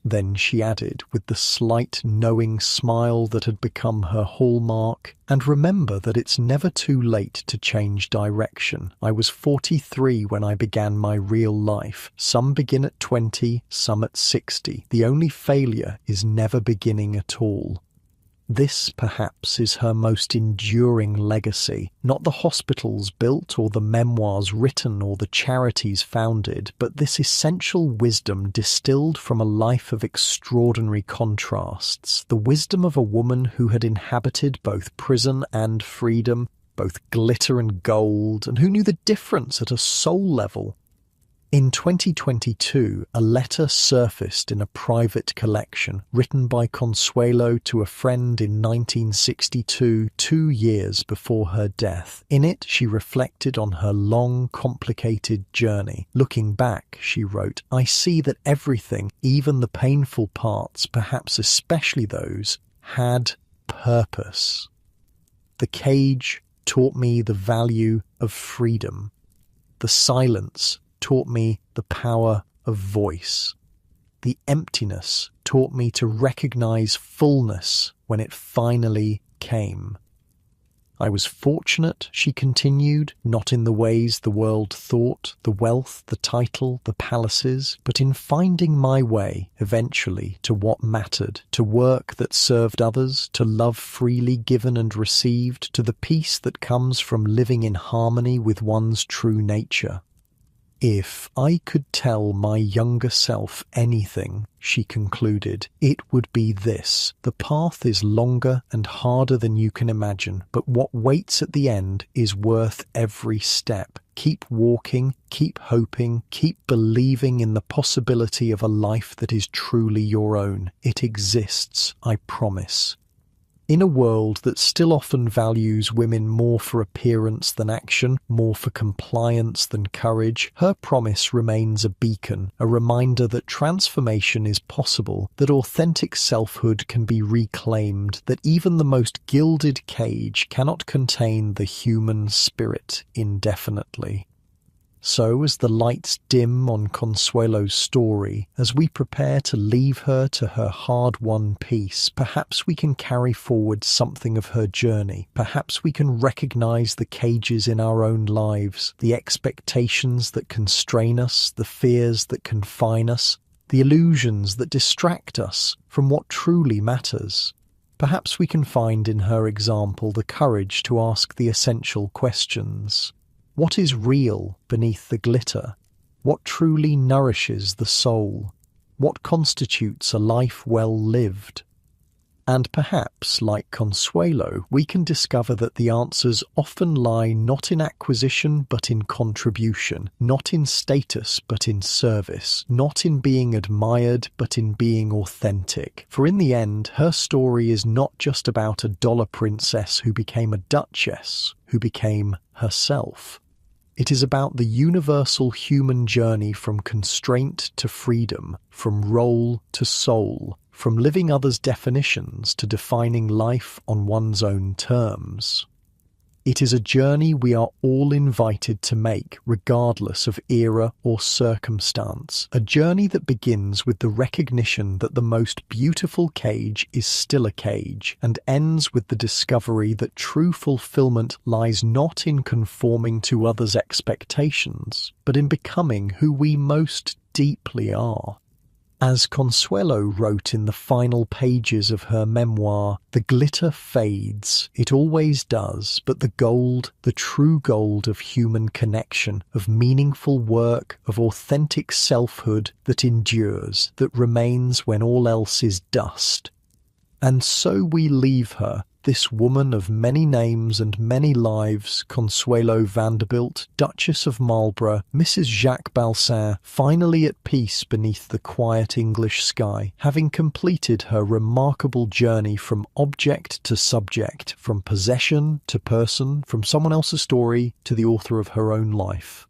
Then she added, with the slight knowing smile that had become her hallmark, "And remember that it's never too late to change direction. I was 43 when I began my real life. Some begin at 20, some at 60. The only failure is never beginning at all." This, perhaps, is her most enduring legacy. Not the hospitals built or the memoirs written or the charities founded, but this essential wisdom distilled from a life of extraordinary contrasts. The wisdom of a woman who had inhabited both prison and freedom, both glitter and gold, and who knew the difference at a soul level. In 2022, a letter surfaced in a private collection written by Consuelo to a friend in 1962, 2 years before her death. In it, she reflected on her long, complicated journey. Looking back, she wrote, "I see that everything, even the painful parts, perhaps especially those, had purpose. The cage taught me the value of freedom. The silence taught me the power of voice. The emptiness taught me to recognize fullness when it finally came. I was fortunate," she continued, "not in the ways the world thought, the wealth, the title, the palaces, but in finding my way, eventually, to what mattered, to work that served others, to love freely given and received, to the peace that comes from living in harmony with one's true nature. If I could tell my younger self anything," she concluded, "it would be this. The path is longer and harder than you can imagine, but what waits at the end is worth every step. Keep walking, keep hoping, keep believing in the possibility of a life that is truly your own. It exists, I promise." In a world that still often values women more for appearance than action, more for compliance than courage, her promise remains a beacon, a reminder that transformation is possible, that authentic selfhood can be reclaimed, that even the most gilded cage cannot contain the human spirit indefinitely. So, as the lights dim on Consuelo's story, as we prepare to leave her to her hard-won peace, perhaps we can carry forward something of her journey. Perhaps we can recognize the cages in our own lives, the expectations that constrain us, the fears that confine us, the illusions that distract us from what truly matters. Perhaps we can find in her example the courage to ask the essential questions. What is real beneath the glitter? What truly nourishes the soul? What constitutes a life well lived? And perhaps, like Consuelo, we can discover that the answers often lie not in acquisition but in contribution, not in status but in service, not in being admired but in being authentic. For in the end, her story is not just about a dollar princess who became a duchess, who became herself. It is about the universal human journey from constraint to freedom, from role to soul, from living others' definitions to defining life on one's own terms. It is a journey we are all invited to make, regardless of era or circumstance. A journey that begins with the recognition that the most beautiful cage is still a cage, and ends with the discovery that true fulfillment lies not in conforming to others' expectations, but in becoming who we most deeply are. As Consuelo wrote in the final pages of her memoir, the glitter fades, it always does, but the gold, the true gold of human connection, of meaningful work, of authentic selfhood that endures, that remains when all else is dust. And so we leave her, this woman of many names and many lives, Consuelo Vanderbilt, Duchess of Marlborough, Mrs. Jacques Balsan, finally at peace beneath the quiet English sky, having completed her remarkable journey from object to subject, from possession to person, from someone else's story to the author of her own life.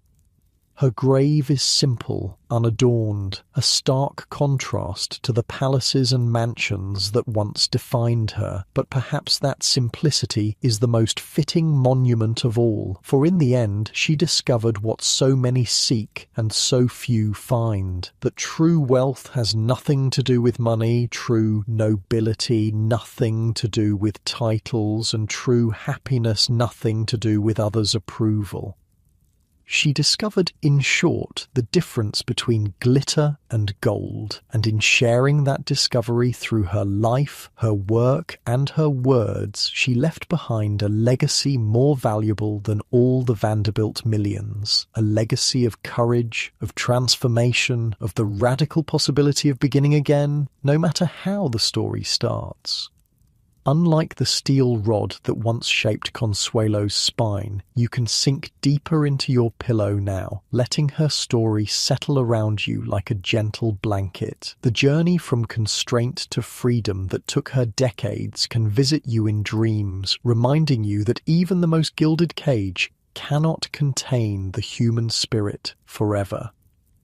Her grave is simple, unadorned, a stark contrast to the palaces and mansions that once defined her, but perhaps that simplicity is the most fitting monument of all, for in the end she discovered what so many seek and so few find, that true wealth has nothing to do with money, true nobility nothing to do with titles, and true happiness nothing to do with others' approval. She discovered, in short, the difference between glitter and gold, and in sharing that discovery through her life, her work, and her words, she left behind a legacy more valuable than all the Vanderbilt millions, a legacy of courage, of transformation, of the radical possibility of beginning again, no matter how the story starts. Unlike the steel rod that once shaped Consuelo's spine, you can sink deeper into your pillow now, letting her story settle around you like a gentle blanket. The journey from constraint to freedom that took her decades can visit you in dreams, reminding you that even the most gilded cage cannot contain the human spirit forever.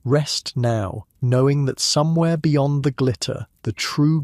Rest now, knowing that somewhere beyond the glitter, the true